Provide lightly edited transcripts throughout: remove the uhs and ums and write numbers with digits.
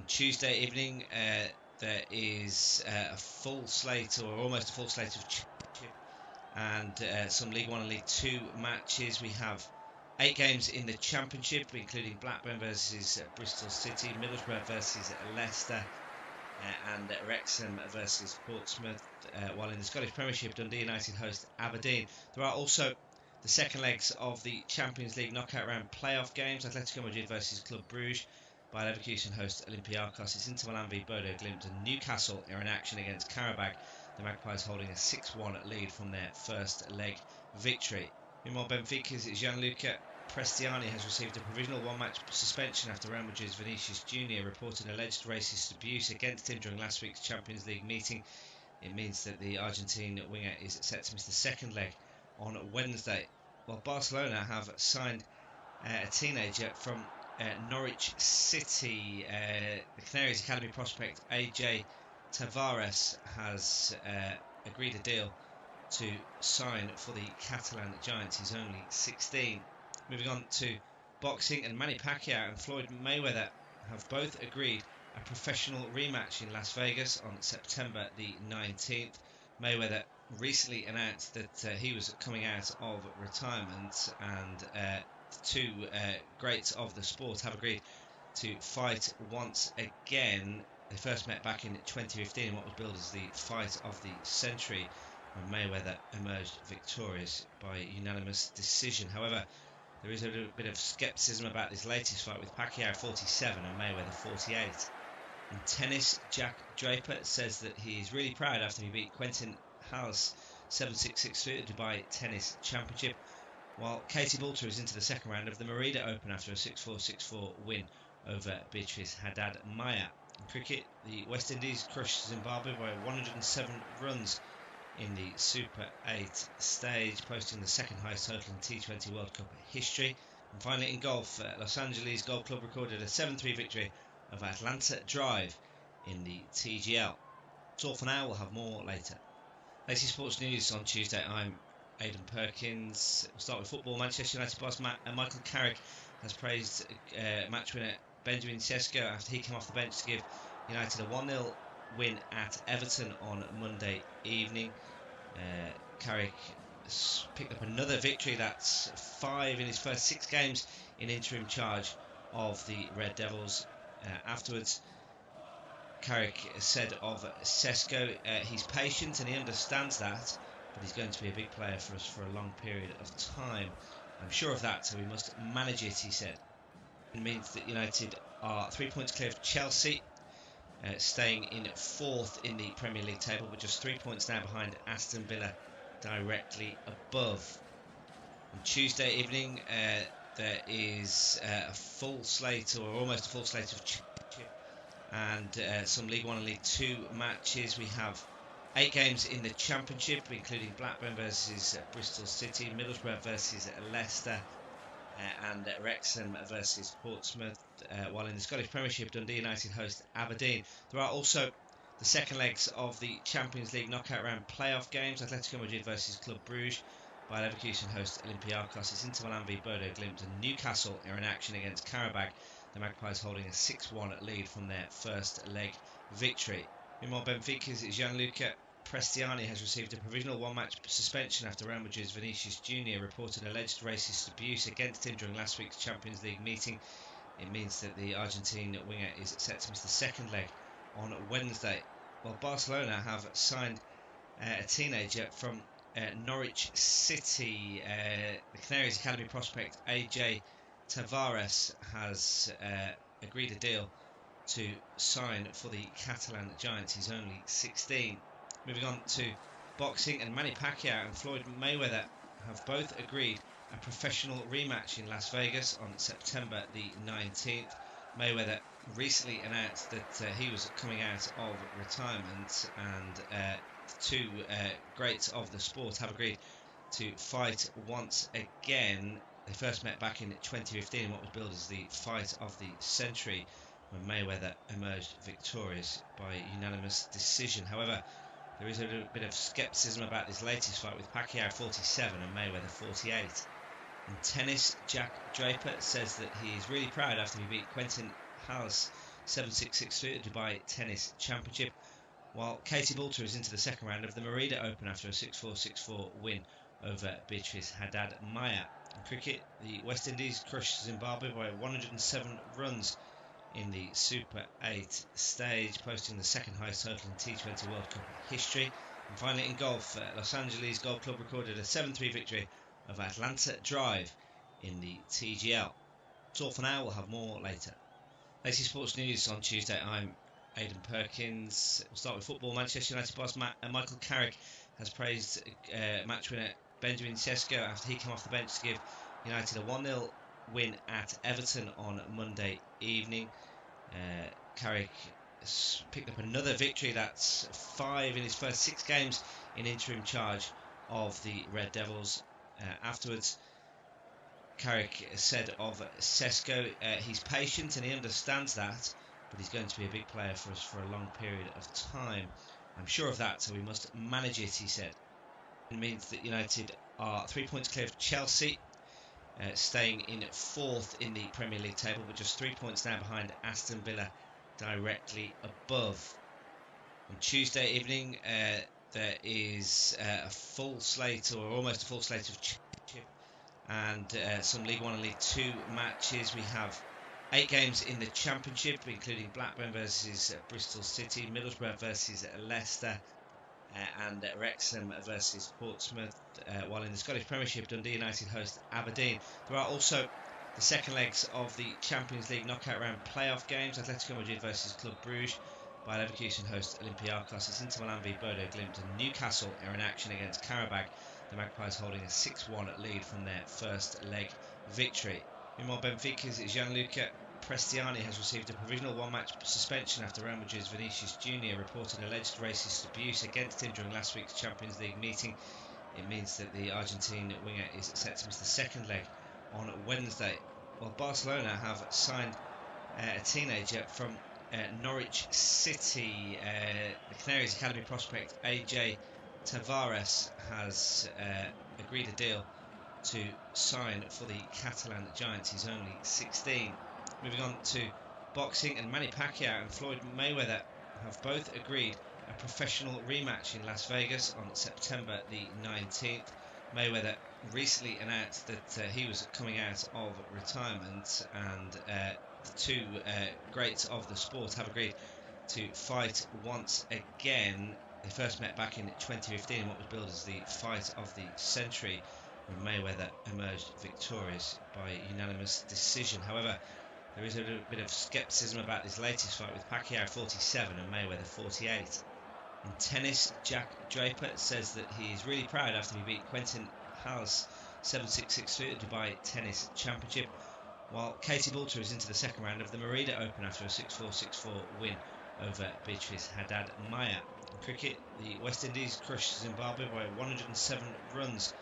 Tuesday evening, there is a full slate, or almost a full slate, of Championship and some League One and League Two matches. We have 8 games in the Championship, including Blackburn versus Bristol City, Middlesbrough versus Leicester, and Wrexham versus Portsmouth. While in the Scottish Premiership, Dundee United host Aberdeen. There are also the second legs of the Champions League knockout round playoff games. Atlético Madrid versus Club Brugge. Bayer Leverkusen host Olympiacos. It's Inter Milan v Bodo Glimt, and Newcastle are in action against Karabag. The Magpies holding a 6-1 lead from their first leg victory. Meanwhile, Benfica's Gianluca Prestiani has received a provisional one-match suspension after Real Madrid's Vinicius Jr. reported alleged racist abuse against him during last week's Champions League meeting. It means that the Argentine winger is set to miss the second leg on Wednesday. While Barcelona have signed a teenager from Norwich City, the Canaries Academy prospect AJ Tavares has agreed a deal to sign for the Catalan Giants. He's only 16. Moving on to boxing, and Manny Pacquiao and Floyd Mayweather have both agreed a professional rematch in Las Vegas on September the 19th. Mayweather recently announced that he was coming out of retirement, and two greats of the sport have agreed to fight once again. They first met back in 2015 in what was billed as the fight of the century, when Mayweather emerged victorious by unanimous decision. However, there is a little bit of scepticism about this latest fight, with Pacquiao 47 and Mayweather 48. In tennis, Jack Draper says that he is really proud after he beat Quentin Halys 7-6, 6-3 at the Dubai Tennis Championship, while Katie Boulter is into the second round of the Merida Open after a 6-4, 6-4 win over Beatrice Haddad-Maia. In cricket, the West Indies crushed Zimbabwe by 107 runs in the Super 8 stage, posting the second highest total in T20 World Cup history. And finally, in golf, Los Angeles Golf Club recorded a 7-3 victory over Atlanta Drive in the TGL. That's all for now. We'll have more later. Latest sports news on Tuesday. I'm Aidan Perkins. We'll start with football. Manchester United boss Michael Carrick has praised match winner Benjamin Sesko after he came off the bench to give United a 1-0 win at Everton on Monday evening. Carrick picked up another victory. That's 5 in his first 6 games in interim charge of the Red Devils. Afterwards, Carrick said of Sesko, he's patient and he understands that, but he's going to be a big player for us for a long period of time. I'm sure of that, so we must manage it, he said. It means that United are 3 points clear of Chelsea, staying in 4th in the Premier League table, but just 3 points now behind Aston Villa, directly above. On Tuesday evening, there is a full slate, or almost a full slate, of Championship and some League One and League Two matches. We have 8 games in the Championship, including Blackburn versus Bristol City, Middlesbrough versus Leicester, and Wrexham versus Portsmouth. While in the Scottish Premiership, Dundee United host Aberdeen. There are also the second legs of the Champions League knockout round playoff games. Atlético Madrid versus Club Brugge. Bayer Leverkusen host Olympiacos. It's Inter Milan v Bodo Glimt, and Newcastle are in action against Karabag. The Magpies holding a 6-1 lead from their first leg victory. Meanwhile, Benfica's Gianluca Prestiani has received a provisional one-match suspension after Real Madrid's Vinicius Jr. reported alleged racist abuse against him during last week's Champions League meeting. It means that the Argentine winger is set to miss the second leg on Wednesday. While Barcelona have signed a teenager from Norwich City, the Canaries Academy prospect AJ Tavares has agreed a deal to sign for the Catalan Giants. He's only 16. Moving on to boxing, and Manny Pacquiao and Floyd Mayweather have both agreed a professional rematch in Las Vegas on September the 19th. Mayweather recently announced that he was coming out of retirement, and two greats of the sport have agreed to fight once again. They first met back in 2015 in what was billed as the fight of the century, when Mayweather emerged victorious by unanimous decision. However, there is a little bit of scepticism about this latest fight, with Pacquiao 47 and Mayweather 48. In tennis, Jack Draper says that he is really proud after he beat Quentin Halys 7-6-6-3 at the Dubai Tennis Championship, while Katie Boulter is into the second round of the Merida Open after a 6-4, 6-4 win over Beatrice Haddad Maya. In cricket, the West Indies crushed Zimbabwe by 107 runs in the Super 8 stage, posting the second highest total in T20 World Cup history. And finally, in golf, Los Angeles Golf Club recorded a 7-3 victory over Atlanta Drive in the TGL. That's all for now. We'll have more later. Latest sports news on Tuesday. I'm Aidan Perkins. We'll start with football. Manchester United boss Michael Carrick has praised match winner Benjamin Sesko after he came off the bench to give United a 1-0 win at Everton on Monday evening. Carrick picked up another victory. That's 5 in his first 6 games in interim charge of the Red Devils. Afterwards, Carrick said of Sesko, he's patient and he understands that, but he's going to be a big player for us for a long period of time. I'm sure of that, so we must manage it, he said. It means that United are 3 points clear of Chelsea, staying in 4th in the Premier League table, but just 3 points now behind Aston Villa, directly above. On Tuesday evening, there is a full slate, or almost a full slate of Championship and some League One and League Two matches. We have 8 games in the Championship, including Blackburn versus Bristol City, Middlesbrough versus Leicester, and Wrexham versus Portsmouth, while in the Scottish Premiership, Dundee United host Aberdeen. There are also the second legs of the Champions League knockout round playoff games. Atlético Madrid versus Club Brugge, Bayer Leverkusen host Olympiacos, Inter Milan v Bodo Glimt, and Newcastle are in action against Qarabag, the Magpies holding a 6-1 lead from their first leg victory. Meanwhile, Benfica's Gianluca Prestiani has received a provisional 1-match suspension after Real Madrid's Vinicius Jr. reported alleged racist abuse against him during last week's Champions League meeting. It means that the Argentine winger is set to miss the second leg on Wednesday. While Barcelona have signed a teenager from Norwich City, the Canaries Academy prospect AJ Tavares has agreed a deal to sign for the Catalan Giants. He's only 16. Moving on to boxing, and Manny Pacquiao and Floyd Mayweather have both agreed a professional rematch in Las Vegas on September the 19th. Mayweather recently announced that he was coming out of retirement, and the two greats of the sport have agreed to fight once again. They first met back in 2015 in what was billed as the fight of the century, when Mayweather emerged victorious by unanimous decision. However, there is a little bit of scepticism about this latest fight, with Pacquiao 47 and Mayweather 48. In tennis, Jack Draper says that he is really proud after he beat Quentin Halys 7-6-6-3 at the Dubai Tennis Championship, while Katie Boulter is into the second round of the Merida Open after a 6-4, 6-4 win over Beatrice Haddad Maya. In cricket, the West Indies crushed Zimbabwe by 107 runs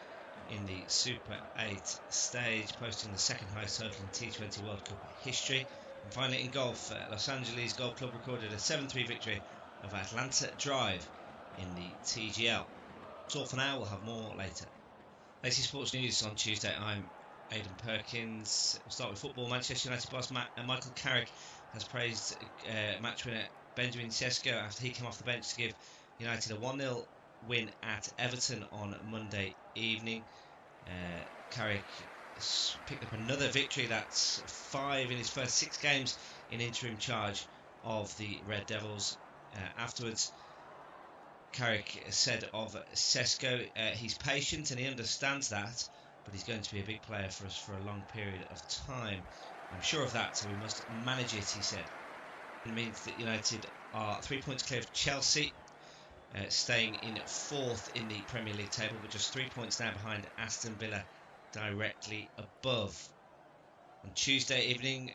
in the Super 8 stage, posting the second highest total in T20 World Cup history. And finally, in golf, Los Angeles Golf Club recorded a 7-3 victory over Atlanta Drive in the TGL. That's all for now. We'll have more later. Latest sports news on Tuesday. I'm Aidan Perkins. We'll start with football. Manchester United boss Michael Carrick has praised match winner Benjamin Sesko after he came off the bench to give United a 1-0 win at Everton on Monday evening. Carrick picked up another victory. That's 5 in his first 6 games in interim charge of the Red Devils. Afterwards, Carrick said of Sesko, he's patient and he understands that, but he's going to be a big player for us for a long period of time. I'm sure of that, so we must manage it, he said. It means that United are 3 points clear of Chelsea, staying in 4th in the Premier League table, but just 3 points now behind Aston Villa, directly above. On Tuesday evening,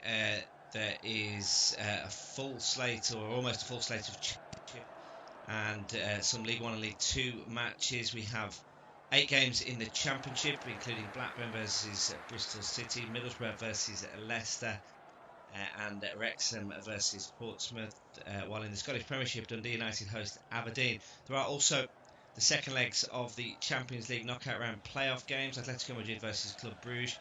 there is a full slate, or almost a full slate of Championship and some League One and League Two matches. We have 8 games in the Championship, including Blackburn versus Bristol City, Middlesbrough versus Leicester, and Wrexham versus Portsmouth, while in the Scottish Premiership, Dundee United host Aberdeen. There are also the second legs of the Champions League knockout round playoff games. Atlético Madrid versus Club Brugge,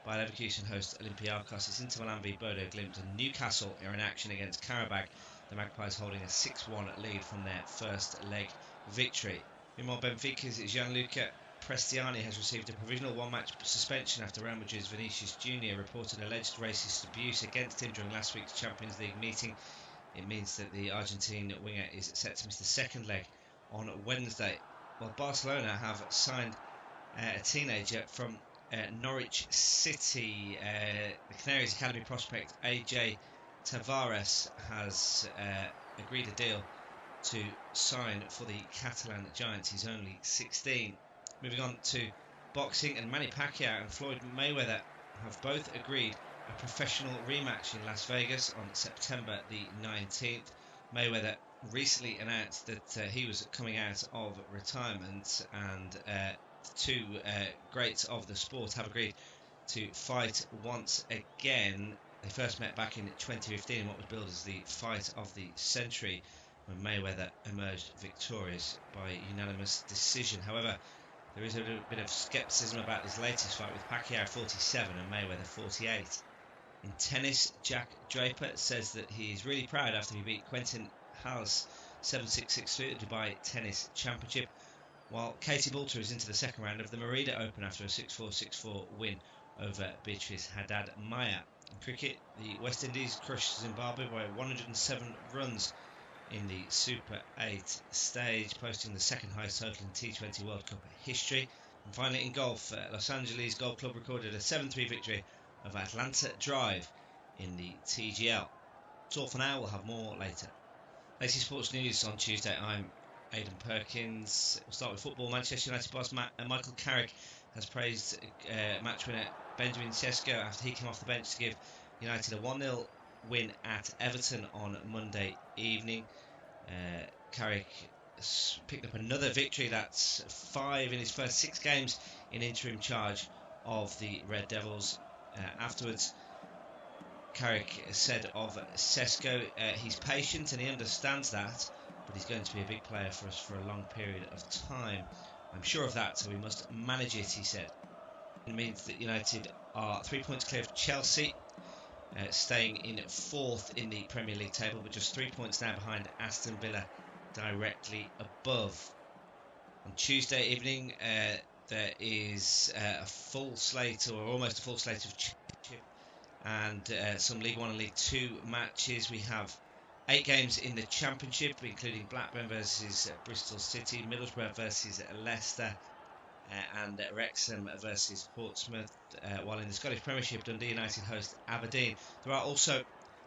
Bayer Leverkusen host Olympiacos. It's Inter Milan v Bodo Glimt, and Newcastle are in action against Karabag. The Magpies holding a 6-1 lead from their first leg victory. Meanwhile, Benfica's Gianluca Prestiani has received a provisional one-match suspension after Real Madrid's Vinicius Jr. reported alleged racist abuse against him during last week's Champions League meeting. It means that the Argentine winger is set to miss the second leg on Wednesday. Well, Barcelona have signed a teenager from Norwich City. The Canaries Academy prospect AJ Tavares has agreed a deal to sign for the Catalan Giants. He's only 16. Moving on to boxing, and Manny Pacquiao and Floyd Mayweather have both agreed a professional rematch in Las Vegas on September the 19th. Mayweather recently announced that he was coming out of retirement, and two greats of the sport have agreed to fight once again. They first met back in 2015 in what was billed as the fight of the century, when Mayweather emerged victorious by unanimous decision. However, there is a little bit of scepticism about this latest fight, with Pacquiao 47 and Mayweather 48. In tennis, Jack Draper says that he is really proud after he beat Quentin Halys 7-6, 6-3 at the Dubai Tennis Championship, while Katie Boulter is into the second round of the Merida Open after a 6-4, 6-4 win over Beatrice Haddad-Maia. In cricket, the West Indies crushed Zimbabwe by 107 runs in the Super 8 stage, posting the second highest total in T20 World Cup history. And finally, in golf, Los Angeles Golf Club recorded a 7-3 victory over Atlanta Drive in the TGL. That's all for now. We'll have more later. Latest sports news on Tuesday. I'm Aidan Perkins. We'll start with football. Manchester United boss Michael Carrick has praised match winner Benjamin Sesko after he came off the bench to give United a 1-0 win at Everton on Monday evening. Carrick picked up another victory. That's 5 in his first 6 games in interim charge of the Red Devils. Afterwards, Carrick said of Sesko, he's patient and he understands that, but he's going to be a big player for us for a long period of time. I'm sure of that, so we must manage it, he said. It means that United are 3 points clear of Chelsea, staying in 4th in the Premier League table, but just 3 points now behind Aston Villa, directly above. On Tuesday evening, there is a full slate, or almost a full slate of Championship and some League 1 and League 2 matches. We have 8 games in the Championship, including Blackburn versus Bristol City, Middlesbrough versus Leicester, and Wrexham versus Portsmouth, while in the Scottish Premiership, Dundee United host Aberdeen. There are also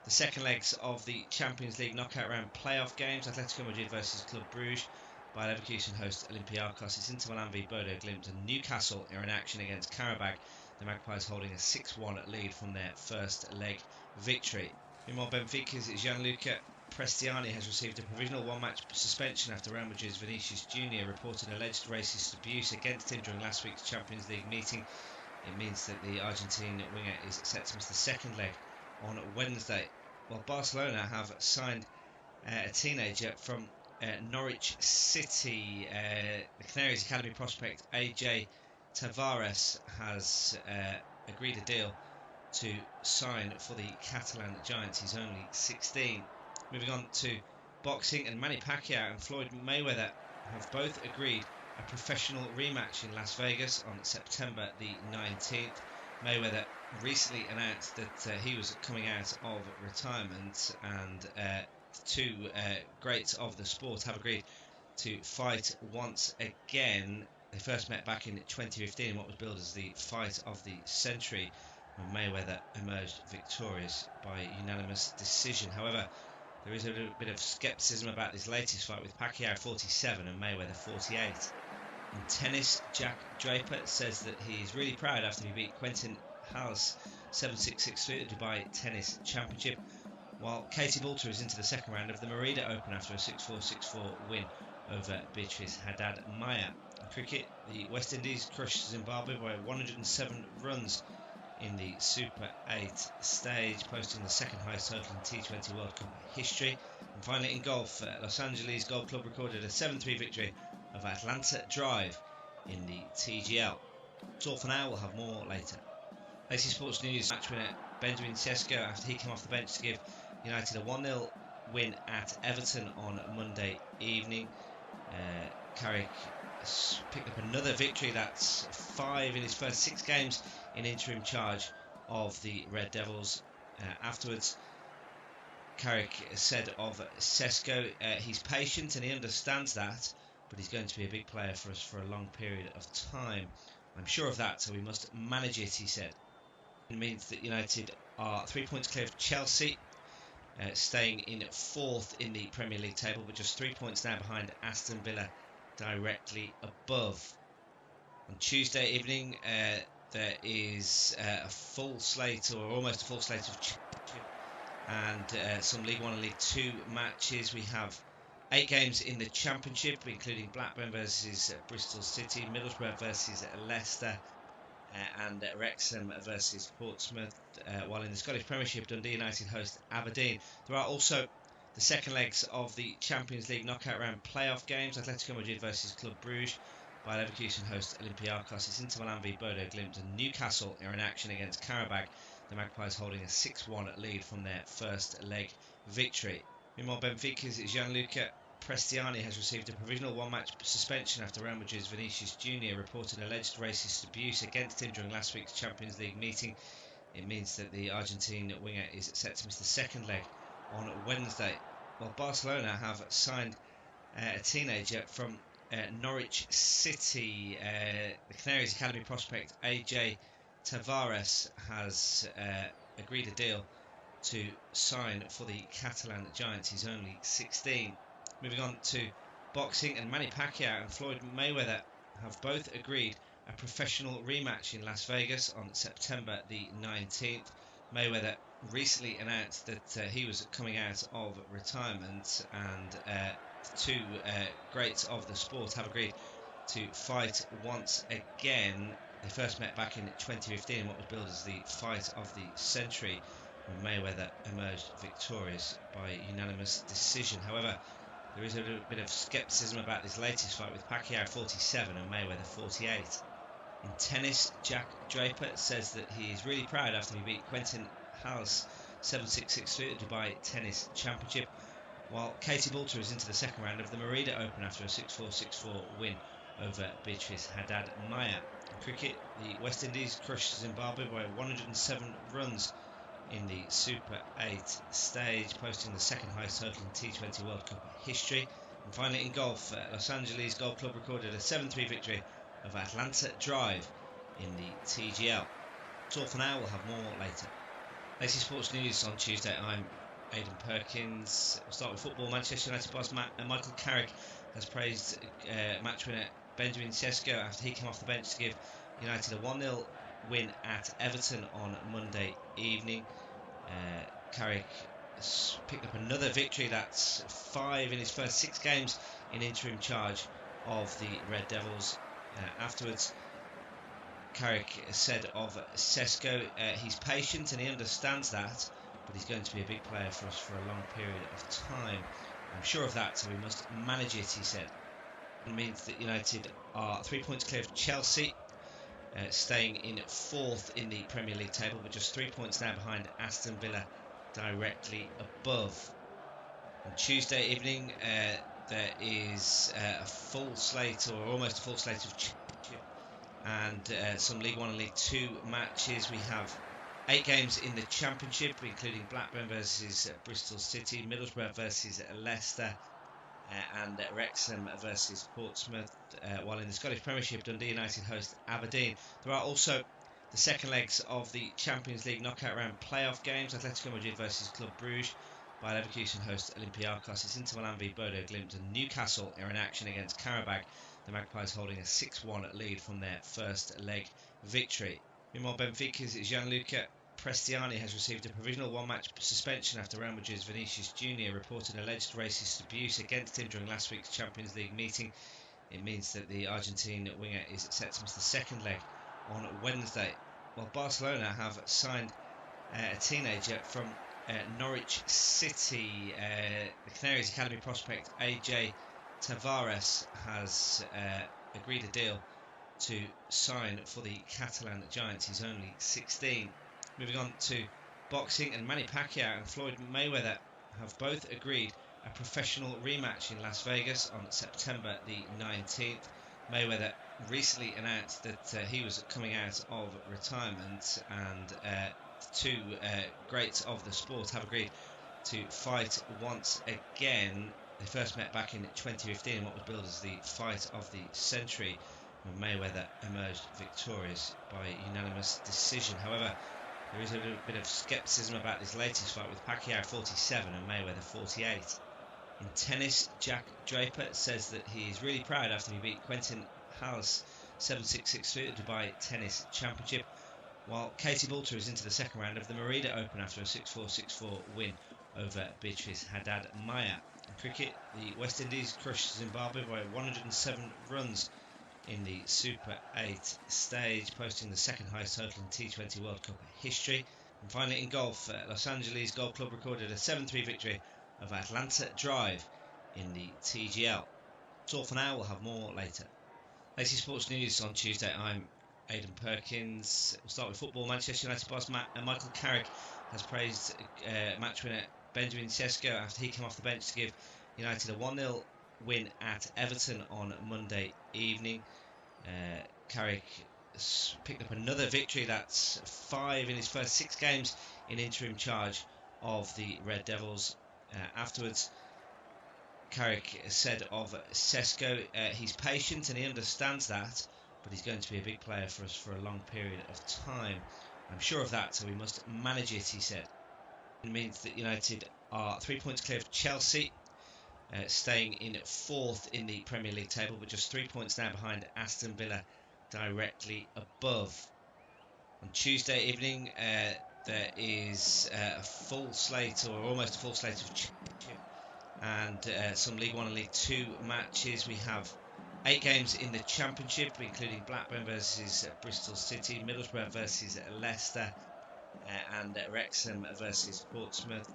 the second legs of the Champions League knockout round playoff games. Atlético Madrid versus Club Brugge, Bayer Leverkusen host Olympiacos. It's Inter Milan v Bodo Glimt, and Newcastle are in action against Karabag. The Magpies holding a 6-1 lead from their first leg victory. Meanwhile, Benfica's Gianluca Prestiani has received a provisional one-match suspension after Real Madrid's Vinicius Jr. reported alleged racist abuse against him during last week's Champions League meeting. It means that the Argentine winger is set to miss the second leg on Wednesday. While Barcelona have signed a teenager from Norwich City, the Canaries Academy prospect AJ Tavares has agreed a deal to sign for the Catalan Giants. He's only 16. Moving on to boxing, and Manny Pacquiao and Floyd Mayweather have both agreed a professional rematch in Las Vegas on September the 19th. Mayweather recently announced that he was coming out of retirement, and two greats of the sport have agreed to fight once again. They first met back in 2015 in what was billed as the fight of the century, when Mayweather emerged victorious by unanimous decision. However, there is a little bit of scepticism about this latest fight, with Pacquiao 47 and Mayweather 48. In tennis, Jack Draper says that he is really proud after he beat Quentin Halys 7-6, 6-3 at the Dubai Tennis Championship, while Katie Boulter is into the second round of the Merida Open after a 6-4, 6-4 win over Beatrice Haddad-Maia. In cricket, the West Indies crushed Zimbabwe by 107 runs in the Super 8 stage, posting the second highest total in T20 World Cup history. And finally, in golf, Los Angeles Golf Club recorded a 7-3 victory over Atlanta Drive in the TGL. That's all for now. We'll have more later. TNT Sports News. Match winner Benjamin Sesko after he came off the bench to give United a 1-0 win at Everton on Monday evening. Carrick picked up another victory. That's 5 in his first 6 games in interim charge of the Red Devils. Afterwards, Carrick said of Sesko, he's patient and he understands that, but he's going to be a big player for us for a long period of time. I'm sure of that, so we must manage it, he said. It means that United are 3 points clear of Chelsea, staying in 4th in the Premier League table, but just 3 points now behind Aston Villa, directly above. On Tuesday evening, there is a full slate, or almost a full slate of and some League One and League Two matches. We have 8 games in the Championship, including Blackburn versus Bristol City, Middlesbrough versus Leicester, and Wrexham versus Portsmouth. While in the Scottish Premiership, Dundee United host Aberdeen. There are also the second legs of the Champions League knockout round playoff games. Atlético Madrid versus Club Brugge. Bayer Leverkusen host Olympiacos. Inter Milan v Bodo Glimt, and Newcastle are in action against Karabakh. The Magpies holding a 6-1 lead from their first leg victory. Meanwhile, Benfica's Gianluca Prestiani has received a provisional 1-match suspension after Real Madrid's Vinicius Jr. reported alleged racist abuse against him during last week's Champions League meeting. It means that the Argentine winger is set to miss the second leg on Wednesday. While Barcelona have signed a teenager from Norwich City, the Canaries Academy prospect AJ Tavares has agreed a deal to sign for the Catalan Giants. He's only 16. Moving on to boxing, and Manny Pacquiao and Floyd Mayweather have both agreed a professional rematch in Las Vegas on September the 19th. Mayweather recently announced that he was coming out of retirement, and two greats of the sport have agreed to fight once again. They first met back in 2015 in what was billed as the fight of the century, when Mayweather emerged victorious by unanimous decision. However, there is a little bit of scepticism about this latest fight, with Pacquiao 47 and Mayweather 48. In tennis, Jack Draper says that he is really proud after he beat Quentin Halys 7-6, 6-3 at the Dubai Tennis Championship, while Katie Boulter is into the second round of the Merida Open after a 6-4, 6-4 win over Beatrice Haddad Maya. In cricket, the West Indies crushed Zimbabwe by 107 runs in the Super 8 stage, posting the second highest total in T20 World Cup history. And finally, in golf, Los Angeles Golf Club recorded a 7-3 victory over Atlanta Drive in the TGL. That's all for now. We'll have more later. Latest sports news on Tuesday. I'm Aidan Perkins. We'll start with football. Manchester United boss Michael Carrick has praised match winner Benjamin Sesko after he came off the bench to give United a 1-0 win at Everton on Monday evening. Carrick picked up another victory. That's 5 in his first 6 games in interim charge of the Red Devils. Afterwards, Carrick said of Sesko, he's patient and he understands that, but he's going to be a big player for us for a long period of time. I'm sure of that, so we must manage it, he said. It means that United are 3 points clear of Chelsea, staying in 4th in the Premier League table, but just 3 points now behind Aston Villa, directly above. On Tuesday evening, there is a full slate, or almost a full slate of and some League One and League Two matches. We have 8 games in the Championship, including Blackburn versus Bristol City, Middlesbrough versus Leicester, and Wrexham versus Portsmouth. While in the Scottish Premiership, Dundee United host Aberdeen. There are also the second legs of the Champions League knockout round playoff games. Atlético Madrid versus Club Brugge. Bayer Leverkusen host Olympiacos. Inter Milan v Bodo Glimt, and Newcastle are in action against Karabakh. The Magpies holding a 6-1 lead from their first leg victory. Meanwhile, Benfica's Gianluca Prestiani has received a provisional 1-match suspension after Real Madrid's Vinicius Jr. reported alleged racist abuse against him during last week's Champions League meeting. It means that the Argentine winger is set to miss the second leg on Wednesday. While Barcelona have signed a teenager from Norwich City, the Canaries Academy prospect AJ Tavares has agreed a deal to sign for the Catalan Giants. He's only 16. Moving on to boxing, and Manny Pacquiao and Floyd Mayweather have both agreed a professional rematch in Las Vegas on September the 19th. Mayweather recently announced that he was coming out of retirement, and the two greats of the sport have agreed to fight once again. They first met back in 2015 in what was billed as the fight of the century, when Mayweather emerged victorious by unanimous decision. However, there is a little bit of scepticism about this latest fight, with Pacquiao 47 and Mayweather 48. In tennis, Jack Draper says that he is really proud after he beat Quentin Halys 7-6, 6-3 at the Dubai Tennis Championship, while Katie Boulter is into the second round of the Merida Open after a 6-4, 6-4 win over Beatrice Haddad-Maia. In cricket, the West Indies crushed Zimbabwe by 107 runs in the Super 8 stage, posting the second highest total in T20 World Cup history. And finally, in golf, Los Angeles Golf Club recorded a 7-3 victory over Atlanta Drive in the TGL. That's all for now. We'll have more later. Latest sports news on Tuesday. I'm Aidan Perkins. We'll start with football. Manchester United boss Michael Carrick has praised match winner Benjamin Sesko after he came off the bench to give United a 1-0 win at Everton on Monday evening. Carrick picked up another victory. That's 5 in his first 6 games in interim charge of the Red Devils. Afterwards, Carrick said of Sesko, he's patient and he understands that, but he's going to be a big player for us for a long period of time. I'm sure of that, so we must manage it, he said. It means that United are 3 points clear of Chelsea, staying in 4th in the Premier League table, but just 3 points now behind Aston Villa, directly above. On Tuesday evening, there is a full slate, or almost a full slate of Championship and some League 1 and League 2 matches. We have 8 games in the Championship, including Blackburn versus Bristol City, Middlesbrough versus Leicester, and Wrexham versus Portsmouth,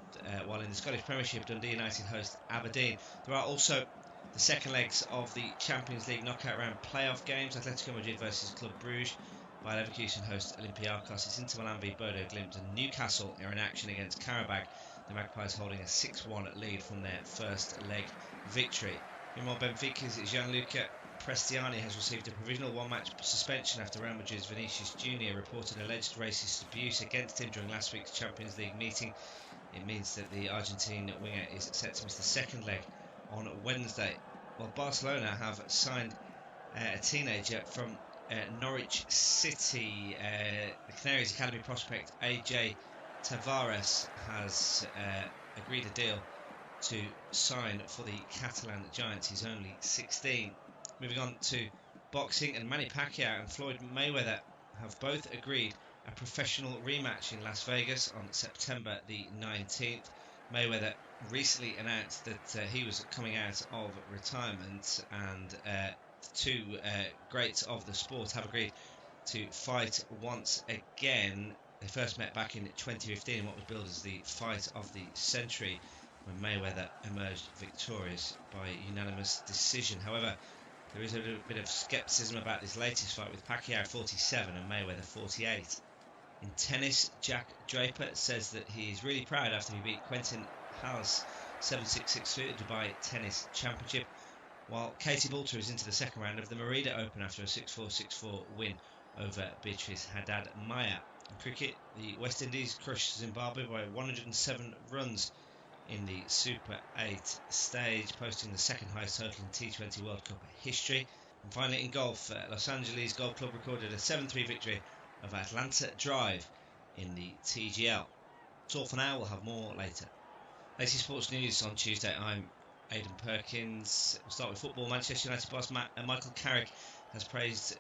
while in the Scottish Premiership, Dundee United host Aberdeen. There are also the second legs of the Champions League knockout round playoff games. Atlético Madrid versus Club Brugge, while Leverkusen host Olympiacos. It's Inter Milan v Bodo Glimt, and Newcastle are in action against Qarabag, the Magpies holding a 6-1 lead from their first leg victory. Meanwhile, Benfica's Gianluca Prestiani has received a provisional 1-match suspension after Real Madrid's Vinicius Jr. reported alleged racist abuse against him during last week's Champions League meeting. It means that the Argentine winger is set to miss the second leg on Wednesday. While Barcelona have signed a teenager from Norwich City, the Canaries Academy prospect AJ Tavares has agreed a deal to sign for the Catalan Giants. He's only 16. Moving on to boxing, and Manny Pacquiao and Floyd Mayweather have both agreed a professional rematch in Las Vegas on September the 19th. Mayweather recently announced that he was coming out of retirement, and the two greats of the sport have agreed to fight once again. They first met back in 2015 in what was billed as the fight of the century, when Mayweather emerged victorious by unanimous decision. However, there is a little bit of scepticism about this latest fight, with Pacquiao 47 and Mayweather 48. In tennis, Jack Draper says that he is really proud after he beat Quentin Halys 7-6, 6-3 at the Dubai Tennis Championship, while Katie Boulter is into the second round of the Merida Open after a 6-4, 6-4 win over Beatrice Haddad-Maia. In cricket, the West Indies crushed Zimbabwe by 107 runs in the Super 8 stage, posting the second highest total in T20 World Cup history. And finally, in golf, Los Angeles Golf Club recorded a 7-3 victory over Atlanta Drive in the TGL. That's all for now. We'll have more later. Latest sports news on Tuesday. I'm Aidan Perkins. We'll start with football. Manchester United boss Michael Carrick has praised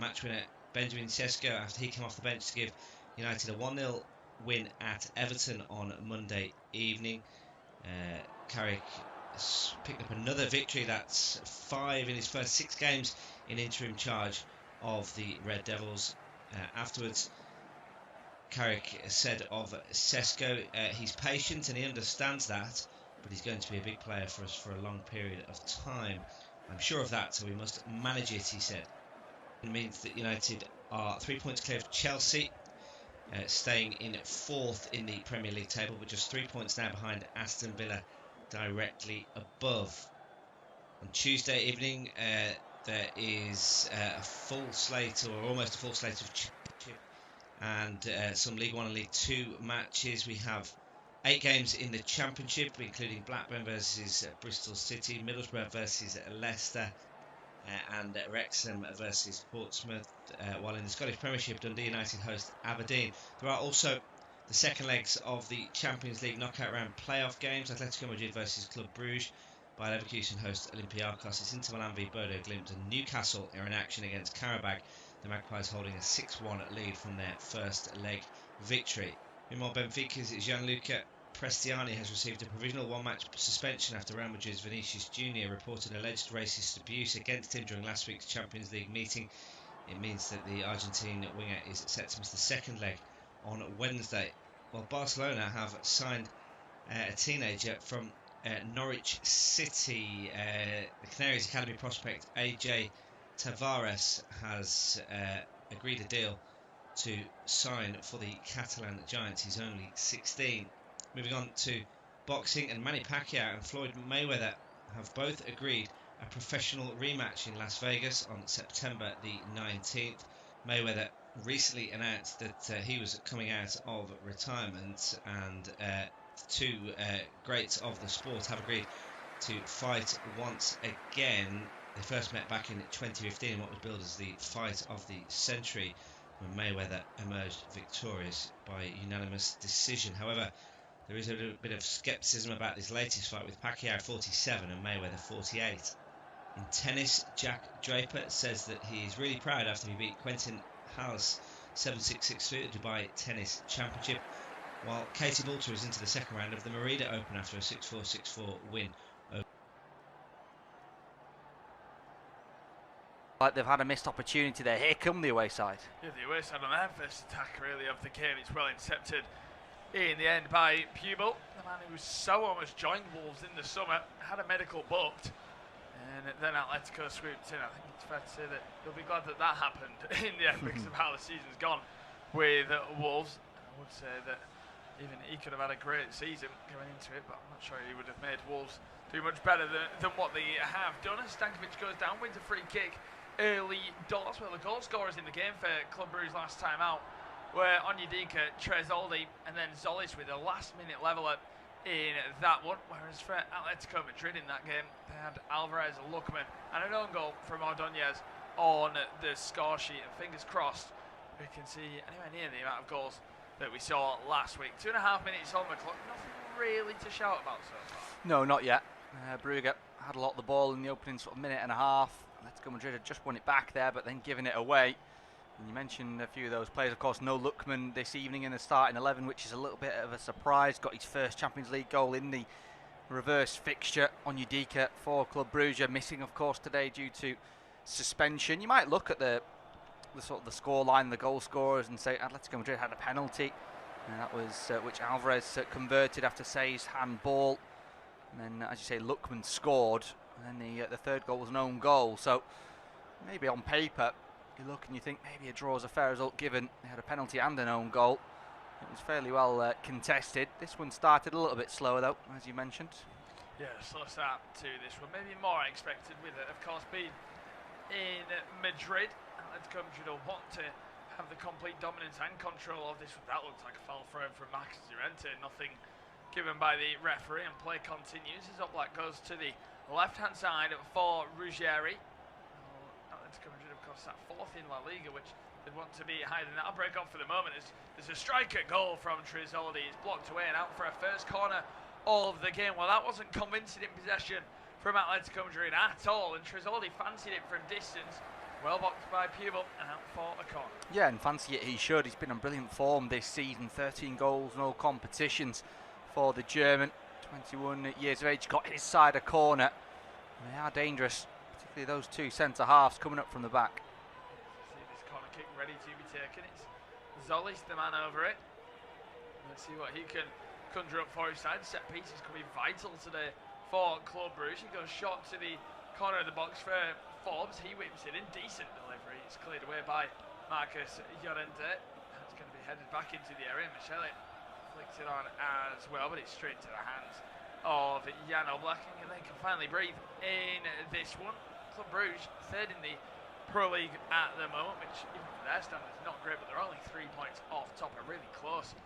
match winner Benjamin Sesko after he came off the bench to give United a 1-0 win at Everton on Monday evening. Carrick picked up another victory. That's 5 in his first 6 games in interim charge of the Red Devils. Afterwards, Carrick said of Sesko, he's patient and he understands that, but he's going to be a big player for us for a long period of time. I'm sure of that, so we must manage it, he said. means that United are 3 points clear of Chelsea, staying in 4th in the Premier League table, but just 3 points now behind Aston Villa, directly above. On Tuesday evening, there is a full slate, or almost a full slate of Championship and some League One and League Two matches. We have 8 games in the Championship, including Blackburn versus Bristol City, Middlesbrough versus Leicester, and Wrexham versus Portsmouth, while in the Scottish Premiership, Dundee United host Aberdeen. There are also the second legs of the Champions League knockout round playoff games. Atlético Madrid versus Club Brugge, Bayer Leverkusen host Olympiacos. It's Inter Milan v Bodo Glimt, and Newcastle are in action against Karabag. The Magpies holding a 6-1 lead from their first leg victory. Meanwhile, Benfica's Gianluca Prestiani has received a provisional 1-match suspension after Real Madrid's Vinicius Jr. reported alleged racist abuse against him during last week's Champions League meeting. It means that the Argentine winger is set to miss the second leg on Wednesday. While Barcelona have signed a teenager from Norwich City, the Canaries Academy prospect AJ Tavares has agreed a deal to sign for the Catalan Giants. He's only 16. Moving on to boxing, and Manny Pacquiao and Floyd Mayweather have both agreed a professional rematch in Las Vegas on September the 19th. Mayweather recently announced that he was coming out of retirement, and two greats of the sport have agreed to fight once again. They first met back in 2015 in what was billed as the fight of the century, when Mayweather emerged victorious by unanimous decision. However, there is a little bit of scepticism about this latest fight, with Pacquiao 47 and Mayweather 48. In tennis, Jack Draper says that he is really proud after he beat Quentin Halys 7-6, 6-3 at the Dubai Tennis Championship, while Katie Boulter is into the second round of the Merida Open after a 6-4, 6-4 win. Like they've had a missed opportunity there. Here come the away side. Yeah, the away side on their first attack really of the game. It's well intercepted in the end by Pubel, the man who was so almost joined Wolves in the summer, had a medical booked, and then Atletico swooped in. I think it's fair to say that they'll be glad that that happened in the end because of how the season's gone with Wolves. I would say that even he could have had a great season going into it, but I'm not sure he would have made Wolves do much better than what they have done. As Stankovic goes down, wins a free kick early doors. Well, the goal scorers in the game for Club Brugge last time out were Onyedika, Tresoldi, and then Zolis with a last-minute leveller in that one. Whereas for Atletico Madrid in that game, they had Alvarez, Lookman, and an own goal from Ordóñez on the score sheet. And fingers crossed, we can see anywhere near the amount of goals that we saw last week. 2.5 minutes on the clock. Nothing really to shout about so far. No, not yet. Brugge had a lot of the ball in the opening sort of minute and a half. Atletico Madrid had just won it back there, but then giving it away. And you mentioned a few of those players. Of course, no Lookman this evening in the starting 11, which is a little bit of a surprise. Got his first Champions League goal in the reverse fixture. Onyedika for Club Brugge, missing, of course, today due to suspension. You might look at the sort of the score line, the goal scorers, and say Atletico Madrid had a penalty, and that was which Alvarez converted after Say's handball. And then, as you say, Lookman scored, and then the third goal was an own goal. So maybe on paper, you look and you think maybe a draw is a fair result given they had a penalty and an own goal. It was fairly well contested. This one started a little bit slower though, as you mentioned. Yeah, slow start to this one. Maybe more expected with it, of course, being in Madrid. Atletico Madrid will want to have the complete dominance and control of this one. That looks like a foul throw from Max Llorente. Nothing given by the referee, and play continues as Oblak goes to the left-hand side for Ruggieri. Atletico Madrid, of course, sat 4th in La Liga, which they'd want to be higher than that. I'll break off for the moment. There's a striker goal from Tresoldi. It's blocked away and out for a first corner of the game. Well, that wasn't convincing in possession from Atletico Madrid at all, and Tresoldi fancied it from distance. Well blocked by Pubel and out for a corner. Yeah, and fancy it he should. He's been on brilliant form this season. 13 goals, no competitions for the German. 21 years of age, got his side a corner. And they are dangerous, particularly those two centre-halves coming up from the back. See this corner kick ready to be taken. It's Zolis, the man over it. Let's see what he can conjure up for his side. Set pieces could be vital today for Club Brugge. He goes short to the corner of the box for Forbes, he whips it in, decent delivery. It's cleared away by Marcus Llorente. It's going to be headed back into the area. Michele flicks it on as well, but it's straight to the hands of Jan Oblak, and they can finally breathe in this one. Club Brugge, third in the Pro League at the moment, which even for their standards is not great, but they're only 3 points off top, a really close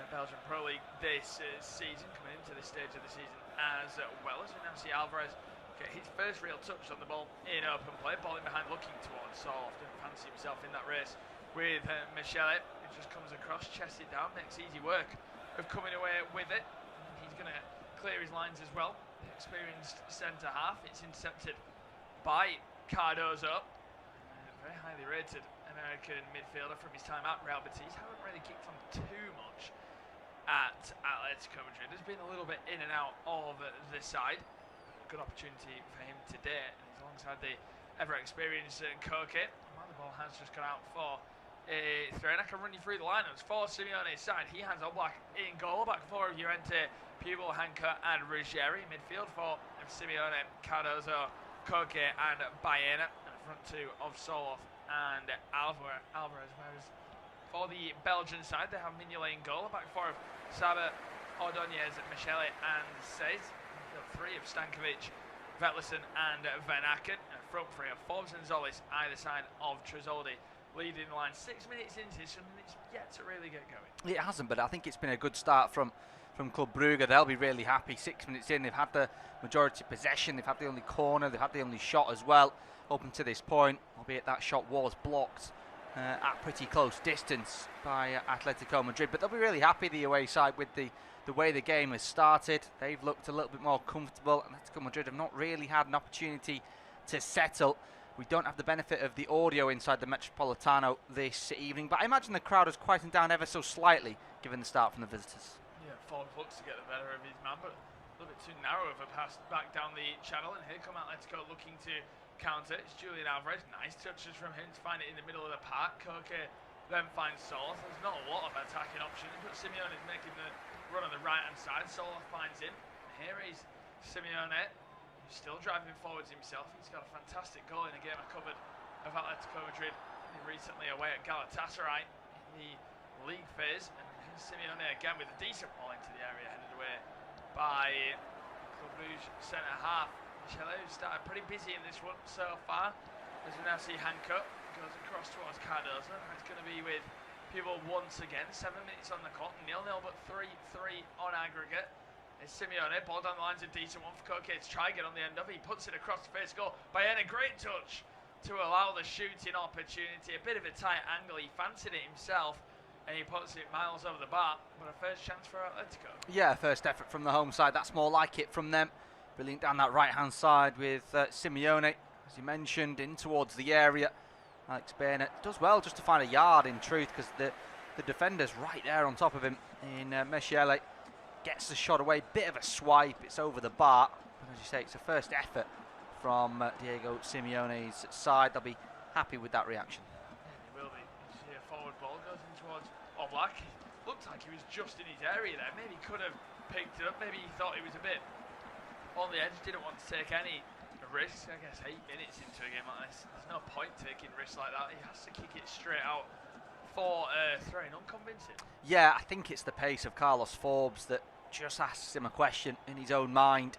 Belgian Pro League this season, coming into this stage of the season as well. As we now see Alvarez get his first real touch on the ball in open play, ball in behind looking towards Soloff, didn't fancy himself in that race with Michele. It just comes across, chests it down, makes easy work of coming away with it. He's going to clear his lines as well. The experienced centre half. It's intercepted by Cardozo, very highly rated American midfielder from his time at Real Betis. Haven't really kicked on too much at Atletico Madrid. Has been a little bit in and out of the side. Good opportunity for him today. And he's alongside the ever experienced Koke. Well, the ball has just gone out for a throw. And I can run you through the lineups for Simeone's side. He has Oblak in goal. Back four of Llorente, Pubel, Hanker and Ruggieri. Midfield for Simeone, Cardozo, Koke and Baena. And front two of Soloff and Alvarez. Whereas for the Belgian side, they have Mignolet in goal. Back four of Saba, Ordonez, Michele and Sez. Midfield three of Stankovic, Vetlesen and Van Aken. And front three of Forbes and Zolis, either side of Tresoldi. Leading the line 6 minutes into this, and it's yet to really get going. It hasn't, but I think it's been a good start from Club Brugge. They'll be really happy. 6 minutes in, they've had the majority possession, they've had the only corner, they've had the only shot as well up until this point, albeit that shot was blocked at pretty close distance by Atletico Madrid. But they'll be really happy, the away side, with the way the game has started. They've looked a little bit more comfortable. Atletico Madrid have not really had an opportunity to settle. We don't have the benefit of the audio inside the Metropolitano this evening, but I imagine the crowd has quietened down ever so slightly given the start from the visitors. Yeah, Forbes looks to get the better of his man, but a little bit too narrow of a pass back down the channel, and here come Atletico looking to counter. It's Julian Alvarez, nice touches from him to find it in the middle of the park. Koke then finds Soloff. There's not a lot of attacking options, but Simeone is making the run on the right-hand side. Soloff finds him. And here is Simeone, who's still driving forwards himself. He's got a fantastic goal in a game I covered of Atletico Madrid recently away at Galatasaray in the league phase. And here's Simeone again with a decent ball into the area, headed away by Club Brugge centre half. Michele, who started pretty busy in this one so far, as we now see Hanko goes across towards Cardozo. It's going to be with Pubel once again. 7 minutes on the clock, 0-0, but 3-3 on aggregate. It's Simeone, ball down the line's a decent one for Koke to try get on the end of. He puts it across the face goal. Baena, great touch to allow the shooting opportunity. A bit of a tight angle. He fancied it himself and he puts it miles over the bar. But a first chance for Atletico. Yeah, first effort from the home side. That's more like it from them. Brilliant down that right hand side with Simeone, as you mentioned, in towards the area. Alex Baena does well just to find a yard in truth, because the defender's right there on top of him in Michele. Gets the shot away, bit of a swipe, it's over the bar. But as you say, it's a first effort from Diego Simeone's side. They'll be happy with that reaction. He will be. You see a forward ball goes in towards Oblak. Looked like he was just in his area there. Maybe he could have picked it up. Maybe he thought he was a bit on the edge, didn't want to take any risks. I guess 8 minutes into a game like this, there's no point taking risks like that. He has to kick it straight out for throwing. Unconvincing. Yeah, I think it's the pace of Carlos Forbes that just asks him a question in his own mind.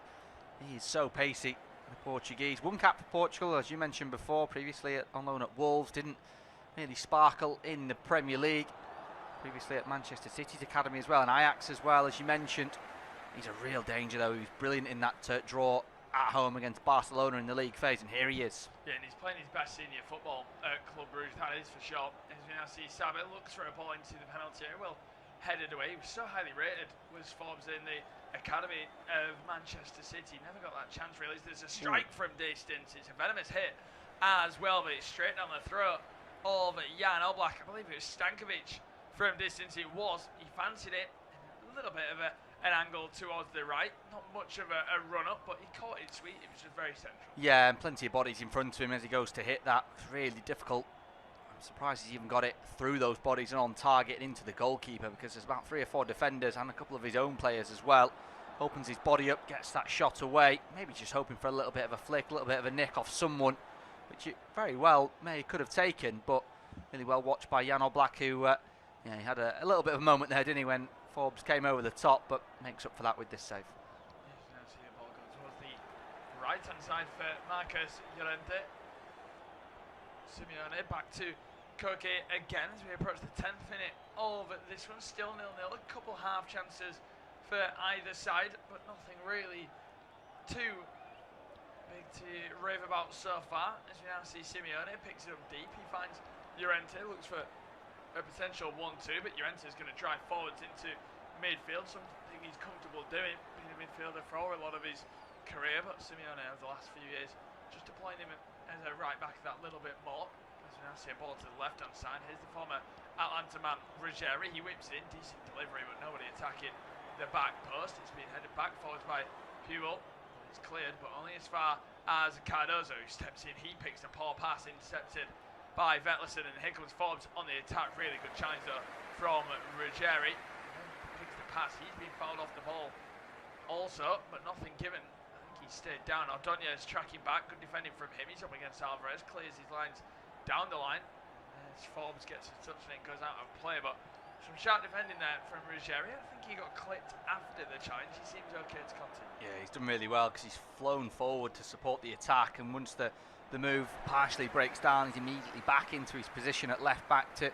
He is so pacey, the Portuguese. One cap for Portugal, as you mentioned before, previously on loan at Wolves. Didn't really sparkle in the Premier League. Previously at Manchester City's academy as well, and Ajax as well, as you mentioned. He's a real danger though. He was brilliant in that draw at home against Barcelona in the league phase, and here he is. Yeah, and he's playing his best senior football at Club Brugge, that is for sure. As we now see Sabe looks for a ball into the penalty area. Well, headed away. He was so highly rated, was Forbes, in the academy of Manchester City. Never got that chance really. There's a strike from distance. It's a venomous hit as well, but it's straight down the throat of Jan Oblak. I believe it was Stankovic from distance. It was. He fancied it. A little bit of an angle towards the right. Not much of a run up, but he caught it sweet. It was just very central. Yeah, and plenty of bodies in front of him as he goes to hit that. It's really difficult. I'm surprised he's even got it through those bodies and on target and into the goalkeeper, because there's about 3 or 4 defenders and a couple of his own players as well. Opens his body up, gets that shot away. Maybe just hoping for a little bit of a flick, a little bit of a nick off someone. which it very well could have taken, but really well watched by Jan Oblak, who he had a little bit of a moment there, didn't he, when Forbes came over the top, but makes up for that with this save. Yes, now see the ball go towards the right-hand side for Marcos Llorente. Simeone back to Koke again as we approach the 10th minute of this one. Still 0-0. A couple half chances for either side, but nothing really too big to rave about so far. As we now see Simeone picks it up deep. He finds Llorente, looks for a potential 1-2, but Llorente is going to drive forwards into midfield, something he's comfortable doing, being a midfielder for a lot of his career. But Simeone over the last few years just deploying him as a right back that little bit more. As we now see a ball to the left hand side. Here's the former Atalanta man Ruggeri. He whips it in, decent delivery, but nobody attacking the back post. It's been headed back forwards by Puel. It's cleared, but only as far as Cardozo, who steps in. He picks a poor pass, intercepted by Vetlesen, and here comes Forbes on the attack. Really good challenge though from Ruggeri. Picks the pass. He's been fouled off the ball also, but nothing given. I think he stayed down. Ordonez tracking back. Good defending from him. He's up against Alvarez. Clears his lines down the line. As Forbes gets a touch and it goes out of play, but some sharp defending there from Ruggeri. I think he got clipped after the challenge. He seems okay to continue. Yeah, he's done really well because he's flown forward to support the attack, and once the move partially breaks down, he's immediately back into his position at left back to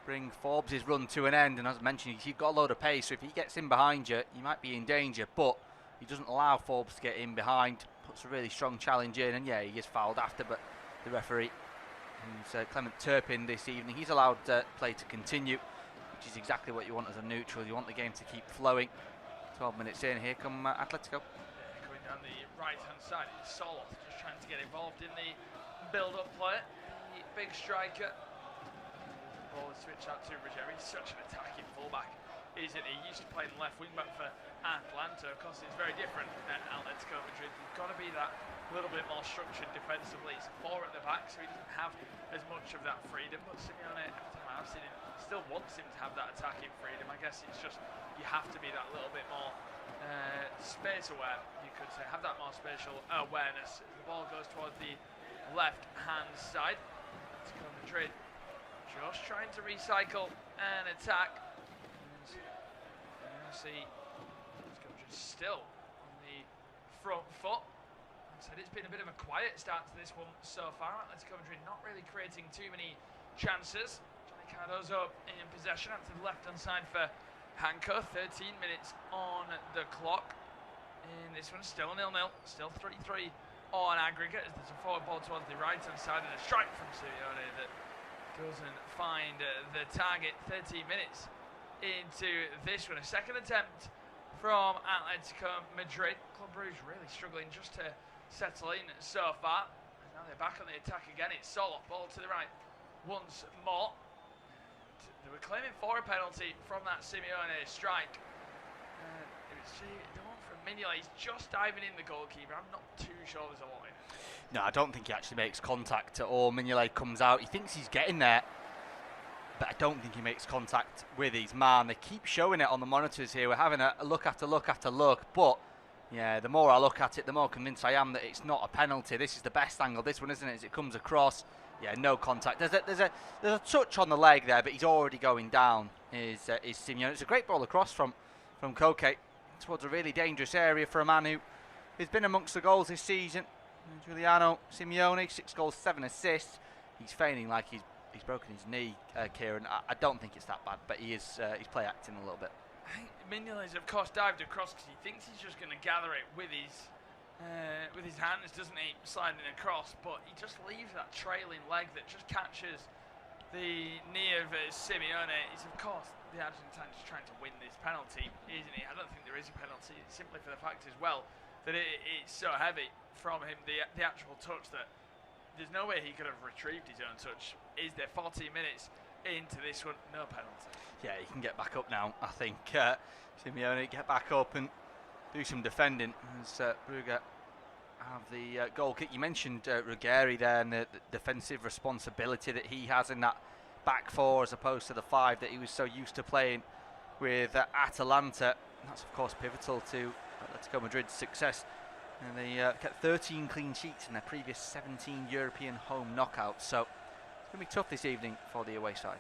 bring Forbes' run to an end. And as I mentioned, he's got a load of pace, so if he gets in behind you, you might be in danger, but he doesn't allow Forbes to get in behind, puts a really strong challenge in, and yeah, he is fouled after, but the referee, who's Clement Turpin this evening, he's allowed play to continue, which is exactly what you want as a neutral. You want the game to keep flowing. 12 minutes in, here come Atletico. Yeah, going down the right-hand side, it's Soloth just trying to get involved in the build-up play. The big striker. The ball is switched out to Ruggeri. He's such an attacking fullback, isn't he? He used to play left wing-back for Atlanta. Of course, it's very different at Atletico Madrid. You've got to be that little bit more structured defensively. He's 4 at the back, so he doesn't have as much of that freedom. But Simeone, every time I've seen him, still wants him to have that attacking freedom. I guess it's just you have to be that little bit more space aware, you could say, have that more spatial awareness. The ball goes towards the left-hand side. Atletico Madrid just trying to recycle and attack. And see, Atletico Madrid still on the front foot. Said it's been a bit of a quiet start to this one so far. Atletico Madrid not really creating too many chances. Johnny Cardozo in possession out to the left-hand side for Hanko. 13 minutes on the clock. In this one, still 0-0, still 3-3 on aggregate. As there's a forward ball towards the right-hand side and a strike from Simeone that doesn't find the target. 13 minutes into this one. A second attempt from Atletico Madrid. Club Brugge really struggling just to settle in so far. Now they're back on the attack again. It's Soloth, ball to the right once more. They were claiming for a penalty from that Simeone strike. It was the one from Mignolet. He's just diving in the goalkeeper. I'm not too sure there's a lot in it. No, I don't think he actually makes contact at all. Mignolet comes out. He thinks he's getting there, but I don't think he makes contact with his man. They keep showing it on the monitors here. We're having a look after look after look, but yeah, the more I look at it, the more convinced I am that it's not a penalty. This is the best angle, this one, isn't it? As it comes across, yeah, no contact. There's a touch on the leg there, but he's already going down. Is Simeone? It's a great ball across from Koke towards a really dangerous area for a man who has been amongst the goals this season. Giuliano Simeone, 6 goals, 7 assists. He's feigning like he's broken his knee, Kieran. I don't think it's that bad, but he's play acting a little bit. I think Mignolet's of course dived across because he thinks he's just going to gather it with his hands, doesn't he, sliding across, but he just leaves that trailing leg that just catches the knee of Simeone. He's of course the Argentine just trying to win this penalty, isn't he? I don't think there is a penalty, simply for the fact as well that it's so heavy from him, the actual touch, that there's no way he could have retrieved his own touch. Is there 14 minutes into this one? No penalty. Yeah, he can get back up now. I think Simeone get back up and do some defending as Brugge have the goal kick. You mentioned Ruggeri there and the defensive responsibility that he has in that back 4 as opposed to the 5 that he was so used to playing with Atalanta. And that's of course pivotal to Atletico Madrid's success And they kept 13 clean sheets in their previous 17 European home knockouts. So it's going to be tough this evening for the away side.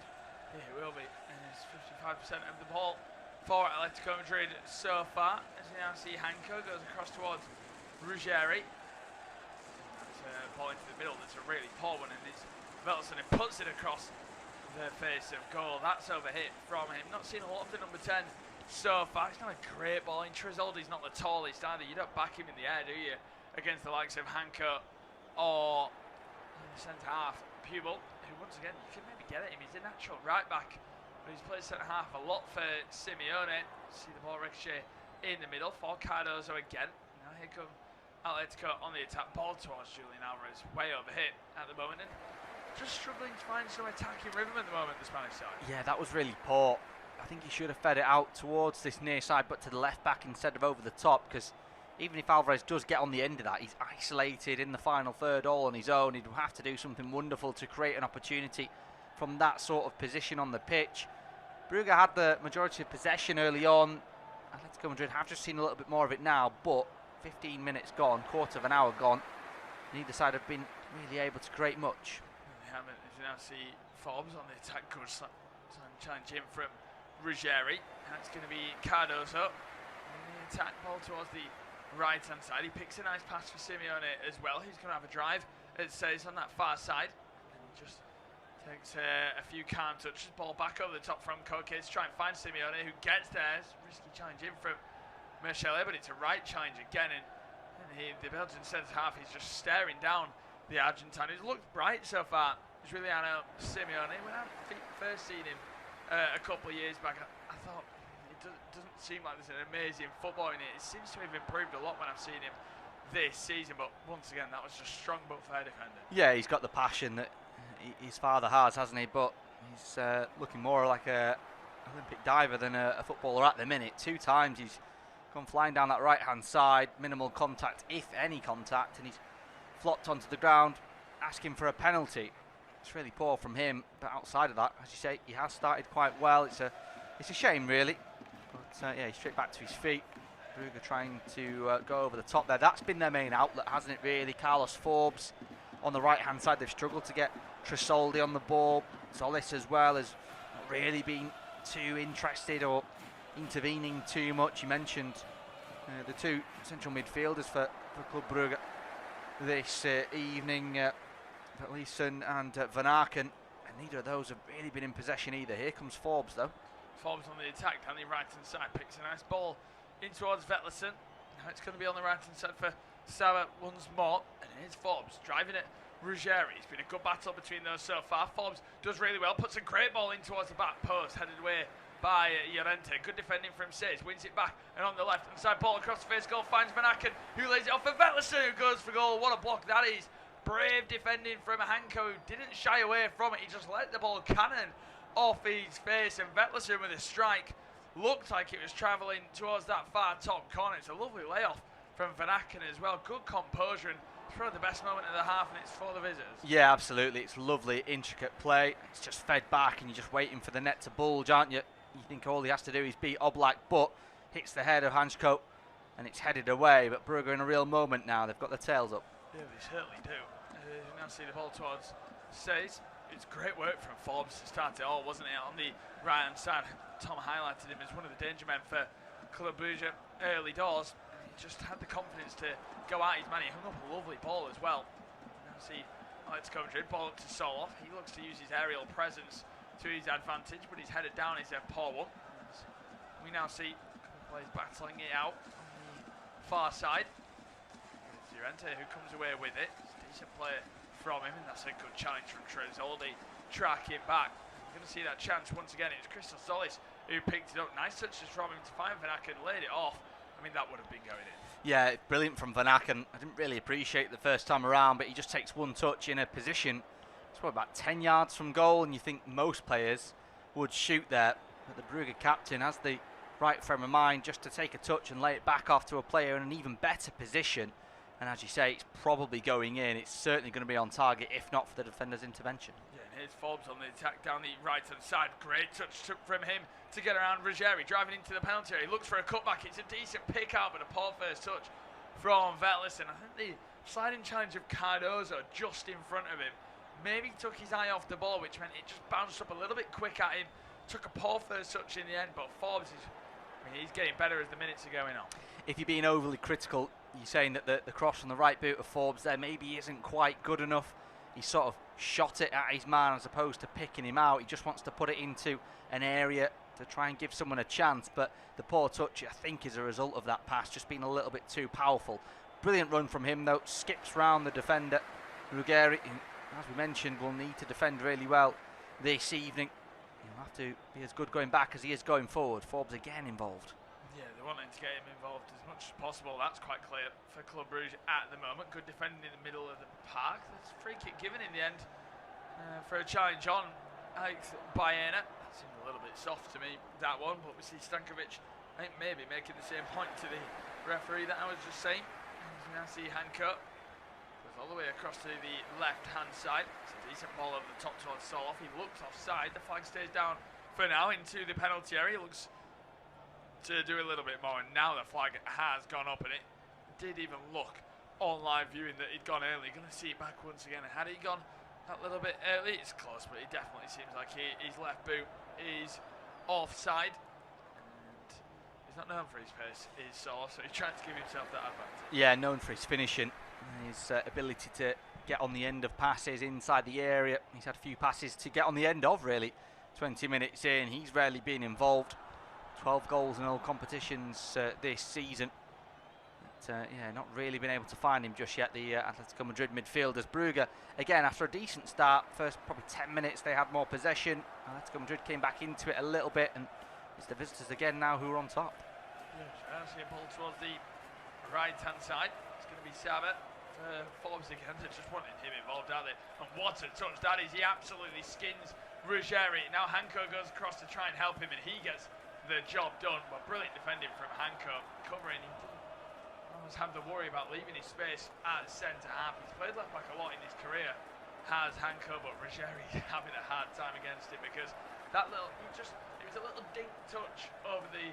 Yeah, it will be. And it's 55% of the ball for Atletico Madrid so far. As you now see, Hanko goes across towards Ruggeri. That's a ball into the middle. That's a really poor one. And it's Velson who puts it across the face of goal. That's overhit from him. Not seen a lot of the number 10 so far. It's not a great ball. And Tresoldi's not the tallest either. You don't back him in the air, do you? Against the likes of Hanko or the centre half, Pupil, who once again, you can maybe get at him. He's a natural right back. But he's played centre half a lot for Simeone. See the ball ricochet in the middle for Cardozo again. Now here come Atletico on the attack. Ball towards Julian Alvarez. Way overhit at the moment. And just struggling to find some attacking rhythm at the moment, the Spanish side. Yeah, that was really poor. I think he should have fed it out towards this near side, but to the left back instead of over the top, because even if Alvarez does get on the end of that, he's isolated in the final third all on his own. He'd have to do something wonderful to create an opportunity from that sort of position on the pitch. Brugge had the majority of possession early on. Atletico Madrid have just seen a little bit more of it now, but 15 minutes gone, quarter of an hour gone. Neither side have been really able to create much. They haven't. As you now see, Forbes on the attack, good challenge in from Ruggeri. That's going to be Cardozo. And the attack ball towards the right-hand side. He picks a nice pass for Simeone as well. He's going to have a drive, it says, on that far side. And just takes a few calm touches. Ball back over the top from Koke to try and find Simeone, who gets there. It's a risky challenge in from Michele, but it's a right challenge again. And the Belgian centre-half, he's just staring down the Argentine, who's looked bright so far. Giuliano Simeone. When I first seen him a couple of years back, I thought it doesn't seem like there's an amazing football in it. It seems to have improved a lot when I've seen him this season, but once again, that was just strong but fair defending. Yeah, he's got the passion that his father has, hasn't he? But he's looking more like a Olympic diver than a footballer at the minute. 2 times he's gone flying down that right-hand side, minimal contact, if any contact, and he's flopped onto the ground, asking for a penalty. It's really poor from him, but outside of that, as you say, he has started quite well. It's a shame, really. But yeah, he's straight back to his feet. Brugge trying to go over the top there. That's been their main outlet, hasn't it, really? Carlos Forbes on the right-hand side. They've struggled to get Tresoldi on the ball. Solis as well has not really been too interested or intervening too much. You mentioned the 2 central midfielders for Club Brugge this evening. Leeson and Van Aken, and neither of those have really been in possession either. Here comes Forbes though. Forbes on the attack down the right hand side, picks a nice ball in towards Vetlesen. Now it's going to be on the right hand side for Sauer once more, and here's Forbes driving it. Ruggeri. It's been a good battle between those so far. Forbes does really well, puts a great ball in towards the back post, headed away by Llorente. Good defending from Says, wins it back, and on the left hand side, ball across the face goal, finds Van Aken, who lays it off for Vetlesen, who goes for goal. What a block that is. Brave defending from Hanko, who didn't shy away from it. He just let the ball cannon off his face, and Vetlesen with a strike looked like it was travelling towards that far top corner. It's a lovely layoff from Van Aken as well. Good composure, and it's probably the best moment of the half, and it's for the visitors. Yeah, absolutely. It's lovely, intricate play. It's just fed back, and you're just waiting for the net to bulge, aren't you? You think all he has to do is beat Oblak, but hits the head of Hansko, and it's headed away. But Brugge are in a real moment now. They've got their tails up. Yeah, they certainly do. You now see the ball towards Says. It's great work from Forbes to start it all, wasn't it? On the right-hand side, Tom highlighted him as one of the danger men for Club Brugge early doors. He just had the confidence to go at his man. He hung up a lovely ball as well. Now see Atletico Madrid, ball up to Soloff. He looks to use his aerial presence to his advantage, but he's headed down is a poor one. We now see a couple of players battling it out on the far side. Llorente, who comes away with it. It's a decent play from him, and that's a good challenge from Tresoldi. Tracking back. You're going to see that chance once again. It was Crystal Solis who picked it up. Nice touches from him to find Van Aken, laid it off. I mean, that would have been going in. Yeah, brilliant from Van Aken. I didn't really appreciate the first time around, but he just takes one touch in a position. It's probably about 10 yards from goal, and you think most players would shoot there. But the Brugge captain has the right frame of mind just to take a touch and lay it back off to a player in an even better position. And as you say, it's probably going in. It's certainly going to be on target, if not for the defender's intervention. Yeah, and here's Forbes on the attack down the right-hand side. Great touch from him to get around Ruggeri, driving into the penalty area. He looks for a cutback. It's a decent pick out, but a poor first touch from Vetlison. I think the sliding challenge of Cardozo just in front of him maybe took his eye off the ball, which meant it just bounced up a little bit quick at him. Took a poor first touch in the end, but Forbes he's getting better as the minutes are going on. If you're being overly critical, you're saying that the cross from the right boot of Forbes there maybe isn't quite good enough. He sort of shot it at his man as opposed to picking him out. He just wants to put it into an area to try and give someone a chance, but the poor touch, I think, is a result of that pass just being a little bit too powerful. Brilliant run from him, though. Skips round the defender. Brugge, as we mentioned, will need to defend really well this evening. He'll have to be as good going back as he is going forward. Forbes again involved. Yeah, they're wanting to get him involved as much as possible. That's quite clear for Club Brugge at the moment. Good defending in the middle of the park. There's a free kick given in the end for a challenge on Bayena. That seemed a little bit soft to me, that one, but we see Stankovic, I think, maybe making the same point to the referee that I was just saying. As we now see Hancock goes all the way across to the left-hand side. It's a decent ball over the top towards Soloff. He looks offside. The flag stays down for now into the penalty area. Looks to do a little bit more, and now the flag has gone up, and it did even look on live viewing that he'd gone early. Going to see it back once again. Had he gone that little bit early? It's close, but it definitely seems like his left boot is offside. He's not known for his pace, is Soloff, so he's trying to give himself that advantage. Yeah, known for his finishing, his ability to get on the end of passes inside the area. He's had a few passes to get on the end of, really. 20 minutes in, he's rarely been involved. 12 goals in all competitions this season. But, yeah, not really been able to find him just yet, the Atletico Madrid midfielders. Brugge, again, after a decent start, first probably 10 minutes they had more possession. Atletico Madrid came back into it a little bit, and it's the visitors again now who are on top. Yes, I see a ball towards the right-hand side. It's going to be Saba for Forbes again. They're just wanting him involved, aren't they? And what a touch that is. He absolutely skins Ruggeri. Now Hanko goes across to try and help him, and he gets the job done. But brilliant defending from Hanko, covering. He didn't almost have the worry about leaving his space at centre-half. He's played left-back a lot in his career, has Hanko, but Ruggeri having a hard time against him because that little, it was a little dink touch over the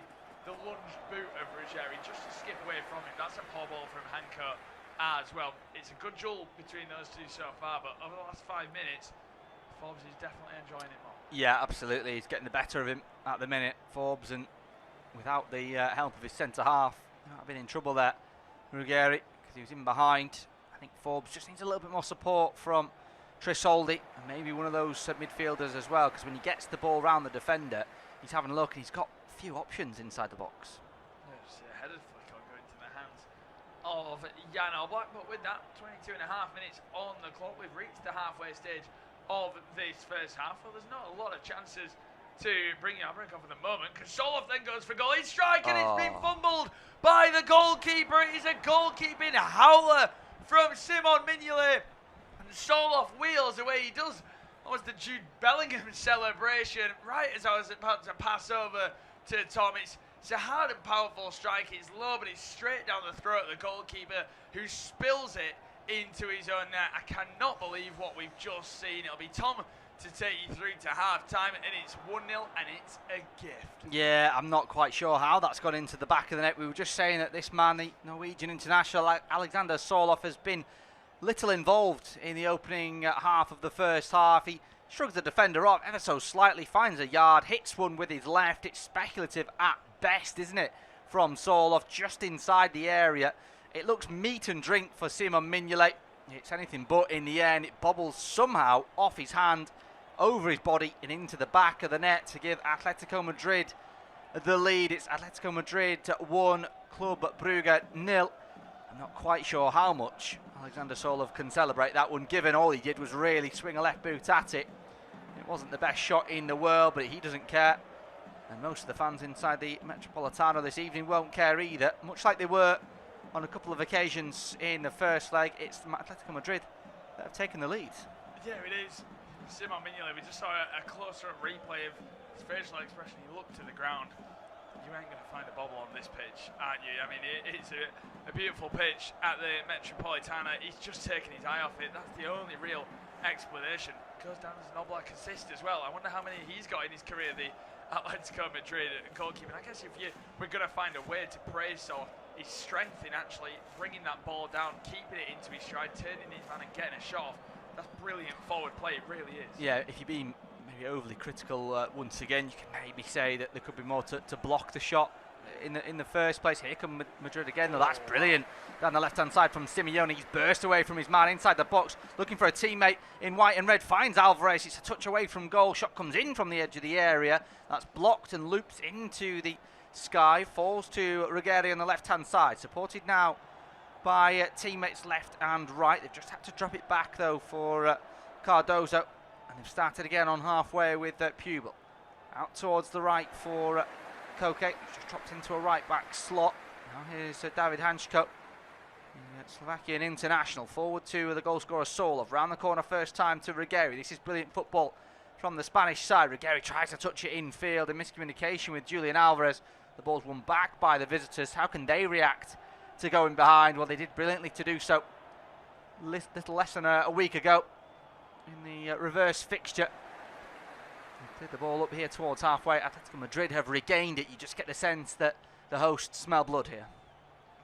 lunge boot of Ruggeri just to skip away from him. That's a poor ball from Hanko as well. It's a good duel between those two so far, but over the last 5 minutes, Forbes is definitely enjoying it more. Yeah, absolutely. He's getting the better of him at the minute, Forbes, and without the help of his centre-half, I've been in trouble there, Ruggeri, because he was in behind. I think Forbes just needs a little bit more support from Trisoldi, and maybe one of those midfielders as well, because when he gets the ball round the defender, he's having a look, and he's got a few options inside the box. There's a headed flick on going to the hands of Jan Oblak, but with that, 22 and a half minutes on the clock, we've reached the halfway stage of this first half. Well, there's not a lot of chances to bring Yabrik off at the moment, because Soloff then goes for goal. He's striking, it's been fumbled by the goalkeeper. It is a goalkeeping howler from Simon Mignolet. And Soloff wheels away. He does almost the Jude Bellingham celebration right as I was about to pass over to Tom. It's a hard and powerful strike. It's low, but it's straight down the throat of the goalkeeper, who spills it into his own net. I cannot believe what we've just seen. It'll be Tom to take you through to half-time, and it's 1-0, and it's a gift. Yeah, I'm not quite sure how that's gone into the back of the net. We were just saying that this man, the Norwegian international, Alexander Soloff, has been little involved in the opening half of the first half. He shrugs the defender off ever so slightly, finds a yard, hits one with his left. It's speculative at best, isn't it, from Soloff, just inside the area. It looks meat and drink for Simon Mignolet. It's anything but in the end. It bobbles somehow off his hand, over his body and into the back of the net to give Atletico Madrid the lead. It's Atletico Madrid 1, Club Brugge 0. I'm not quite sure how much Alexander Soloff can celebrate that one, given all he did was really swing a left boot at it. It wasn't the best shot in the world, but he doesn't care. And most of the fans inside the Metropolitano this evening won't care either, much like they were on a couple of occasions in the first leg. It's Atletico Madrid that have taken the lead. Yeah, it is. Simon Mignolet, we just saw a closer-up replay of his facial expression. He looked to the ground. You ain't going to find a bobble on this pitch, aren't you? I mean, it's a beautiful pitch at the Metropolitano. He's just taken his eye off it. That's the only real explanation. Goes down as an Oblak assist as well. I wonder how many he's got in his career, the Atletico Madrid goalkeeper. And I guess if we're going to find a way to praise so, his strength in actually bringing that ball down, keeping it into his stride, turning his man and getting a shot off. That's brilliant forward play, it really is. Yeah, if you're being maybe overly critical once again, you can maybe say that there could be more to block the shot in the first place. Here come Madrid again, though. That's brilliant. Down the left-hand side from Simeone, he's burst away from his man inside the box, looking for a teammate in white and red, finds Alvarez, it's a touch away from goal, shot comes in from the edge of the area, that's blocked and loops into the sky, falls to Ruggeri on the left-hand side, supported now by teammates left and right. They've just had to drop it back, though, for Cardozo, and they've started again on halfway with Pubel. Out towards the right for Koke, he's just dropped into a right-back slot. Now here's David Hanchko, Slovakian international, forward to the goal scorer Solov, round the corner first time to Ruggeri. This is brilliant football from the Spanish side. Ruggeri tries to touch it infield, a miscommunication with Julian Alvarez. The ball's won back by the visitors. How can they react to going behind? Well, they did brilliantly to do so little less than a week ago in the reverse fixture. Did the ball up here towards halfway. Atletico Madrid have regained it. You just get the sense that the hosts smell blood here.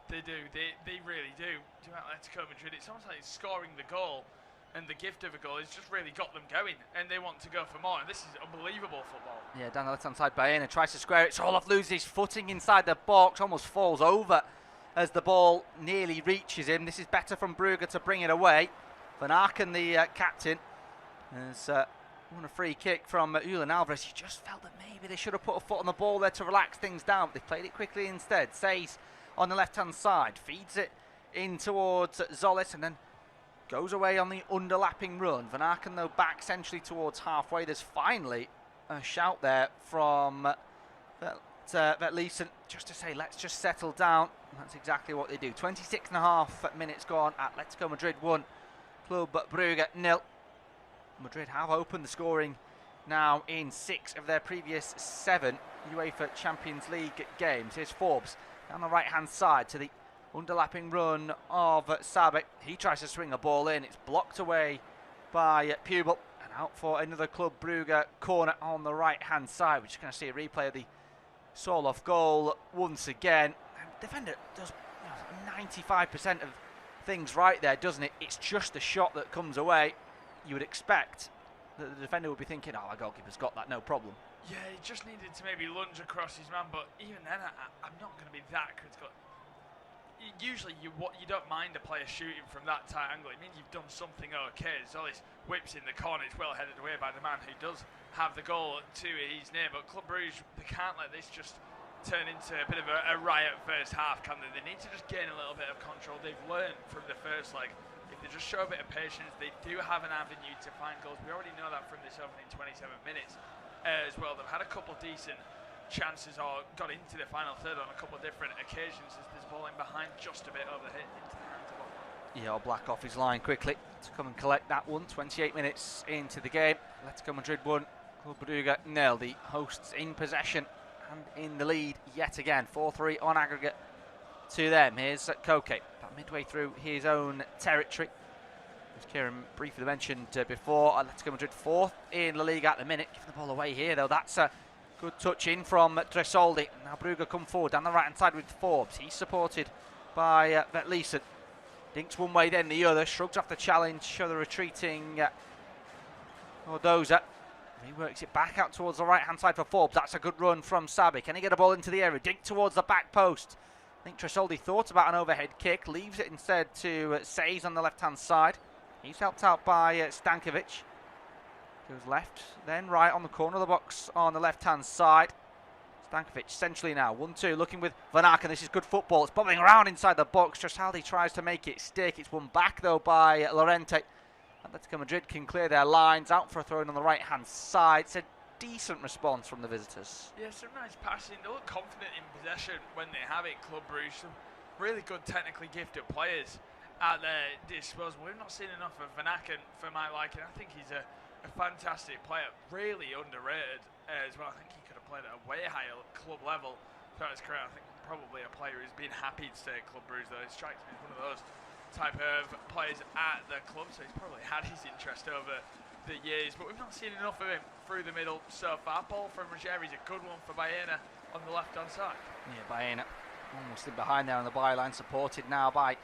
They do, they really do. To Atletico Madrid, it's almost like scoring the goal, and the gift of a goal has just really got them going, and they want to go for more, and this is unbelievable football. Yeah, down the left-hand side, Baena tries to square it. Solov loses his footing inside the box, almost falls over as the ball nearly reaches him. This is better from Brugge to bring it away. Van Aken, the captain, has won a free kick from Julian Alvarez. You just felt that maybe they should have put a foot on the ball there to relax things down, but they played it quickly instead. Says on the left-hand side, feeds it in towards Zolis and then goes away on the underlapping run. Van Aken, though, back centrally towards halfway. There's finally a shout there from Vetleesen just to say, let's just settle down. And that's exactly what they do. 26.5 minutes gone. Atletico Madrid 1, Club Brugge 0. Madrid have opened the scoring now in 6 of their previous 7 UEFA Champions League games. Here's Forbes down the right-hand side to the underlapping run of Sabe. He tries to swing a ball in. It's blocked away by Pubel. And out for another Club Brugge corner on the right-hand side. We're just going to see a replay of the Solov goal once again. And the defender does 95% of things right there, doesn't it? It's just the shot that comes away. You would expect that the defender would be thinking, oh, our goalkeeper's got that, no problem. Yeah, he just needed to maybe lunge across his man, but even then, I'm not going to be that critical. Usually, you don't mind a player shooting from that tight angle. It means you've done something okay. Zolis whips in the corner. It's well headed away by the man who does have the goal to his name. But Club Brugge, they can't let this just turn into a bit of a riot first half, can they? They need to just gain a little bit of control. They've learned from the first leg. If they just show a bit of patience, they do have an avenue to find goals. We already know that from this opening 27 minutes as well. They've had a couple decent chances or got into the final third on a couple of different occasions as there's ball in behind just a bit over the hit into the hands of Oblak. Yeah, Oblak off his line quickly to come and collect that one. 28 minutes into the game. Atletico Madrid 1, Club Brugge 0. The hosts in possession and in the lead yet again. 4-3 on aggregate to them. Here's Koke, about midway through his own territory. As Kieran briefly mentioned before, Atletico Madrid 4th in La Liga at the minute. Giving the ball away here, though. That's a good touch in from Tresoldi. Now Brugge come forward down the right-hand side with Forbes. He's supported by Vetleesen. Dinks one way, then the other. Shrugs off the challenge. Show the retreating Cardozo. Reworks it back out towards the right-hand side for Forbes. That's a good run from Sabi. Can he get a ball into the area? Dink towards the back post. I think Tresoldi thought about an overhead kick. Leaves it instead to Says on the left-hand side. He's helped out by Stankovic. Goes left, then right on the corner of the box on the left-hand side. Stankovic centrally now. 1-2, looking with Van Aken. This is good football. It's bobbing around inside the box. Tresoldi tries to make it stick. It's won back, though, by Lorente. Atletico Madrid can clear their lines. Out for a throw in on the right-hand side. It's a decent response from the visitors. Yeah, some nice passing. They look confident in possession when they have it, Club Brugge. Some really good technically gifted players at their disposal. We've not seen enough of Van Aken for my liking. I think he's a fantastic player, really underrated as well. I think he could have played at a way higher club level throughout his career. I think probably a player who's been happy to stay at Club Brugge, though. It strikes me as one of those type of players at the club, so he's probably had his interest over the years, but we've not seen enough of him through the middle so far. Ball from Ruggeri is a good one for Baena on the left-hand side. Yeah, Baena almost in behind there on the byline, supported now by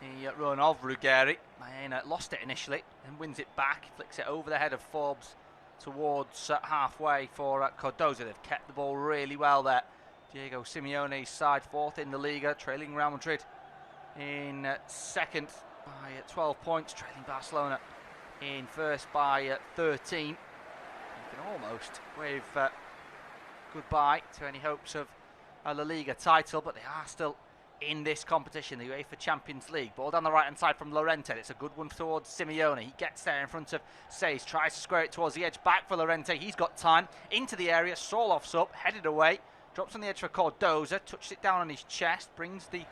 the run of Ruggeri. Baena lost it initially and wins it back, flicks it over the head of Forbes towards halfway for Cardozo. They've kept the ball really well there. Diego Simeone's side, fourth in the Liga, trailing Real Madrid in second by 12 points, trailing Barcelona in first by 13. You can almost wave goodbye to any hopes of a La Liga title, but they are still in this competition, the UEFA Champions League. Ball down the right hand side from Llorente. It's a good one towards Simeone. He gets there in front of Says, tries to square it towards the edge, back for Llorente. He's got time into the area. Sorloth's up, headed away, drops on the edge for Cardozo, touches it down on his chest, brings the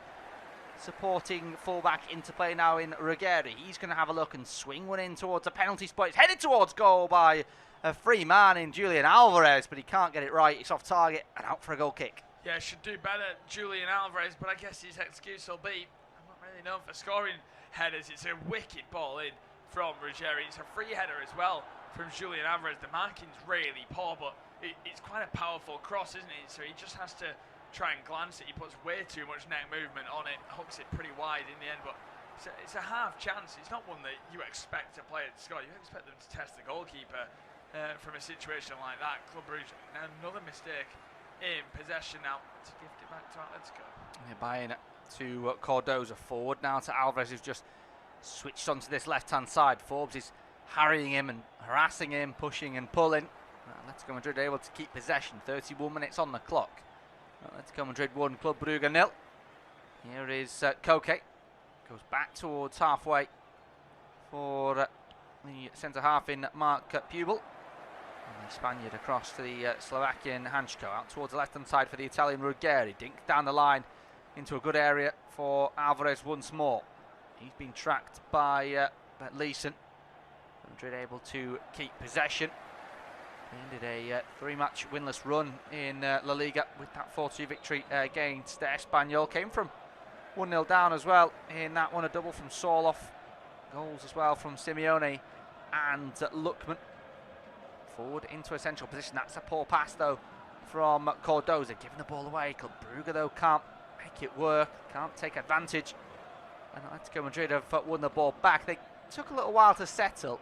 supporting fullback into play now in Ruggeri. He's going to have a look and swing one in towards a penalty spot. It's headed towards goal by a free man in Julian Alvarez, but he can't get it right. It's off target and out for a goal kick. Yeah, should do better, Julian Alvarez, but I guess his excuse will be, I'm not really known for scoring headers. It's a wicked ball in from Ruggeri. It's a free header as well from Julian Alvarez. The marking's really poor, but it's quite a powerful cross, isn't it? So he just has to try and glance it. He puts way too much neck movement on it, hooks it pretty wide in the end, but it's a half chance. It's not one that you expect a player to score. You expect them to test the goalkeeper from a situation like that. Club Brugge, another mistake in possession now to gift it back to Atletico. Yeah, buying it to Cardozo, forward now to Alvarez, who's just switched onto this left-hand side. Forbes is harrying him and harassing him, pushing and pulling. Atletico Madrid able to keep possession. 31 minutes on the clock. Atletico Madrid 1, Club Brugge 0. Here is Koke. Goes back towards halfway for the centre-half in Mark Pubel. And the Spaniard across to the Slovakian Hansko, out towards the left-hand side for the Italian Ruggeri. Dinks down the line into a good area for Alvarez once more. He's been tracked by Leeson. Madrid able to keep possession. They ended a 3-match winless run in La Liga with that 4-2 victory against Espanyol. Came from 1-0 down as well in that one, a double from Sorloth. Goals as well from Simeone and Luckman. Forward into a central position. That's a poor pass though from Cardozo, giving the ball away. Club Brugge though can't make it work, can't take advantage. And Atletico Madrid have won the ball back. They took a little while to settle,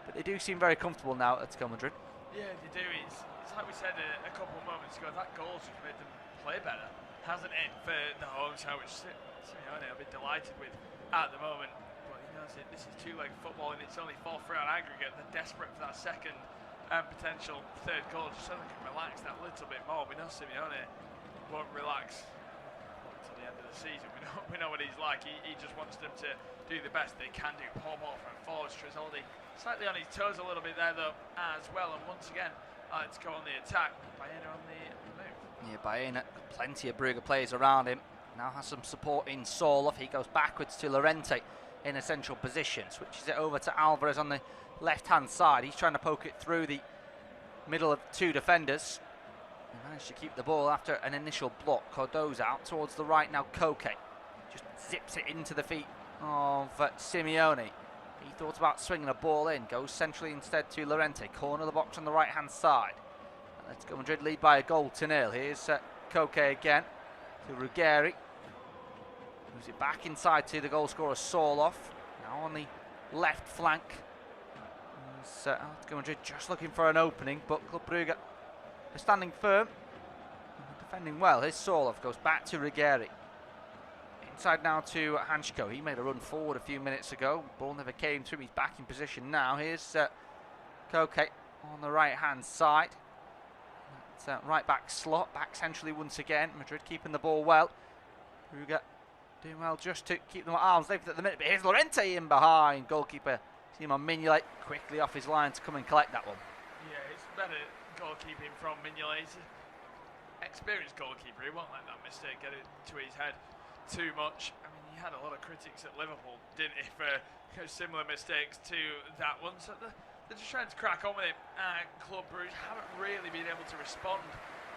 but they do seem very comfortable now, Atletico Madrid. Yeah, they do. It's like we said a couple of moments ago, that goal's just made them play better, hasn't it, for the home side, which Simeone I'll be delighted with at the moment. But he knows it, this is two-leg football and it's only 4-3 on aggregate. They're desperate for that second and potential third goal, just so they can relax that little bit more. We know Simeone won't relax until the end of the season. We know what he's like. He just wants them to do the best they can do. Poor ball from forwards. Trizoldi slightly on his toes a little bit there though as well. And once again, let's go on the attack. Baena on the move. Yeah, Baena, plenty of Brugge players around him. Now has some support in Sorloth. He goes backwards to Llorente in a central position. Switches it over to Alvarez on the left-hand side. He's trying to poke it through the middle of two defenders. He managed to keep the ball after an initial block. Cardozo out towards the right now. Koke just zips it into the feet of Simeone. He thought about swinging a ball in. Goes centrally instead to Llorente. Corner of the box on the right-hand side. Let's go Madrid lead by a goal to 0. Here's Koke again to Ruggeri. Moves it back inside to the goal scorer Sorloth. Now on the left flank. Atletico Madrid just looking for an opening, but Club Brugge are standing firm, defending well. Here's Sorloth, goes back to Ruggeri. Inside now to Hansko. He made a run forward a few minutes ago. Ball never came to him. He's back in position now. Here's Koke on the right-hand side. Right back slot, back centrally once again. Madrid keeping the ball well. Brugge doing well just to keep them at arm's length at the minute. But here's Llorente in behind. Goalkeeper Simon Mignolet quickly off his line to come and collect that one. Yeah, it's better goalkeeping from Mignolet. He's an experienced goalkeeper. He won't let that mistake get it to his head too much. I mean, he had a lot of critics at Liverpool, didn't he, for similar mistakes to that one. So they're just trying to crack on with it. Club Brugge haven't really been able to respond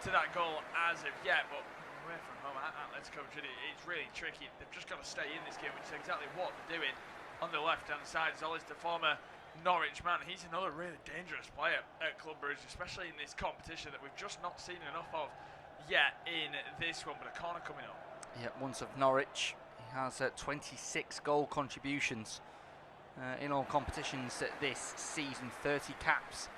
to that goal as of yet, but away from home at Atletico Madrid, it's really tricky. They've just got to stay in this game, which is exactly what they're doing. On the left-hand side, Zolis, the former Norwich man. He's another really dangerous player at Club Brugge, especially in this competition that we've just not seen enough of yet in this one. But a corner coming up. Yeah, once of Norwich. He has 26 goal contributions in all competitions this season. 30 caps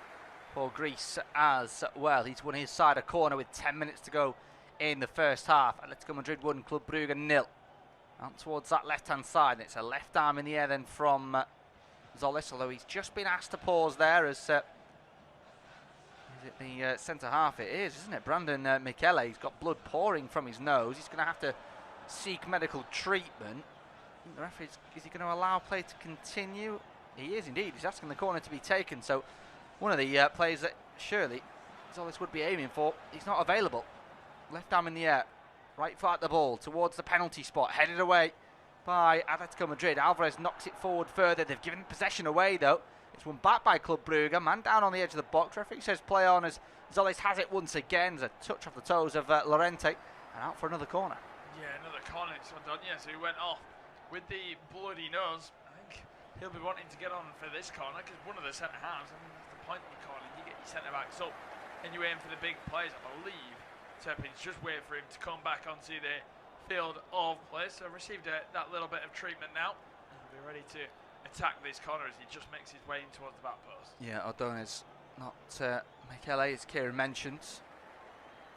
for Greece as well. He's won his side a corner with 10 minutes to go in the first half. Atletico Madrid 1, Club Brugge 0. Out towards that left-hand side. It's a left arm in the air then from Zolis, although he's just been asked to pause there as... is it the centre half? It is, isn't it? Brandon Michele. He's got blood pouring from his nose. He's going to have to seek medical treatment. The referee, is he going to allow play to continue? He is indeed. He's asking the corner to be taken. So one of the players that surely Zolis would be aiming for, he's not available. Left arm in the air. Right foot at the ball towards the penalty spot. Headed away by Atletico Madrid. Alvarez knocks it forward further. They've given possession away though. It's won back by Club Brugge. Man down on the edge of the box. Referee says play on as Zolis has it once again. There's a touch off the toes of Lorente. And out for another corner. Yeah, another corner. It's Ordonez who went off with the bloody nose. I think he'll be wanting to get on for this corner because one of the centre halves, I mean, that's the point of the corner. You get your centre backs up and you aim for the big plays. I believe Turpin's just waiting for him to come back onto the field of play. So received that little bit of treatment now. And he'll be ready to attack this corner as he just makes his way in towards the back post. Yeah, Ordonez, not Michele, as Kieran mentioned.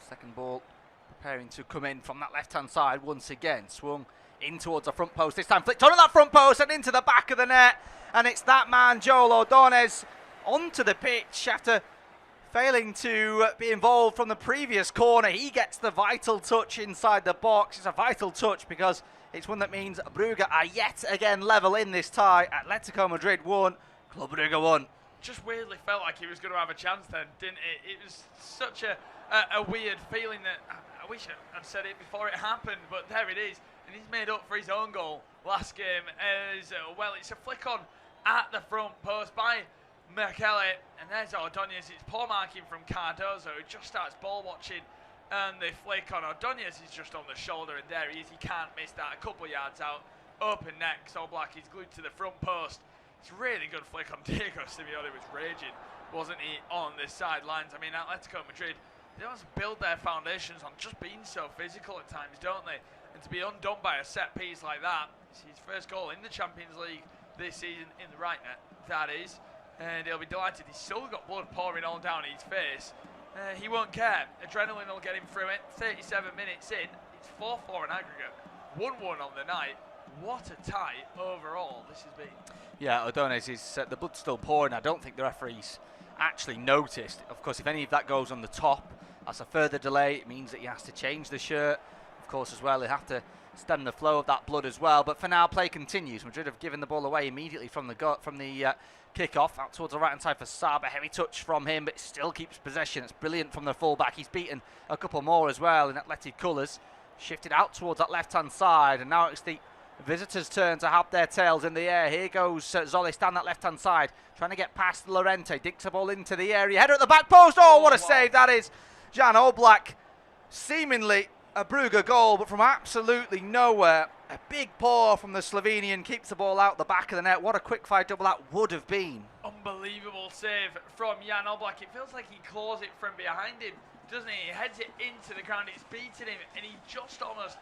Second ball preparing to come in from that left-hand side once again. Swung in towards the front post. This time flicked on that front post and into the back of the net. And it's that man, Joel Ordonez, onto the pitch after failing to be involved from the previous corner. He gets the vital touch inside the box. It's a vital touch because it's one that means Brugge are yet again level in this tie. Atletico Madrid 1, Club Brugge 1. Just weirdly felt like he was going to have a chance then, didn't it? It was such a weird feeling that I wish I'd said it before it happened, but there it is. And he's made up for his own goal last game as well. It's a flick on at the front post by Michele, and there's Ordonez. It's poor marking from Cardozo, who just starts ball watching, and the flick on Ordonez is just on the shoulder, and there he is. He can't miss that. A couple yards out, open neck. Oblak is glued to the front post. It's a really good flick on Diego Simeone. Was raging, wasn't he, on the sidelines? I mean, Atletico Madrid, they always build their foundations on just being so physical at times, don't they? And to be undone by a set piece like that, it's his first goal in the Champions League this season in the right net, that is. And he'll be delighted. He's still got blood pouring all down his face. He won't care. Adrenaline will get him through it. 37 minutes in, it's 4-4 in aggregate. 1-1 on the night. What a tie overall this has been. Yeah, Ordonez is the blood's still pouring. I don't think the referee's actually noticed. Of course, if any of that goes on the top, that's a further delay. It means that he has to change the shirt. Of course, as well, they have to stem the flow of that blood as well. But for now, play continues. Madrid have given the ball away immediately from the kick-off out towards the right-hand side for Saab. A heavy touch from him, but still keeps possession. It's brilliant from the full-back. He's beaten a couple more as well in Athletic colours. Shifted out towards that left-hand side, and now it's the visitors' turn to have their tails in the air. Here goes Zolis down that left-hand side, trying to get past Lorente. Dinks the ball into the area. Header at the back post. Oh, what a save that is. Jan Oblak, seemingly a Brugge goal, but from absolutely nowhere. A big paw from the Slovenian, keeps the ball out the back of the net. What a quick-fire double that would have been. Unbelievable save from Jan Oblak. It feels like he claws it from behind him, doesn't he? He heads it into the ground. It's beating him, and he just almost...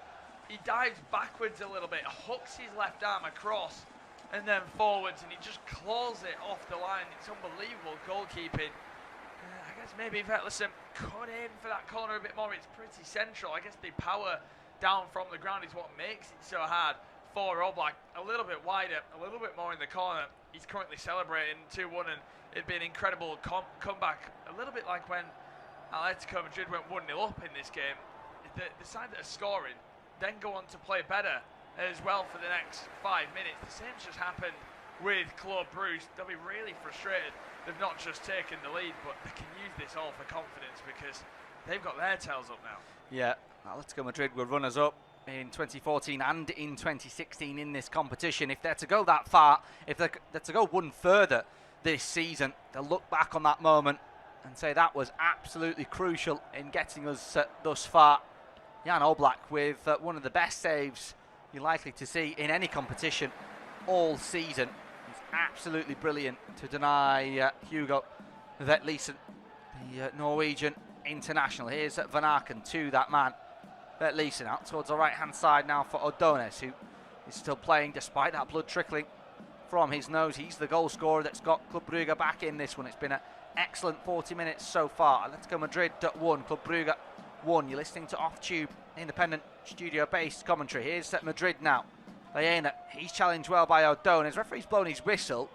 He dives backwards a little bit, hooks his left arm across, and then forwards, and he just claws it off the line. It's unbelievable goalkeeping. I guess maybe if Ellison could aim for that corner a bit more, it's pretty central. I guess the power down from the ground is what makes it so hard for Oblak. A little bit wider, a little bit more in the corner. He's currently celebrating 2-1, and it'd be an incredible comeback. A little bit like when Atletico Madrid went 1-0 up in this game. The side that are scoring then go on to play better as well for the next 5 minutes. The same's just happened with Club Brugge. They'll be really frustrated. They've not just taken the lead, but they can use this all for confidence because they've got their tails up now. Yeah, Atletico Madrid were runners-up in 2014 and in 2016 in this competition. If they're to go that far, if they're to go one further this season, they'll look back on that moment and say that was absolutely crucial in getting us thus far. Jan Oblak with one of the best saves you're likely to see in any competition all season. He's absolutely brilliant to deny Hugo Vetlesen, the Norwegian international. Here's Van Aken to that man. Vertleesen out towards the right-hand side now for O'Donis, who is still playing despite that blood trickling from his nose. He's the goal scorer that's got Club Brugge back in this one. It's been an excellent 40 minutes so far. Atletico Madrid 1, Club Brugge 1. You're listening to Off-Tube, independent studio-based commentary. Here's Madrid now. Baena, he's challenged well by O'Donis. Referee's blown his whistle.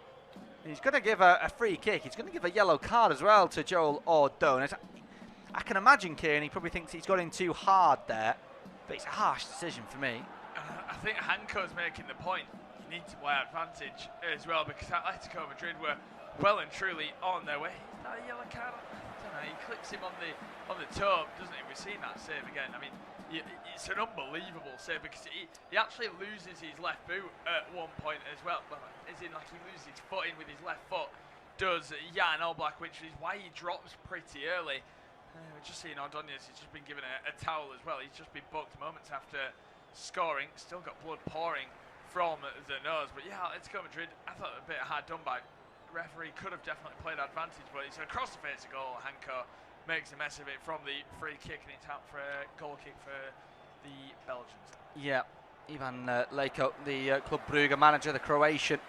He's going to give a free kick. He's going to give a yellow card as well to Joel O'Donis. I can imagine Kieran, he probably thinks he's got in too hard there, but it's a harsh decision for me. I think Hanko's making the point. You need to play advantage as well, because Atletico Madrid were well and truly on their way. Is that a yellow card? I don't know. He clicks him on the toe, doesn't he? We've seen that save again. I mean, it's an unbelievable save, because he actually loses his left boot at one point as well. Well, as in, like, he loses his foot in with his left foot. Does Jan Oblak, which is why he drops pretty early. We're just seeing Ordonez, he's just been given a towel as well. He's just been booked moments after scoring. Still got blood pouring from the nose. But yeah, Atletico Madrid, I thought a bit hard done by. The referee could have definitely played advantage, but he's across the face of goal. Hanko makes a mess of it from the free kick, and it's out for a goal kick for the Belgians. Yeah, Ivan Leko, the Club Brugge manager, the Croatian,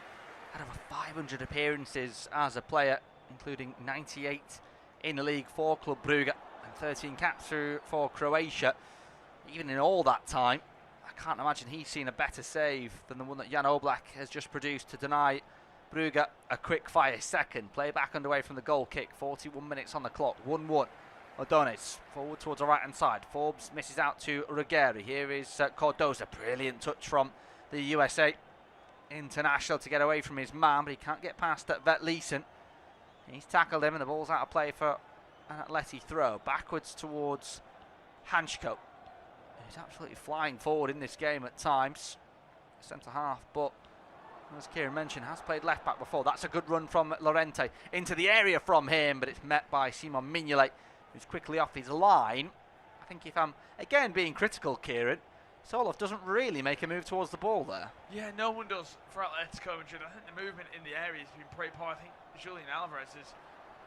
had over 500 appearances as a player, including 98 in the league for Club Brugge and 13 caps for Croatia. Even in all that time, I can't imagine he's seen a better save than the one that Jan Oblak has just produced to deny Brugge a quick fire second. Play back underway from the goal kick. 41 minutes on the clock. 1-1. O'Donis forward towards the right hand side. Forbes misses out to Ruggeri. Here is Cardoza. Brilliant touch from the USA international to get away from his man, but he can't get past Vertleesen. He's tackled him and the ball's out of play for an Atleti throw. Backwards towards Hansko, who's absolutely flying forward in this game at times. Centre half, but as Kieran mentioned, has played left back before. That's a good run from Lorente into the area from him, but it's met by Simon Mignolet, who's quickly off his line. I think if I'm again being critical, Kieran, Solov doesn't really make a move towards the ball there. Yeah, no one does for Atletico Madrid. I think the movement in the area has been pretty poor. I think Julian Alvarez has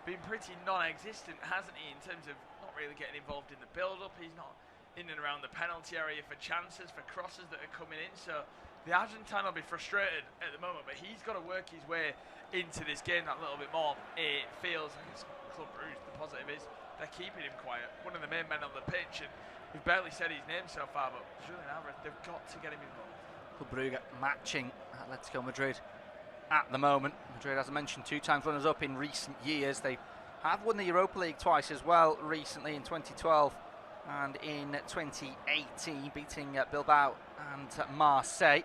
been pretty non-existent, hasn't he, in terms of not really getting involved in the build-up. He's not in and around the penalty area for chances, for crosses that are coming in. So the Argentine will be frustrated at the moment, but he's got to work his way into this game that little bit more. It feels like it's Club Brugge. The positive is they're keeping him quiet. One of the main men on the pitch, and we've barely said his name so far, but Julian Alvarez, they've got to get him involved. Club Brugge matching Atletico Madrid at the moment. Madrid, as I mentioned, 2 times runners-up in recent years. They have won the Europa League twice as well recently, in 2012 and in 2018, beating Bilbao and Marseille.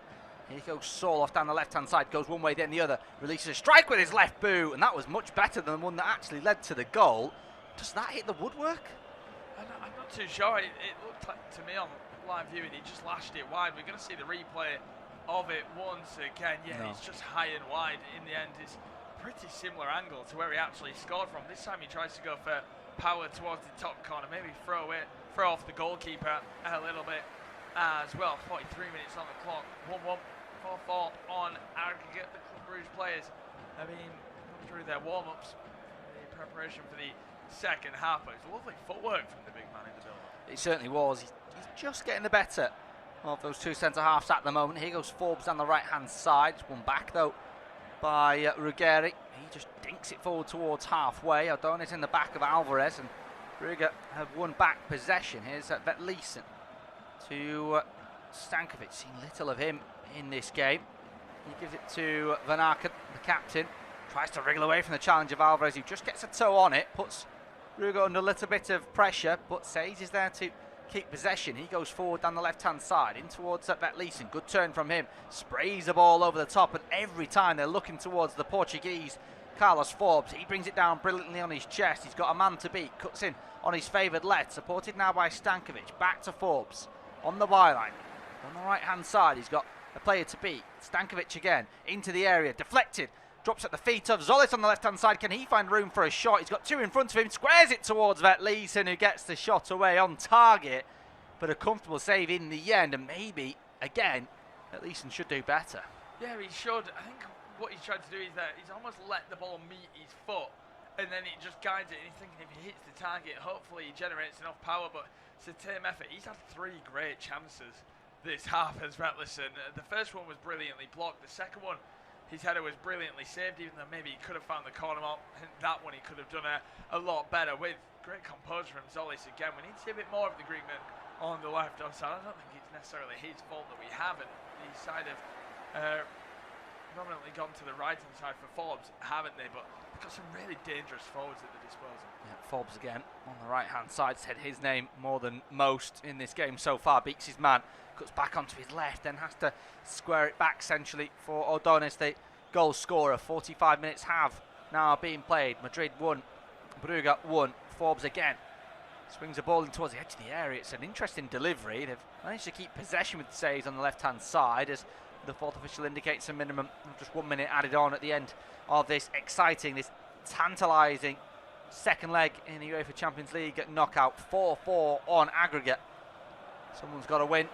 Here goes Solov down the left-hand side, goes one way then the other, releases a strike with his left boot, and that was much better than the one that actually led to the goal. Does that hit the woodwork? I'm not too sure. It looked like, to me on live viewing, he just lashed it wide. We're going to see the replay of it once again. Yeah, It's just high and wide in the end. It's pretty similar angle to where he actually scored from. This time he tries to go for power towards the top corner, maybe throw off the goalkeeper a little bit as well. 43 minutes on the clock. 1-1, 4-4 on aggregate. The Club Brugge players have been through their warm-ups in preparation for the second half. But it's lovely footwork from the big man in the build. It certainly was. He's just getting the better of those 2 centre-halves at the moment. Here goes Forbes down the right-hand side. It's one back, though, by Ruggeri. He just dinks it forward towards halfway. O'Donis in the back of Alvarez, and Brugge have won back possession. Here's Vertleesen to Stankovic. Seen little of him in this game. He gives it to Van Aken, the captain. Tries to wriggle away from the challenge of Alvarez, who just gets a toe on it. Puts Brugge under a little bit of pressure, but Sage is there to keep possession. He goes forward down the left-hand side, in towards Vertleesen. Good turn from him. Sprays the ball over the top, and every time they're looking towards the Portuguese Carlos Forbes. He brings it down brilliantly on his chest. He's got a man to beat. Cuts in on his favoured left. Supported now by Stankovic. Back to Forbes on the byline. On the right-hand side, he's got a player to beat. Stankovic again into the area. Deflected. Drops at the feet of Zolis on the left-hand side. Can he find room for a shot? He's got 2 in front of him. Squares it towards Vertleesen, who gets the shot away on target. But a comfortable save in the end. And maybe, again, Vertleesen should do better. Yeah, he should. I think what he's tried to do is that he's almost let the ball meet his foot and then he just guides it, and he's thinking if he hits the target, hopefully he generates enough power. But it's a team effort. He's had 3 great chances this half as Retlison. The first one was brilliantly blocked. The second one, his header was brilliantly saved, even though maybe he could have found the corner mark. And that one he could have done a lot better with great composure from Zolis again. We need to see a bit more of the Greekman on the left-hand side. I don't think it's necessarily his fault that we haven't. The side have predominantly gone to the right-hand side for Forbes, haven't they? But they've got some really dangerous forwards at the disposal. Yeah, Forbes again on the right-hand side. Said his name more than most in this game so far. Beats his man, cuts back onto his left, then has to square it back essentially for Ordonez, the goal scorer. 45 minutes have now been played. Madrid 1, Brugge 1. Forbes again swings the ball in towards the edge of the area. It's an interesting delivery. They've managed to keep possession with saves on the left-hand side, as the fourth official indicates a minimum of just 1 minute added on at the end of this exciting, this tantalising second leg in the UEFA Champions League knockout. 4-4 on aggregate. Someone's got to win.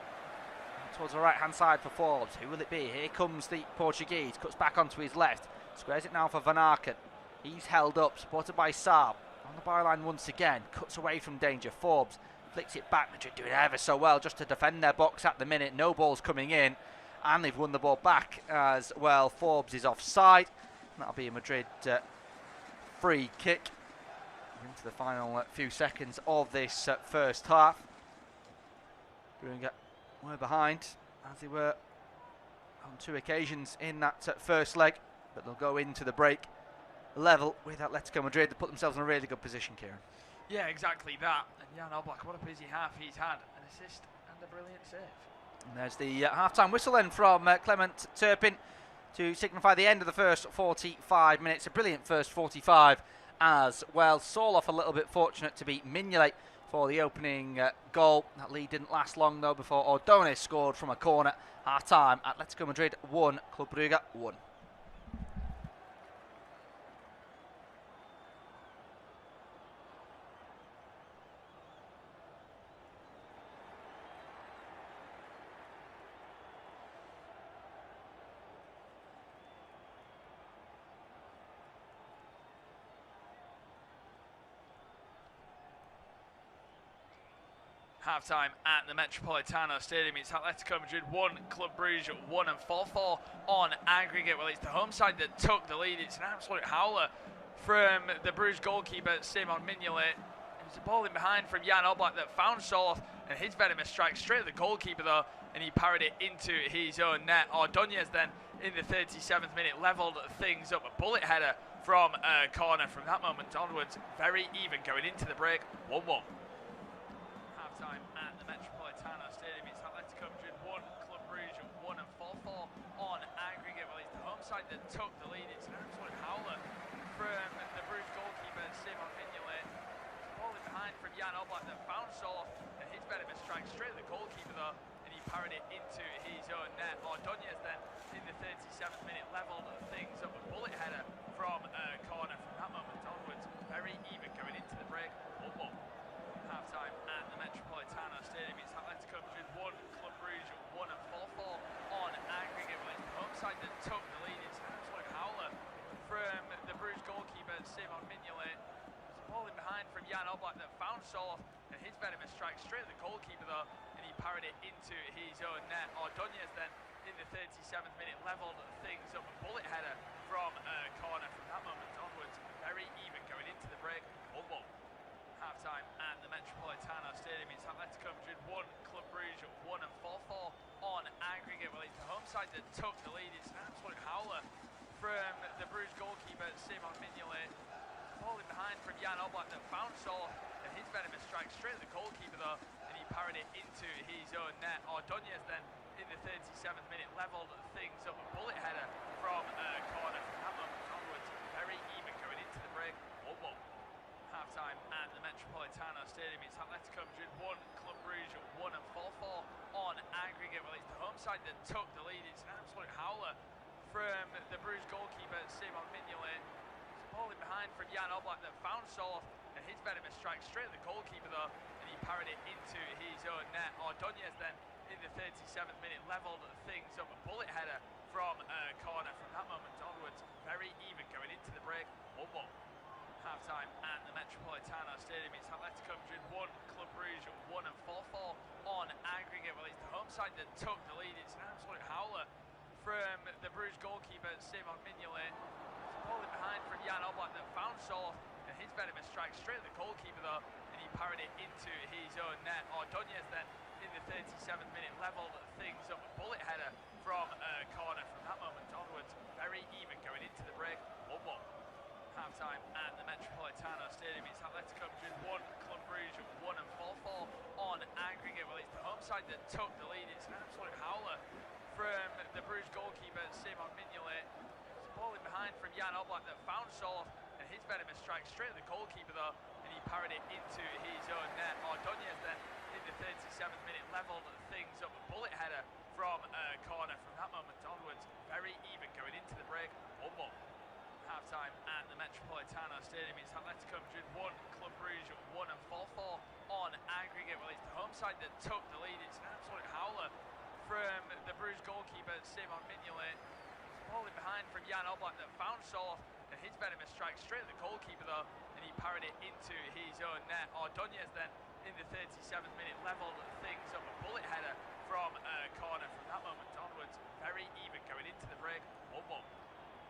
Towards the right-hand side for Forbes. Who will it be? Here comes the Portuguese. Cuts back onto his left. Squares it now for Van Aken. He's held up, supported by Saab. On the byline once again. Cuts away from danger. Forbes flicks it back. Madrid doing ever so well just to defend their box at the minute. No balls coming in. And they've won the ball back as well. Forbes is offside. That'll be a Madrid free kick. Into the final few seconds of this first half. Brugge were behind, as they were on 2 occasions in that first leg, but they'll go into the break level with Atletico Madrid. They put themselves in a really good position, Kieran. Yeah, exactly that. And Jan Oblak, what a busy half he's had. An assist and a brilliant save. And there's the half-time whistle then from Clement Turpin to signify the end of the first 45 minutes. A brilliant first 45 as well. Soloff a little bit fortunate to beat Mignolet for the opening goal. That lead didn't last long though before Ordonez scored from a corner. Half-time, Atletico Madrid 1, Club Brugge 1. Half-time at the Metropolitano Stadium. It's Atletico Madrid 1, Club Brugge 1, and 4-4 on aggregate. Well, it's the home side that took the lead. It's an absolute howler from the Bruges goalkeeper, Simon Mignolet. It was a ball in behind from Jan Oblak that found Soloff, and his venomous strike straight at the goalkeeper though, and he parried it into his own net. Ordonez then in the 37th minute levelled things up. A bullet header from a corner. From that moment onwards, very even going into the break, 1-1. Time at the Metropolitano Stadium. It's Atletico Madrid 1, Club Brugge 1, and 4-4 on aggregate. Well, it's the home side that took the lead. It's an absolute howler from the Bruges goalkeeper, Simon Mignolet. Ball in behind from Jan Oblak that found Soloff, and his venomous strike straight at the goalkeeper though, and he parried it into his own net. Ordonez then in the 37th minute levelled things up. A bullet header from a corner. From that moment onwards, very even going into the break, 1-1. Half-time at the Metropolitano Stadium. It's Atletico Madrid 1, Club Brugge 1, and 4-4 on aggregate. Well, it's the home side that took the lead. It's an absolute howler from the Bruges goalkeeper, Simon Mignolet. There's a ball in behind from Jan Oblak that found Soloff, and his venomous strike straight at the goalkeeper though, and he parried it into his own net. Ordonez then in the 37th minute levelled things up. A bullet header from a corner. From that moment onwards, very even going into the break, 1-1. Half-time at the Metropolitano Stadium. It's Atletico Madrid 1, Club Brugge 1, and 4-4 on aggregate. Well, it's the home side that took the lead. It's an absolute howler from the Bruges goalkeeper, Simon Mignolet. Ball in behind from Jan Oblak that found Soloff, and his venomous strike straight at the goalkeeper though, and he parried it into his own net. Ordonez then in the 37th minute levelled things up. A bullet header from a corner. From that moment onwards, very even going into the break, 1-1. Half-time at the Metropolitano Stadium. It's Atletico Madrid 1, Club Brugge 1, and 4-4 on aggregate. Well, it's the home side that took the lead. It's an absolute howler from the Bruges goalkeeper, Simon Mignolet. There's a ball in behind from Jan Oblak that found Soloff, and his venomous strike straight at the goalkeeper though, and he parried it into his own net. Ordonez then in the 37th minute levelled things up. A bullet header from a corner. From that moment onwards, very even going into the break, 1-1. side that took the lead. It's an absolute howler from the Brugge goalkeeper, Simon Mignolet. It's a ball in behind from Jan Oblak that found Soth, and his venomous strike straight at the goalkeeper though, and he parried it into his own net. Ordonez then in the 37th minute levelled things up, a bullet header from a corner. From that moment onwards, very even going into the break. 1-1. Half-time at the Metropolitano Stadium. It's Atletico Madrid 1, Club Brugge 1, and 4-4 on aggregate. Well, it's the home side that took the lead. It's an absolute howler from the Brugge goalkeeper, Simon Mignolet. It's a ball in behind from Jan Oblak that found Soth, and his venomous strike straight at the goalkeeper though, and he parried it into his own net. Ordonez then in the 37th minute levelled things up, a bullet header from a corner. From that moment onwards, very even going into the break. 1-1. Half-time at the Metropolitano Stadium. It's Atletico Madrid 1, Club Brugge 1, and 4-4 on aggregate. Well, it's the home side that took the lead. It's an absolute howler from the Brugge goalkeeper, Simon Mignolet. It's a ball in behind from Jan Oblak that found Soth, and his venomous strike straight at the goalkeeper though, and he parried it into his own net. Ordonez then in the 37th minute levelled things up, a bullet header from a corner. From that moment onwards, very even going into the break. 1-1.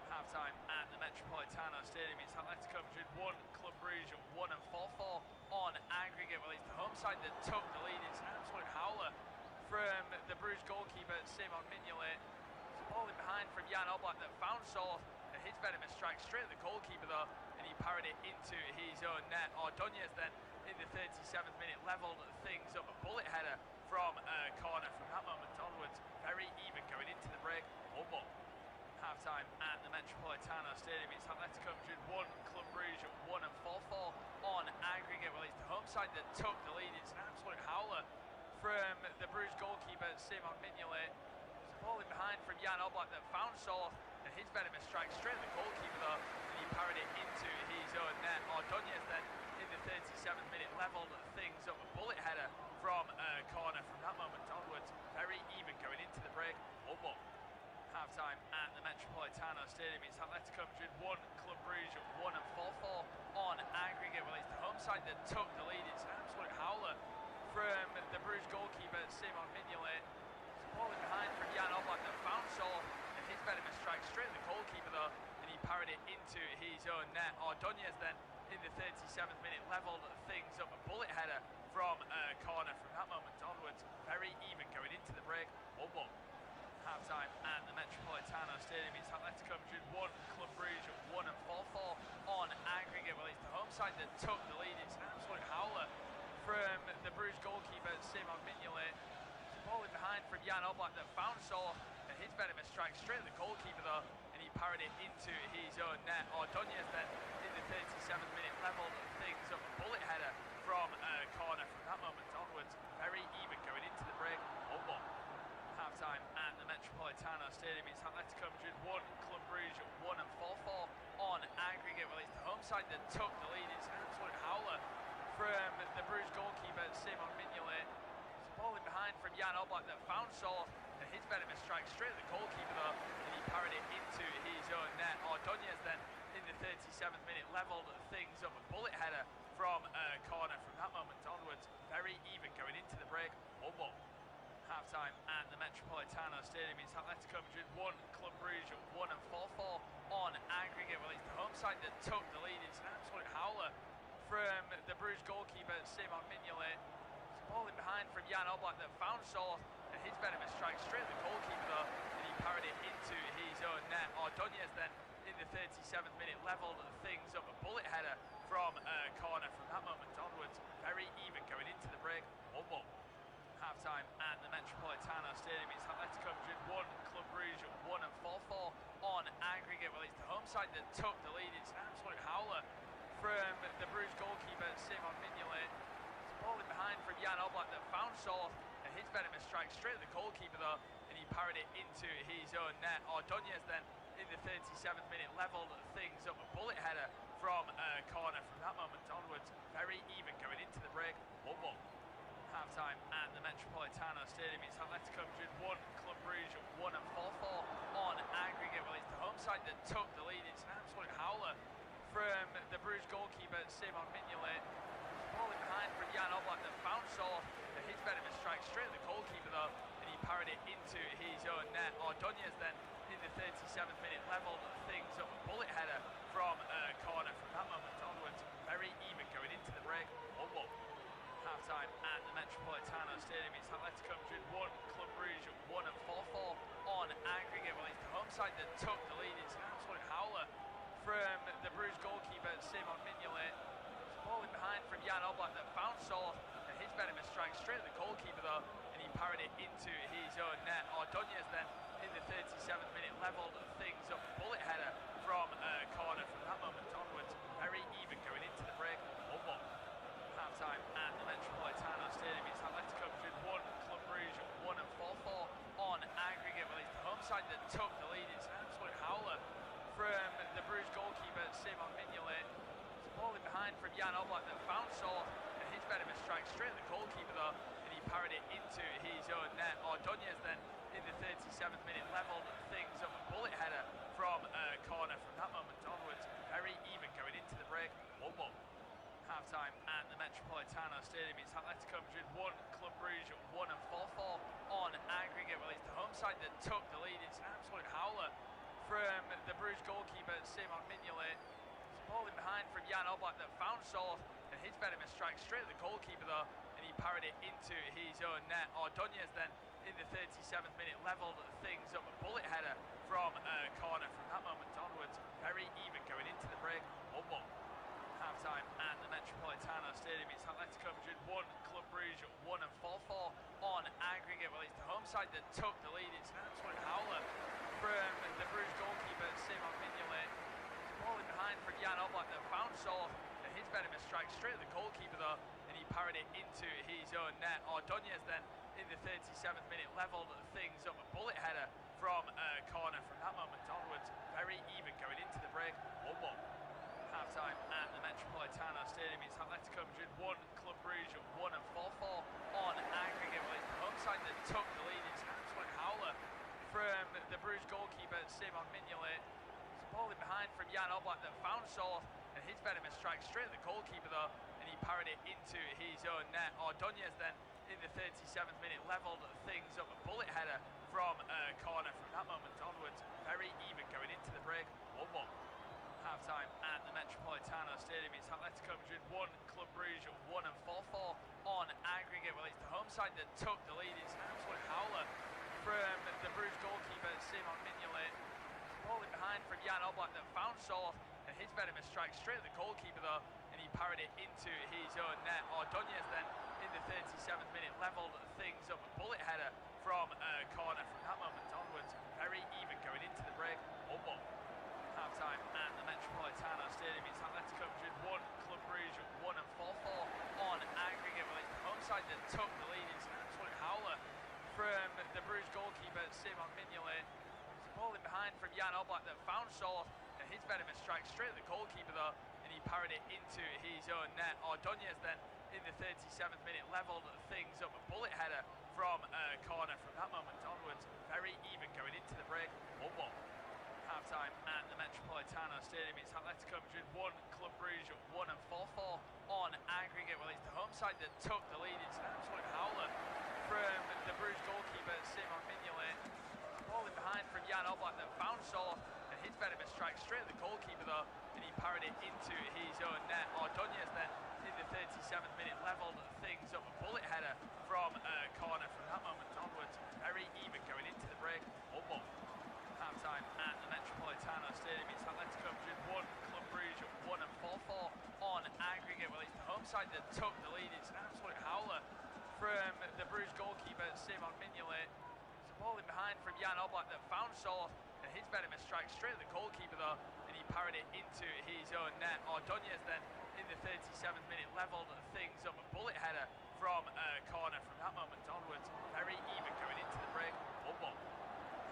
Half-time at the Metropolitano Stadium. It's Atletico Madrid 1, Club Brugge 1, and 4-4 on aggregate. Well, it's the home side that took the lead. It's an absolute howler from the Brugge goalkeeper, Simon Mignolet. It's a ball in behind from Jan Oblak that found Soth, and his venomous strike straight at the goalkeeper though, and he parried it into his own net. Ordonez then in the 37th minute levelled things up, a bullet header from a corner. From that moment onwards, very even going into the break. 1-1. Half-time at the Metropolitano Stadium. It's Atletico Madrid 1, Club Brugge 1, and 4-4 on aggregate. Well, it's the home side that took the lead. It's an absolute howler from the Brugge goalkeeper, Simon Mignolet. It's a ball in behind from Jan Oblak that found Soth, and his venomous strike straight at the goalkeeper though, and he parried it into his own net. Ordonez then in the 37th minute levelled things up, a bullet header from a corner. From that moment onwards, very even going into the break. 1-1. Half-time at the Metropolitano Stadium. It's Atletico Madrid 1, Club Brugge 1, and 4-4 on aggregate. Well, it's the home side that took the lead. It's an absolute howler from the Brugge goalkeeper, Simon Mignolet. It's a ball in behind from Jan Oblak that found Soth, and his venomous strike straight at the goalkeeper though, and he parried it into his own net. Ordonez then in the 37th minute levelled things up, a bullet header from a corner. From that moment onwards, very even going into the break. 1-1. Half-time at the Metropolitano Stadium. It's Atletico Madrid 1, Club Brugge 1, and 4-4 on aggregate. Well, it's the home side that took the lead. It's an absolute howler from the Brugge goalkeeper, Simon Mignolet. It's a ball in behind from Jan Oblak that found Soth, and his venomous strike straight at the goalkeeper though, and he parried it into his own net. Ordonez then in the 37th minute levelled things up, a bullet header from a corner. From that moment onwards, very even going into the break. 1-1. Half-time at the Metropolitano Stadium. It's Atletico Madrid 1, Club Brugge 1, and 4-4 on aggregate. Well, it's the home side that took the lead. It's an absolute howler from the Brugge goalkeeper, Simon Mignolet. It's a ball in behind from Jan Oblak that found Soth, and his venomous strike straight at the goalkeeper though, and he parried it into his own net. Ordonez then in the 37th minute levelled things up, a bullet header from a corner. From that moment onwards, very even going into the break. 1-1. Half-time at the Metropolitano Stadium. It's Atletico Madrid 1, Club Brugge 1, and 4-4 on aggregate. Well, it's the home side that took the lead. It's an absolute howler from the Brugge goalkeeper, Simon Mignolet. It's a ball in behind from Jan Oblak that found Soth, and his venomous strike straight at the goalkeeper though, and he parried it into his own net. Ordonez then in the 37th minute levelled things up, a bullet header from a corner. From that moment onwards, very even going into the break. 1-1. Half-time at the Metropolitano Stadium. It's Atletico Madrid 1, Club Brugge 1, and 4-4 on aggregate. Well, it's the home side that took the lead. It's an absolute howler from the Brugge goalkeeper, Simon Mignolet. It's a ball in behind from Jan Oblak that found Soth, and his venomous strike straight at the goalkeeper though, and he parried it into his own net. Ordonez then in the 37th minute levelled things up, a bullet header from a corner. From that moment onwards, very even going into the break. 1-1. Half-time at the Metropolitano Stadium. It's Atletico Madrid 1, Club Brugge 1, and 4-4 on aggregate. Well, it's the home side that took the lead. It's an absolute howler from the Brugge goalkeeper, Simon Mignolet. It's a ball in behind from Jan Oblak that found Soth, and his venomous strike straight at the goalkeeper though, and and he parried it into his own net. Ordonez then in the 37th minute levelled things up. A bullet header from a corner. From that moment onwards, very even going into the break. 1-1. Half-time at the Metropolitano Stadium. It's Atletico Madrid 1, Club Brugge 1, and 4-4 on aggregate. Well, it's the home side that took the lead. It's an absolute howler from the Brugge goalkeeper, Simon Mignolet. Ball in behind from Jan Oblak that found Soth, and his venomous strike straight at the goalkeeper though, and he parried it into his own net. Ordonez then in the 37th minute levelled things up. A bullet header from a corner. From that moment onwards, very even going into the break. 1-1. Half-time at the Metropolitano Stadium. It's Atletico Madrid 1, Club Brugge 1, and 4-4 on aggregate. Well, it's the home side that took the lead. It's an absolute howler from the Brugge goalkeeper, Simon Mignolet. Ball in behind from Jan Oblak that found Soth, and his venomous strike straight at the goalkeeper though, and he parried it into his own net. Ordonez then in the 37th minute levelled things up. A bullet header from a corner. From that moment onwards, very even going into the break. 1-1. Half-time at the Metropolitano Stadium. It's Atletico Madrid 1, Club Brugge 1, and 4-4 on aggregate. Well, it's the home side that took the lead. It's an absolute howler from the Brugge goalkeeper, Simon Mignolet. Ball in behind from Jan Oblak that found Soth, and his venomous strike straight at the goalkeeper though, and he parried it into his own net. Ordonez then in the 37th minute levelled things up. A bullet header from a corner. From that moment onwards, very even going into the break. 1-1. Half-time at the Metropolitano Stadium. It's Atletico Madrid 1, Club Brugge 1, and 4-4 on aggregate. Well, it's the home side that took the lead. It's an absolute howler from the Brugge goalkeeper, Simon Mignolet. Ball in behind from Jan Oblak that found Soth, and his venomous strike straight at the goalkeeper though, and he parried it into his own net. Ordonez then in the 37th minute levelled things up. A bullet header from a corner. From that moment onwards, very even going into the break. 1-1. Half-time at the Metropolitano Stadium. It's Atletico Madrid 1, Club Brugge 1, and 4-4 on aggregate. Well, it's the home side that took the lead. It's an absolute howler from the Brugge goalkeeper, Simon Mignolet. Ball in behind from Jan Oblak that found Soth, and his venomous strike straight at the goalkeeper though, and he parried it into his own net. Ordonez then in the 37th minute levelled things up. A bullet header from a corner. From that moment onwards, very even going into the break. 1-1. Half-time at the Metropolitano Stadium. It's Atletico Madrid 1, Club Brugge 1, and 4-4 on aggregate. Well, it's the home side that took the lead. It's an absolute howler from the Brugge goalkeeper, Simon Mignolet. Ball in behind from Jan Oblak that found Soth, and his venomous strike straight at the goalkeeper though, and he parried it into his own net. Ordonez then in the 37th minute levelled things up. A bullet header from a corner. From that moment onwards, very even going into the break. 1-1. Half-time at the Metropolitano Stadium. It's Atletico Madrid 1, Club Brugge 1, and 4-4 on aggregate. Well, it's the home side that took the lead. It's an absolute howler from the Brugge goalkeeper, Simon Mignolet. Ball in behind from Jan Oblak that found Soth, and his venomous strike straight at the goalkeeper though, and he parried it into his own net. Ordonez then in the 37th minute levelled things up. A bullet header from a corner. From that moment onwards, very even going into the break. 1-1. Half-time at the Metropolitano Stadium. It's Atletico Madrid 1, Club Brugge 1, and 4-4 on aggregate. Well, it's the home side that took the lead. It's an absolute howler from the Brugge goalkeeper, Simon Mignolet. Ball in behind from Jan Oblak that found Soth, and his venomous strike straight at the goalkeeper though, and he parried it into his own net. Ordonez then in the 37th minute levelled things up. A bullet header from a corner. From that moment onwards, very even going into the break. 1-1. Half-time at the Metropolitano Stadium. It's Atletico Madrid 1, Club Brugge 1, and 4-4 on aggregate. Well, it's the home side that took the lead. It's an absolute howler from the Brugge goalkeeper, Simon Mignolet. Ball in behind from Jan Oblak that found Soth, and his venomous strike straight at the goalkeeper though, and he parried it into his own net. Ordonez then in the 37th minute levelled things up. A bullet header from a corner. From that moment onwards, very even going into the break. 1-1.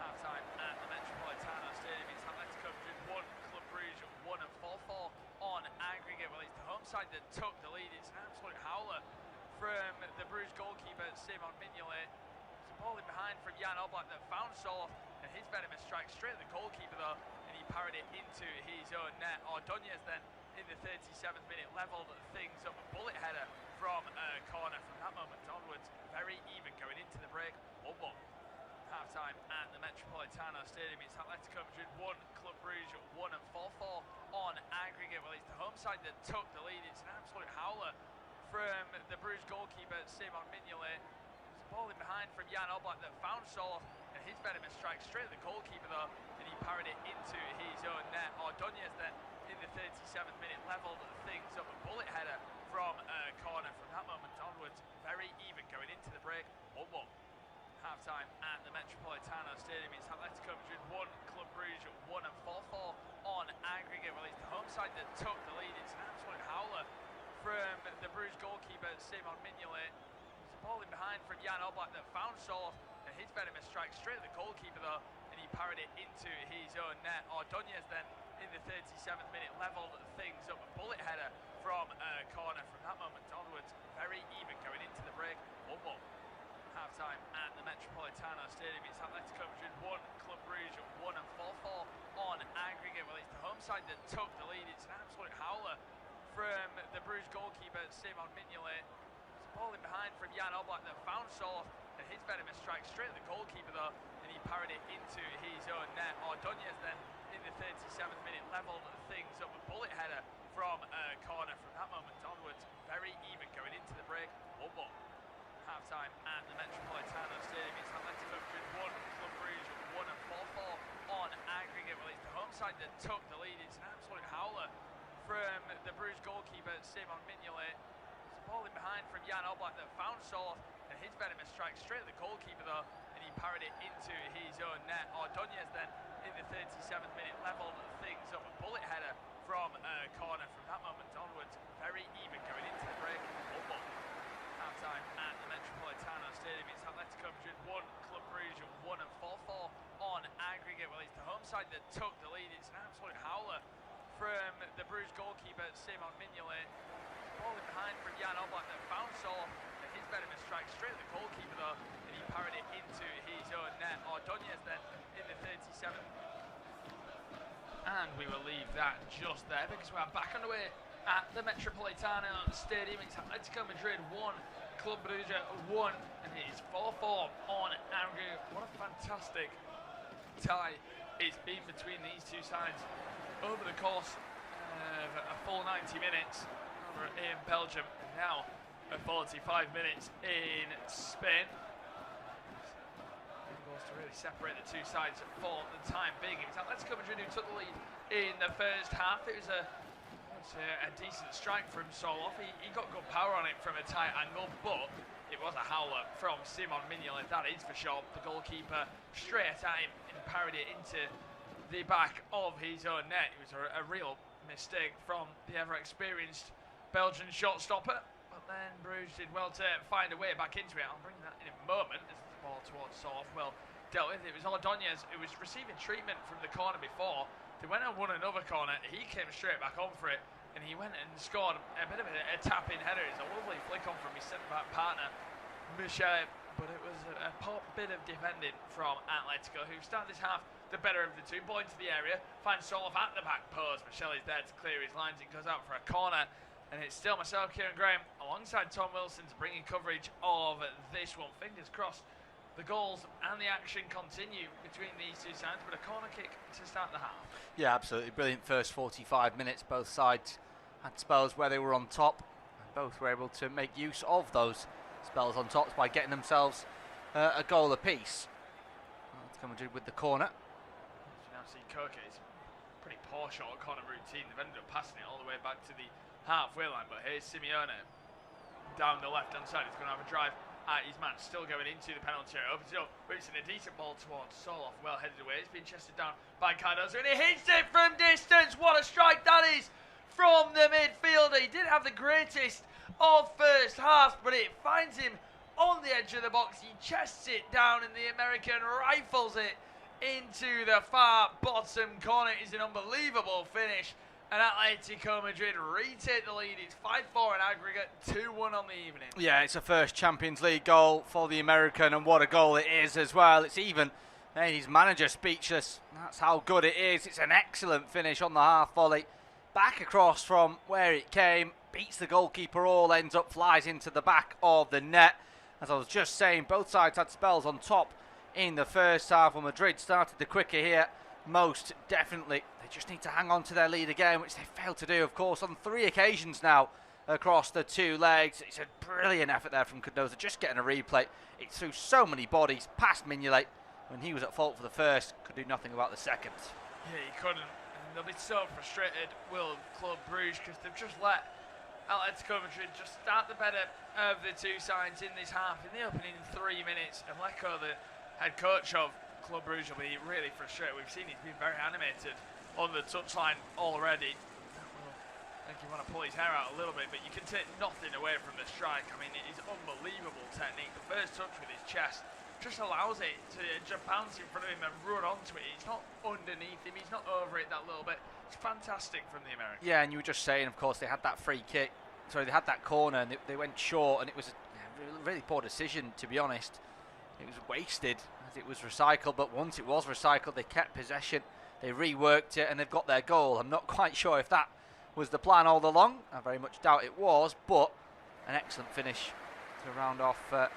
Half-time at the Metropolitano Stadium. It's Atletico Madrid 1, Club Brugge 1, and 4-4 on aggregate. Well, it's the home side that took the lead. It's an absolute howler from the Brugge goalkeeper, Simon Mignolet. Ball in behind from Jan Oblak that found Soth, and his venomous strike straight at the goalkeeper though, and he parried it into his own net. Ordonez then in the 37th minute levelled things up. A bullet header from a corner. From that moment onwards, very even going into the break. 1-1. Half-time at the Metropolitano Stadium. It's Atlético Madrid 1, Club Brugge 1, and 4-4 on aggregate. Well, it's the home side that took the lead. It's an absolute howler from the Brugge goalkeeper, Simon Mignolet. There's a ball in behind from Jan Oblak that found Soloff, and his venomous strike straight at the goalkeeper though, and he parried it into his own net. Ordonez then in the 37th minute levelled things up, a bullet header from a corner. From that moment onwards, very even going into the break. 1-1. Half-time at the Metropolitano Stadium. It's Atlético Madrid 1, Club Brugge 1, and 4-4 on aggregate. Well, it's the home side that took the lead. It's an absolute howler from the Brugge goalkeeper, Simon Mignolet. There's a ball in behind from Jan Oblak that found Soloff, and his venomous strike straight at the goalkeeper though, and he parried it into his own net. Ordonez then in the 37th minute levelled things up, a bullet header from a corner. From that moment onwards, very even going into the break. 1-1. Half-time at the Metropolitano Stadium. It's Atlético Madrid 1, Club Brugge 1, and 4-4 on aggregate. Well, it's the home side that took the lead. It's an absolute howler from the Brugge goalkeeper, Simon Mignolet. There's a ball in behind from Jan Oblak that found Soloff, and his venomous strike straight at the goalkeeper though, and he parried it into his own net. Ordonez then in the 37th minute levelled things up, a bullet header from a corner. From that moment onwards, very even going into the break. 1-1. Half-time at the Metropolitano Stadium. It's Atlético Madrid 1, Club Brugge 1, and 4-4 on aggregate. Well, it's the home side that took the lead. It's an absolute howler from the Brugge goalkeeper, Simon Mignolet. There's a ball in behind from Jan Oblak that found Soloff, and his venomous strike straight at the goalkeeper though, and he parried it into his own net. Ordonez then in the 37th minute levelled things up, a bullet header from a corner. From that moment onwards, very even going into the break. 1-1. Half-time at the Metropolitano Stadium. It's Atlético Madrid 1, Club Brugge 1, and 4-4 on aggregate. Well, it's the home side that took the lead. It's an absolute howler from the Brugge goalkeeper, Simon Mignolet. Ball in behind from Jan Oblak that found Soloff, and his venomous strike straight at the goalkeeper though, and he parried it into his own net. Ordonez then in the 37th. And we will leave that just there because we are back underway at the Metropolitano Stadium. It's Atlético Madrid 1, Club Brugge 1, and it is 4-4 on aggregate. What a fantastic tie it's been between these two sides over the course of a full 90 minutes over in Belgium, and now 45 minutes in Spain. Goals to really separate the two sides for the time being. It was Atlético Madrid who took the lead in the first half. It was a decent strike from Soloff. He got good power on it from a tight angle, but it was a howler from Simon Mignolet, that is for sure. The goalkeeper straight at him and parried it into the back of his own net. It was a real mistake from the ever-experienced Belgian shot stopper, but then Brugge did well to find a way back into it. I'll bring that in a moment as the ball towards Soloff well dealt with. It was Ordonez who was receiving treatment from the corner before. They went and won another corner. He came straight back on for it, and he went and scored a bit of a tap-in header. It's a lovely flick on from his centre-back partner, Michel, but it was a bit of defending from Atletico, who started this half the better of the two. Ball into the area, finds Soloff at the back post. Michel is there to clear his lines. It goes out for a corner, and it's still myself, Kieran Graham, alongside Tom Wilson to bring you coverage of this one. Fingers crossed the goals and the action continue between these two sides, but a corner kick to start the half. Yeah, absolutely brilliant first 45 minutes. Both sides had spells where they were on top, and both were able to make use of those spells on top by getting themselves a goal apiece. Let's come and do with the corner. As you now see, Koke's pretty poor short corner routine. They've ended up passing it all the way back to the halfway line, but here's Simeone down the left-hand side. He's going to have a drive at his man, still going into the penalty area. Opens it up, whips in a decent ball towards Soloff, well headed away. It's been chested down by Cardozo, and he hits it from distance. What a strike that is from the midfielder. He didn't have the greatest of first halves, but it finds him on the edge of the box. He chests it down, and the American rifles it into the far bottom corner. It is an unbelievable finish, and Atletico Madrid retake the lead. It's 5-4 in aggregate, 2-1 on the evening. Yeah, it's a first Champions League goal for the American, and what a goal it is as well. It's even made his manager speechless. That's how good it is. It's an excellent finish on the half volley. Back across from where it came, beats the goalkeeper all, ends up, flies into the back of the net. As I was just saying, both sides had spells on top in the first half. Well, Madrid started the quicker here, most definitely. They just need to hang on to their lead again, which they failed to do, of course, on 3 occasions now across the 2 legs. It's a brilliant effort there from Cardoza, just getting a replay. It threw so many bodies past Mignolet when he was at fault for the first, could do nothing about the second. Yeah, he couldn't. And they'll be so frustrated, will Club Brugge, because they've just let Atlético Madrid just start the better of the 2 sides in this half. In the opening 3 minutes, and Leko, the head coach of Club Brugge, will be really frustrated. We've seen he's been very animated on the touchline already. I think you want to pull his hair out a little bit, but you can take nothing away from the strike. I mean, it is unbelievable technique. The first touch with his chest just allows it to just bounce in front of him and run onto it. He's not underneath him, he's not over it that little bit. It's fantastic from the American. Yeah, and you were just saying, of course, they had that free kick. Sorry, they had that corner and they went short, and it was a really poor decision, to be honest. It was wasted as it was recycled, but once it was recycled, they kept possession, they reworked it, and they've got their goal. I'm not quite sure if that was the plan all along. I very much doubt it was, but an excellent finish to round off a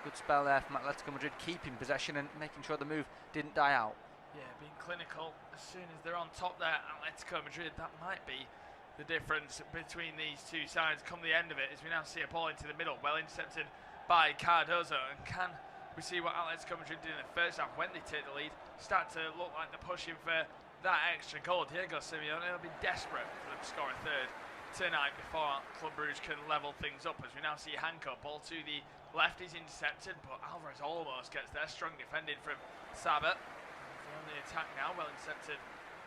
good spell there from Atletico Madrid, keeping possession and making sure the move didn't die out. Yeah, being clinical as soon as they're on top there, Atletico Madrid, that might be the difference between these 2 sides come the end of it, as we now see a ball into the middle, well intercepted by Cardozo. And can we see what Atletico Madrid did in the first half when they take the lead, start to look like they're pushing for that extra goal? Diego Simeone will be desperate for them to score a third tonight before Club Brugge can level things up, as we now see Hanko, ball to the left is intercepted, but Alvarez almost gets there. Strong defending from Saba. On the attack now, well intercepted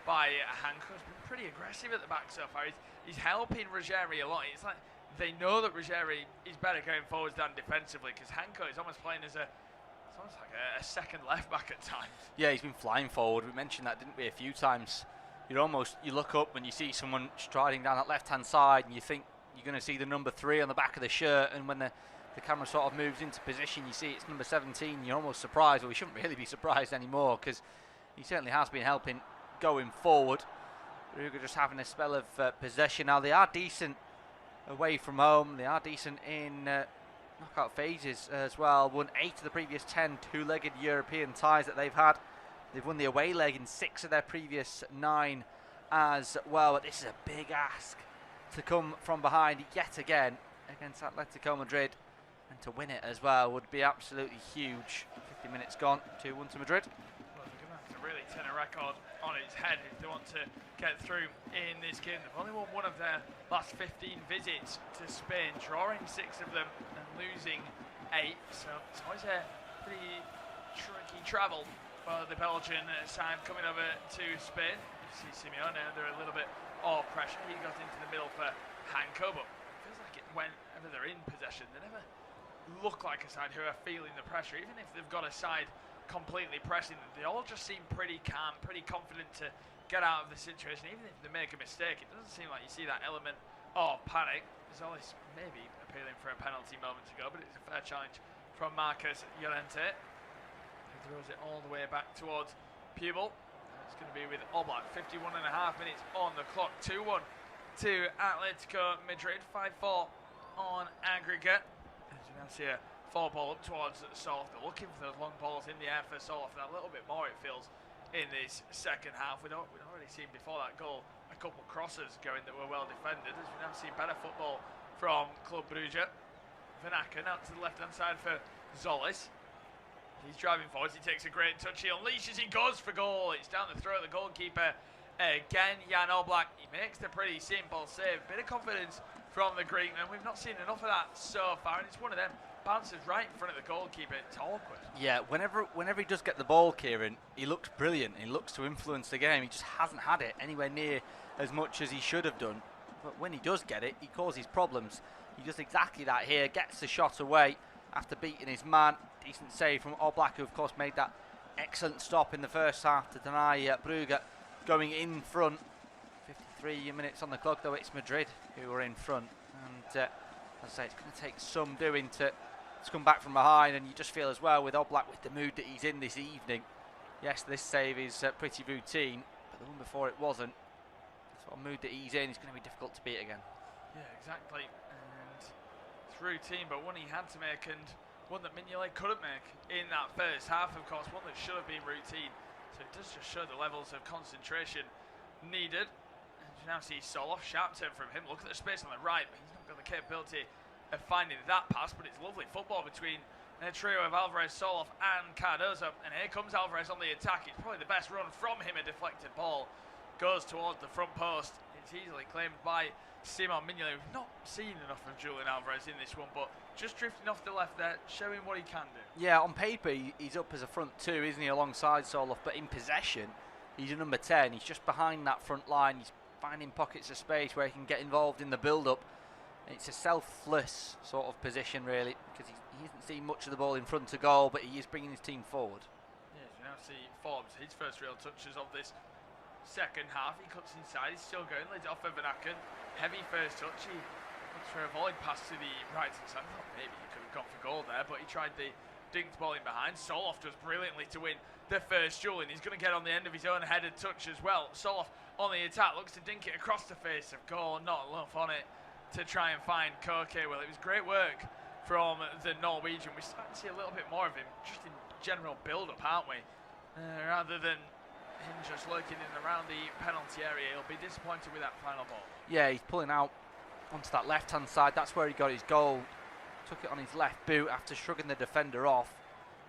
by Hanko. Has been pretty aggressive at the back so far. He's helping Ruggieri a lot. It's like they know that Ruggieri is better going forwards than defensively, because Hanko is almost playing as it's almost like a second left back at times. Yeah, he's been flying forward. We mentioned that, didn't we, a few times. You look up when you see someone striding down that left-hand side, and you think you're going to see the number 3 on the back of the shirt, and when the camera sort of moves into position, you see it's number 17. You're almost surprised. Well, we shouldn't really be surprised anymore, because he certainly has been helping going forward. Brugge just having a spell of possession. Now, they are decent away from home. They are decent in knockout phases as well. Won 8 of the previous 10 2-legged European ties that they've had. They've won the away leg in 6 of their previous 9 as well. But this is a big ask to come from behind yet again against Atletico Madrid. And to win it as well would be absolutely huge. 50 minutes gone, 2-1 to Madrid. Well, they're going to have to really turn a record on its head if they want to get through in this game. They've only won one of their last 15 visits to Spain, drawing 6 of them and losing 8. So it's always a pretty tricky travel for the Belgian side coming over to Spain. You see Simeone, they're a little bit off pressure. He got into the middle for Hanko, but it feels like whenever they're in possession, they never look like a side who are feeling the pressure. Even if they've got a side completely pressing them, they all just seem pretty calm, pretty confident to get out of the situation. Even if they make a mistake, it doesn't seem like you see that element of panic. There's always maybe appealing for a penalty moments ago, but it's a fair challenge from Marcus Llorente, who throws it all the way back towards Pubel. It's going to be with Oblak. 51.5 minutes on the clock. 2-1 to Atletico Madrid. 5-4 on aggregate. As you now see a 4 ball up towards Soloff. They're looking for those long balls in the air for Soloff. A little bit more, it feels, in this second half. We'd already seen before that goal a couple crosses going that were well defended. As we now see better football from Club Brugge. Vanaken out to the left-hand side for Zolis. He's driving forwards. He takes a great touch. He unleashes. He goes for goal. It's down the throat of the goalkeeper again. Jan Oblak. He makes the pretty simple save. Bit of confidence from the Greek, and we've not seen enough of that so far. And it's one of them bounces right in front of the goalkeeper. It's awkward. Yeah, whenever he does get the ball, Kieran, he looks brilliant. He looks to influence the game. He just hasn't had it anywhere near as much as he should have done. But when he does get it, he causes problems. He does exactly that here. Gets the shot away after beating his man. Decent save from Oblak, who of course made that excellent stop in the first half to deny Brugge going in front. 53 minutes on the clock, though. It's Madrid who are in front, and as I say, it's going to take some doing to come back from behind. And you just feel as well with Oblak, with the mood that he's in this evening. Yes, this save is pretty routine, but the one before it wasn't. The sort of mood that he's in is going to be difficult to beat again. Yeah, exactly. And it's routine, but one he had to make and one that Mignolet couldn't make in that first half, of course, one that should have been routine. So it does just show the levels of concentration needed. And you now see Soloff, sharp turn from him. Look at the space on the right, but he's not got the capability of finding that pass, but it's lovely football between a trio of Alvarez, Soloff and Cardozo. And here comes Alvarez on the attack. It's probably the best run from him. A deflected ball goes towards the front post. It's easily claimed by Simon Mignolet. We've not seen enough of Julian Alvarez in this one, but just drifting off the left there, showing what he can do. Yeah, on paper he's up as a front two, isn't he, alongside Soloff, but in possession he's a number 10. He's just behind that front line. He's finding pockets of space where he can get involved in the build-up. It's a selfless sort of position, really, because he hasn't seen much of the ball in front of goal, but he is bringing his team forward. Yeah, you now see Forbes, his first real touches of this second half. He cuts inside, he's still going, lays it off for Vanaken. Heavy first touch, he looks for a volley pass to the right hand side. Well, maybe he could have gone for goal there, but he tried the dinked ball in behind. Soloff does brilliantly to win the first duel, and he's going to get on the end of his own headed touch as well. Soloff on the attack, looks to dink it across the face of goal, not enough on it to try and find Koke. Well, it was great work from the Norwegian. We're starting to see a little bit more of him just in general build-up, aren't we? Rather than him just lurking in around the penalty area. He'll be disappointed with that final ball. Yeah, he's pulling out onto that left-hand side. That's where he got his goal. Took it on his left boot after shrugging the defender off.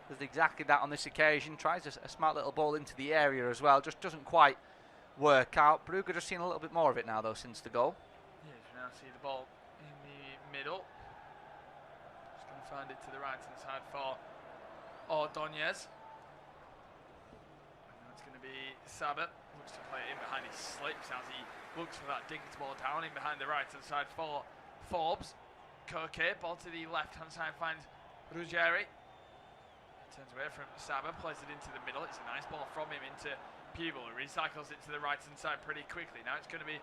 Does exactly that on this occasion. Tries a smart little ball into the area as well. Just doesn't quite work out. Brugge just seen a little bit more of it now, though, since the goal. Yeah, you now see the ball in the middle. Just going to find it to the right-hand side for Ordonez. It's going to be Sabat. Looks to play it in behind. He slips as he looks for that dinked ball down in behind the right-hand side for Forbes. Koke, ball to the left-hand side, finds Ruggeri. Turns away from Sabat, plays it into the middle. It's a nice ball from him into Pubel, who recycles it to the right-hand side pretty quickly. Now it's going to be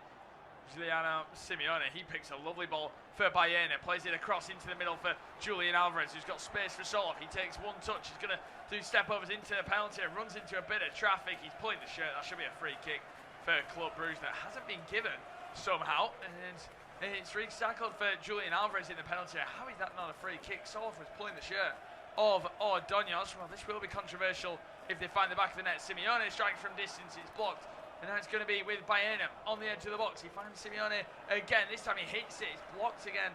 Giuliano Simeone. He picks a lovely ball for Bayena, plays it across into the middle for Julian Alvarez, who's got space for Soloff. He takes one touch. He's going to do step-overs into the penalty and runs into a bit of traffic. He's pulling the shirt. That should be a free kick for Club Brugge that hasn't been given somehow. And it's recycled for Julian Alvarez in the penalty. How is that not a free kick? Soloff was pulling the shirt of Ordonez. Well, this will be controversial if they find the back of the net. Simeone strikes from distance. It's blocked. And now it's going to be with Bayena on the edge of the box. He finds Simeone again. This time he hits it. It's blocked again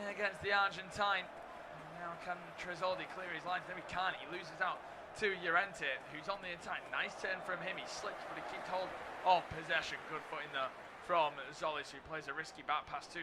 against the Argentine. And now can Tresoldi clear his lines? No, he can't. He loses out to Llorente, who's on the attack. Nice turn from him. He slips, but he keeps hold of possession. Good footing though from Zolis, who plays a risky back pass to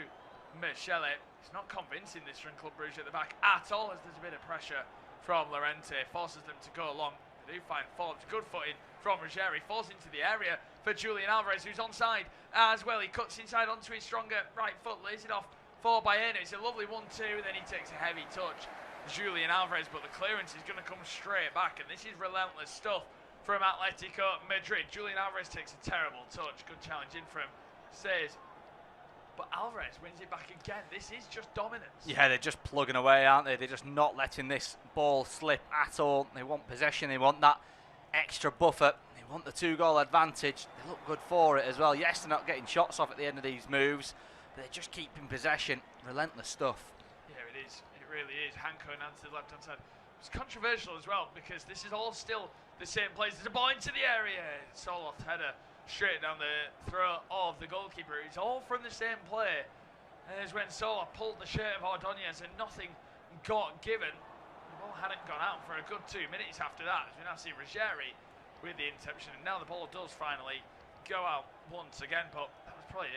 Michele. It's not convincing this from Club Brugge at the back at all, as there's a bit of pressure from Llorente. Forces them to go along. They do find Forbes. Good footing from Ruggeri. Falls into the area for Julian Alvarez, who's onside as well. He cuts inside onto his stronger right foot, lays it off for Bayena. It's a lovely 1-2, then he takes a heavy touch, Julian Alvarez, but the clearance is going to come straight back, and this is relentless stuff from Atletico Madrid. Julian Alvarez takes a terrible touch. Good challenge in from Says, but Alvarez wins it back again. This is just dominance. Yeah, they're just plugging away, aren't they? They're just not letting this ball slip at all. They want possession. They want that extra buffer. They want the 2-goal advantage. They look good for it as well. Yes, they're not getting shots off at the end of these moves, but they're just keeping possession. Relentless stuff. Yeah, it is. It really is. Hanko and to the left-hand side. It's controversial as well, because this is all still the same place. There's a ball into the area. Soloff header straight down the throat of the goalkeeper. It's all from the same play as when Soloff pulled the shirt of Ordonez and nothing got given. The ball hadn't gone out for a good 2 minutes after that, as we now see Ruggeri with the interception, and now the ball does finally go out once again. But that was probably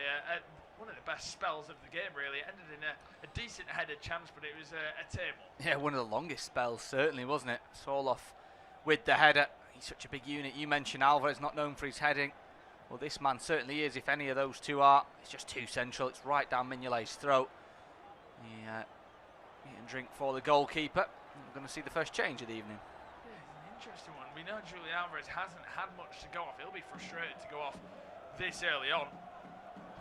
one of the best spells of the game, really. It ended in a decent headed chance, but it was a table. Yeah, one of the longest spells, certainly, wasn't it? Soloff with the header. He's such a big unit. You mentioned Alvarez, not known for his heading. Well, this man certainly is. If any of those two are, it's just too central. It's right down Mignolet's throat. Eat and drink for the goalkeeper. We're going to see the first change of the evening. Yeah, it's an interesting one. We know Julian Alvarez hasn't had much to go off. He'll be frustrated to go off this early on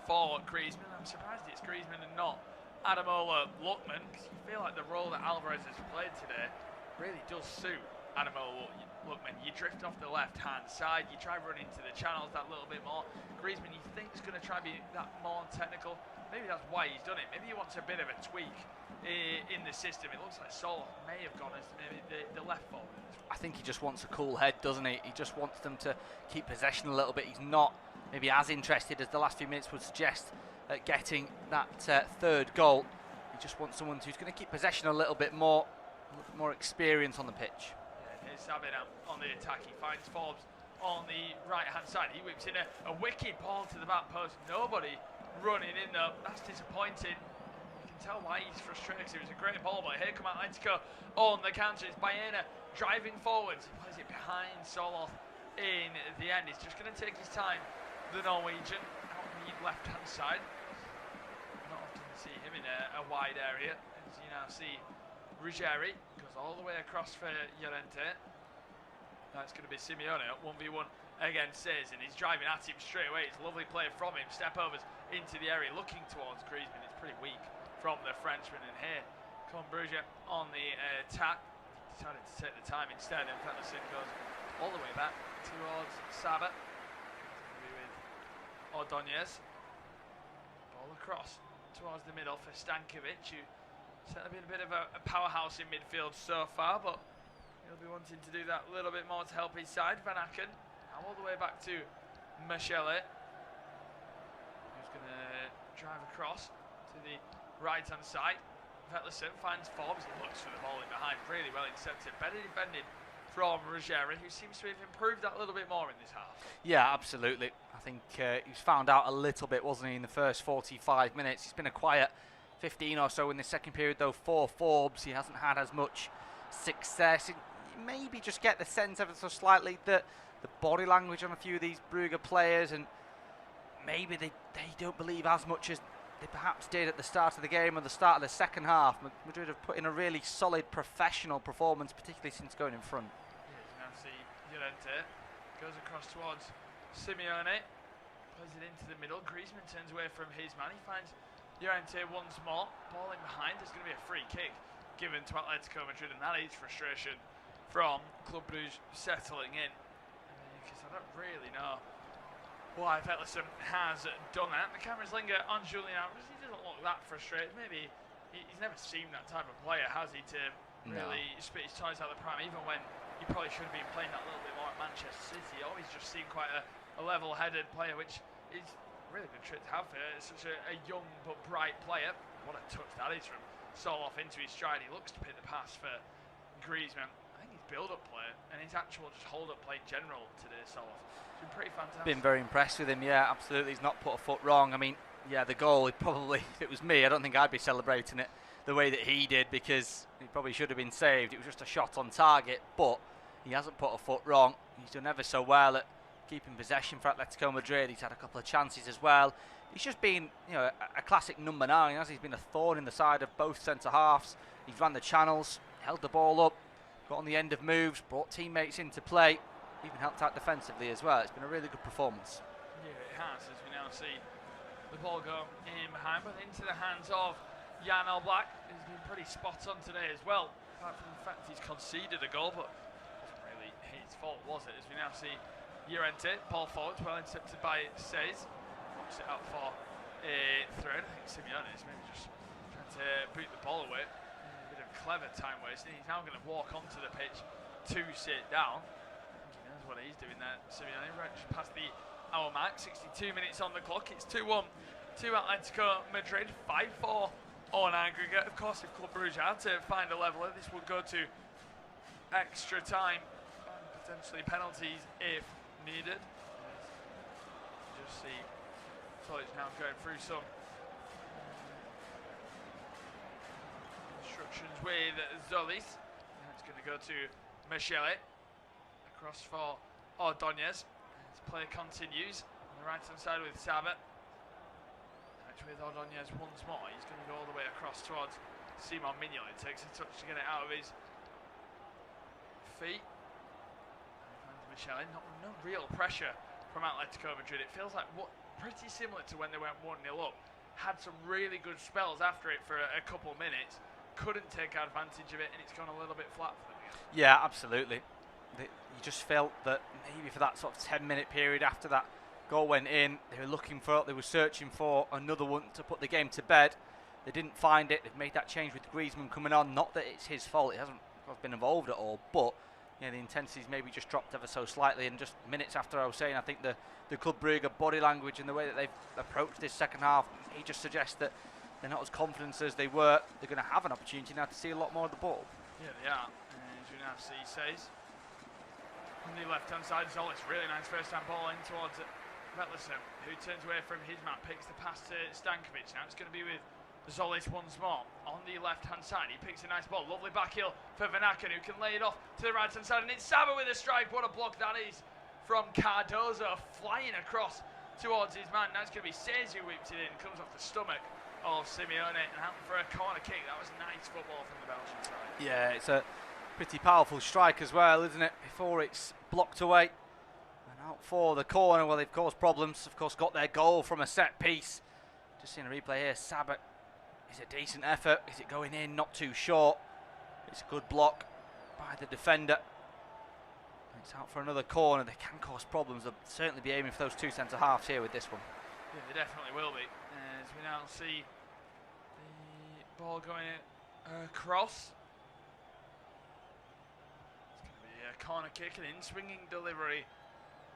for Griezmann. I'm surprised it's Griezmann and not Ademola Lookman, because you feel like the role that Alvarez has played today really does suit Ademola Lookman. You drift off the left-hand side, you try running into the channels that little bit more. Griezmann, you think, is going to try to be that more technical, maybe that's why he's done it. Maybe he wants a bit of a tweak in the system. It looks like Sol may have gone as maybe the left forward. I think he just wants a cool head, doesn't he? He just wants them to keep possession a little bit. He's not maybe as interested as the last few minutes would suggest at getting that third goal. He just wants someone who's going to keep possession a little bit more experience on the pitch. Yeah, here's Sabin on the attack. He finds Forbes on the right-hand side. He whips in a wicked ball to the back post. Nobody running in though. That's disappointing. You can tell why he's frustrated. It was a great ball, but here come Atletico on the counter. It's Baena driving forwards. He plays it behind Soloth in the end. He's just going to take his time. The Norwegian out on the left-hand side. Not often see him in a wide area. As you now see, Ruggeri goes all the way across for Llorente. That's going to be Simeone at 1v1 against Says, and he's driving at him straight away. It's a lovely play from him. Step overs into the area, looking towards Griezmann. It's pretty weak from the Frenchman, and here come Brugge on the attack. Decided to take the time instead, and Peterson goes all the way back towards Saba. With Ordonez. Ball across towards the middle for Stankovic, who certainly been a bit of a powerhouse in midfield so far, but he'll be wanting to do that a little bit more to help his side. Van Aken, now all the way back to Michele, who's going to drive across to the right-hand side. Vetlesen finds Forbes, he looks for the ball in behind, really well intercepted. Better defended from Ruggeri, who seems to have improved that a little bit more in this half. Yeah, absolutely. I think he's found out a little bit, wasn't he, in the first 45 minutes. It's been a quiet 15 or so in the second period, though, for Forbes. He hasn't had as much success. You maybe just get the sense ever so slightly that the body language on a few of these Brugge players, and maybe they don't believe as much as they perhaps did at the start of the game or the start of the second half. Madrid have put in a really solid professional performance, particularly since going in front. Yeah, you now see Llorente goes across towards Simeone, plays it into the middle. Griezmann turns away from his man. He finds Llorente once more. Ball in behind. There's going to be a free kick given to Atletico Madrid, and that is frustration from Club Brugge settling in. Because I don't really know why Vetlesen has done that. The cameras linger on Julian Alvarez. He doesn't look that frustrated. Maybe he's never seen that type of player, has he, to really spit his toys out of the prime, even when he probably should have been playing that little bit more at Manchester City. He always just seemed quite a level-headed player, which is a really good trait to have for such a young but bright player. What a touch that is from Soloth into his stride. He looks to pick the pass for Griezmann. I think his build-up play and his actual just hold-up play in general today, Soloth, been pretty fantastic. Been very impressed with him, yeah, absolutely. He's not put a foot wrong. I mean, yeah, the goal, if it was me, I don't think I'd be celebrating it the way that he did, because he probably should have been saved. It was just a shot on target, but he hasn't put a foot wrong. He's done ever so well at keeping possession for Atletico Madrid. He's had a couple of chances as well. He's just been, a classic number 9. He's been a thorn in the side of both centre halves. He's ran the channels, held the ball up, got on the end of moves, brought teammates into play. Even helped out defensively as well. It's been a really good performance. Yeah, it has, as we now see the ball go in behind, but into the hands of Jan Oblak, who's been pretty spot on today as well. Apart from the fact he's conceded a goal, but it wasn't really his fault, was it? As we now see Llorente, ball forward, well intercepted by Says. Knocks it out for a throw. I think Simeone is maybe just trying to boot the ball away. A bit of clever time wasting. He's now going to walk onto the pitch to sit down. What he's doing there, Simeone, right just past the hour mark. 62 minutes on the clock. It's 2-1 to Atletico Madrid, 5-4 on aggregate. Of course, if Club Brugge had to find a leveler, this would go to extra time and potentially penalties if needed. Just see, so it's now going through some instructions with Zolis. It's going to go to Michele. Across for Ordonez. His play continues on the right-hand side with Saba. With Ordonez once more. He's going to go all the way across towards Simon Mignolet. It takes a touch to get it out of his feet. Michele, no real pressure from Atletico Madrid. It feels like pretty similar to when they went 1-0 up. Had some really good spells after it for a couple minutes. Couldn't take advantage of it, and it's gone a little bit flat for them again. Yeah, absolutely. You just felt that maybe for that sort of 10-minute period after that Goal went in. They were searching for another one to put the game to bed. They didn't find it. They've made that change with Griezmann coming on. Not that it's his fault. He hasn't been involved at all. But the intensity's maybe just dropped ever so slightly. And just minutes after I was saying, I think the Club Brugge body language and the way that they've approached this second half, he just suggests that they're not as confident as they were. They're going to have an opportunity now to see a lot more of the ball. Yeah, they are. As you now see, says on the left-hand side, Zolis, really nice first-time ball in towards Vetlesen, who turns away from his man, picks the pass to Stankovic. Now it's going to be with Zolis once more on the left-hand side. He picks a nice ball, lovely back heel for Van Aken, who can lay it off to the right-hand side, and it's Saba with a strike. What a block that is from Cardozo, flying across towards his man. Now it's going to be Says who whips it in, comes off the stomach of Simeone and out for a corner kick. That was nice football from the Belgian side. Yeah, it's a pretty powerful strike as well, isn't it? Before it's blocked away and out for the corner. Well, they've caused problems. Of course, got their goal from a set piece. Just seeing a replay here. Saba is a decent effort. Is it going in? Not too short. It's a good block by the defender. It's out for another corner. They can cause problems. They'll certainly be aiming for those two centre halves here with this one. Yeah, they definitely will be. As we now see the ball going across. It's going to be a corner kick, an in-swinging delivery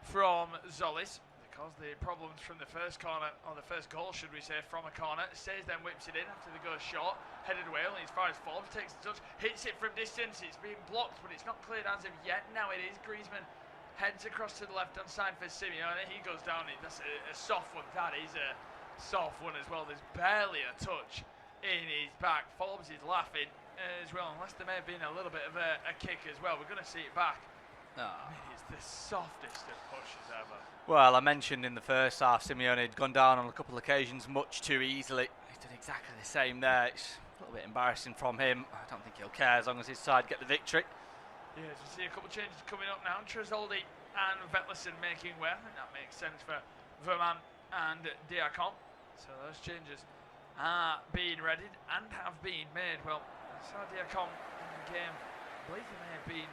from Zolis. Because the problems from the first corner, or the first goal, should we say, from a corner. Says then whips it in after they go short, headed away only as far as Forbes takes the touch, hits it from distance. It's being blocked, but it's not cleared as of yet. Now it is. Griezmann heads across to the left-hand side for Simeone. He goes down. That's a soft one. That is a soft one as well. There's barely a touch in his back. Forbes is laughing as well, unless there may have been a little bit of a kick as well. We're going to see it back. I mean, it's the softest of pushes ever. Well, I mentioned in the first half, Simeone had gone down on a couple of occasions much too easily. He's done exactly the same there. It's a little bit embarrassing from him. I don't think he'll care as long as his side get the victory. Yeah, as we see a couple of changes coming up now. Tresoldi and Vetlesen making way. I think that makes sense for Verman and Diacon. So those changes are being readied and have been made. Well, I saw Diacon in the game. I believe he may have been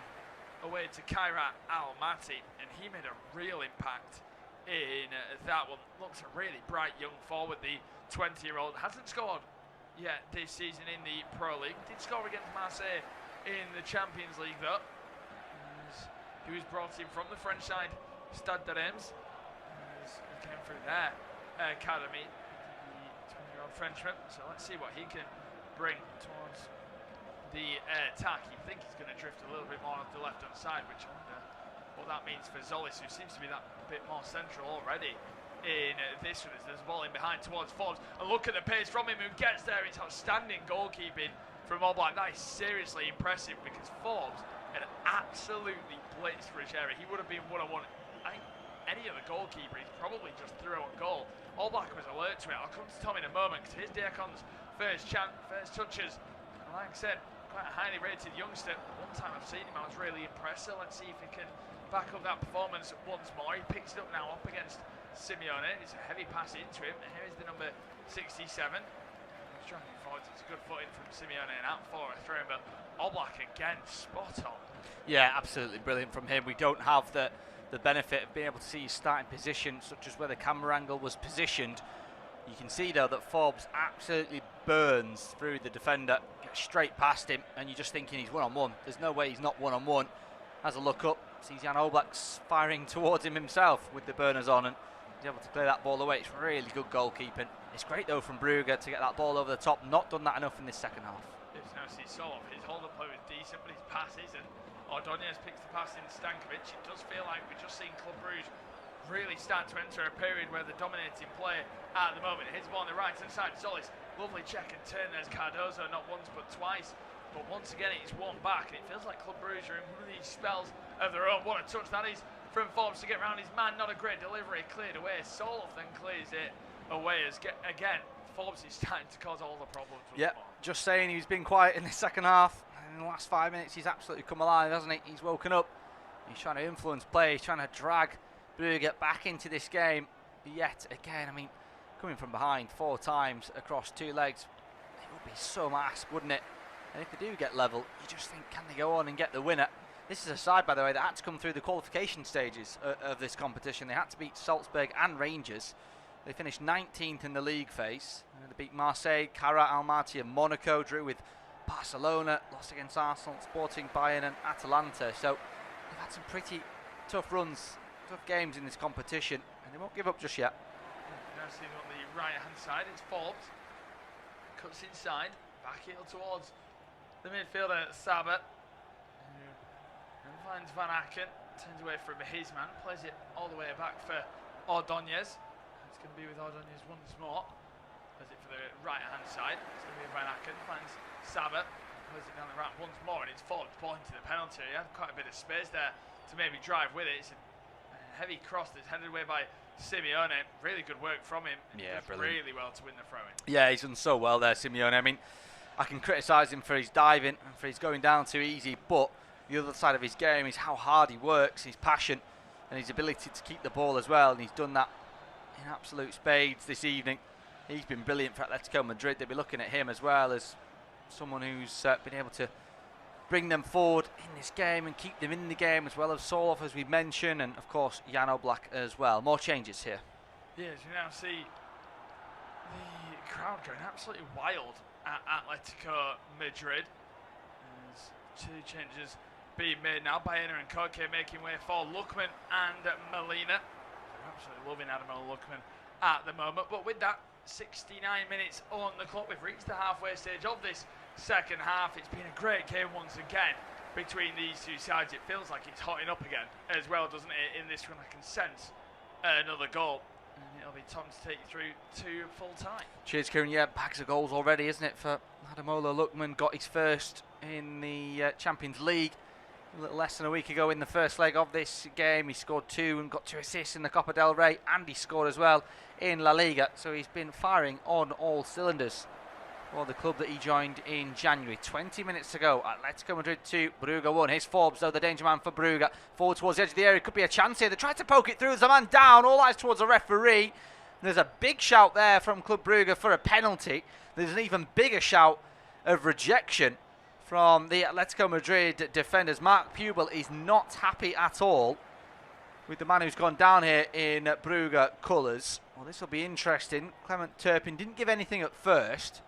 away to Kairat Almaty, and he made a real impact in that one. Looks a really bright young forward, the 20-year-old. Hasn't scored yet this season in the Pro League. Did score against Marseille in the Champions League, though. He was brought in from the French side, Stade de Reims. He came through their academy, the 20-year-old Frenchman. So let's see what he can bring towards the attack. You think he's going to drift a little bit more on the left-hand side, which I wonder what that means for Zolis, who seems to be that bit more central already in this one. There's a ball in behind towards Forbes, and look at the pace from him who gets there. It's outstanding goalkeeping from Oblak. That is seriously impressive, because Forbes had absolutely blitzed Ruggieri. He would have been one-on-one. I think any other goalkeeper, he's probably just threw on goal. Oblak was alert to it. I'll come to Tom in a moment, because here's Diacon's first touches. And like I said, quite a highly rated youngster. One time I've seen him, I was really impressed. So let's see if he can back up that performance once more. He picks it up now up against Simeone. It's a heavy pass into him. Here is the number 67. He's driving forward. It's a good footing from Simeone and out for a throw. But Oblak again, spot on. Yeah, absolutely brilliant from him. We don't have the benefit of being able to see his starting position, such as where the camera angle was positioned. You can see though that Forbes absolutely burns through the defender, gets straight past him, and you're just thinking he's one-on-one. There's no way he's not one-on-one. Has a look up, sees Jan Oblak's firing towards him himself with the burners on, and he's able to clear that ball away. It's really good goalkeeping. It's great though from Brugge to get that ball over the top. Not done that enough in this second half. It's now see Solov. His hold-up play was decent, but his pass isn't. Ordonez picks the pass in Stankovic. It does feel like we've just seen Club Brugge really start to enter a period where they're dominating play at the moment. Here's the ball on the right hand side. Zolis, lovely check and turn. There's Cardozo, not once but twice. But once again, it's one back, and it feels like Club Brugge are in one of these spells of their own. What a touch that is from Forbes to get round his man. Not a great delivery, cleared away. Solov then clears it away as again Forbes is starting to cause all the problems. Yeah, just saying, he's been quiet in the second half. In the last 5 minutes, he's absolutely come alive, hasn't he? He's woken up. He's trying to influence play. He's trying to drag Brugge back into this game yet again. I mean, coming from behind 4 times across 2 legs, it would be so massive, wouldn't it? And if they do get level, you just think, can they go on and get the winner? This is a side, by the way, that had to come through the qualification stages of this competition. They had to beat Salzburg and Rangers. They finished 19th in the league phase. They beat Marseille, Cara, Almaty and Monaco, drew with Barcelona, lost against Arsenal, Sporting Bayern and Atalanta. So they've had some pretty tough runs, tough games in this competition, and they won't give up just yet. Now see on the right hand side, it's Forbes. Cuts inside, back heel towards the midfielder, Sabat. And finds Van Aken, turns away from his man, plays it all the way back for Ordonez. It's going to be with Ordonez once more. Plays it for the right hand side. It's going to be Van Aken, finds Sabat, plays it down the right once more, and it's Forbes ball into the penalty. He had quite a bit of space there to maybe drive with it. It's a heavy cross that's headed away by Simeone. Really good work from him. Yeah, does brilliant. really well to win the throw-in. Yeah, he's done so well there, Simeone. I mean, I can criticise him for his diving and for his going down too easy, but the other side of his game is how hard he works, his passion and his ability to keep the ball as well, and he's done that in absolute spades this evening. He's been brilliant for Atletico Madrid. They'll be looking at him as well as someone who's been able to bring them forward in this game and keep them in the game, as well as Soloff, as we mentioned, and of course Jan Oblak as well. More changes here. Yes, you now see the crowd going absolutely wild at Atletico Madrid. There's 2 changes being made now. Baena and Koke making way for Lookman and Molina. They're absolutely loving Adamo Lookman at the moment. But with that, 69 minutes on the clock. We've reached the halfway stage of this second half. It's been a great game once again between these two sides. It feels like it's hotting up again as well, doesn't it? In this one, I can sense another goal. And it'll be time to take you through to full time. Cheers, Kieran. Yeah, bags of goals already, isn't it, for Adamola Lookman? Got his first in the Champions League a little less than a week ago in the first leg of this game. He scored 2 and got 2 assists in the Copa del Rey, and he scored as well in La Liga. So he's been firing on all cylinders for the club that he joined in January. 20 minutes ago, Atletico Madrid 2, Brugge 1. Here's Forbes, though, the danger man for Brugge. Forward towards the edge of the area. Could be a chance here. They tried to poke it through. There's a man down. All eyes towards the referee. There's a big shout there from Club Brugge for a penalty. There's an even bigger shout of rejection from the Atletico Madrid defenders. Mark Pubel is not happy at all with the man who's gone down here in Brugge colours. Well, this will be interesting. Clement Turpin didn't give anything at first.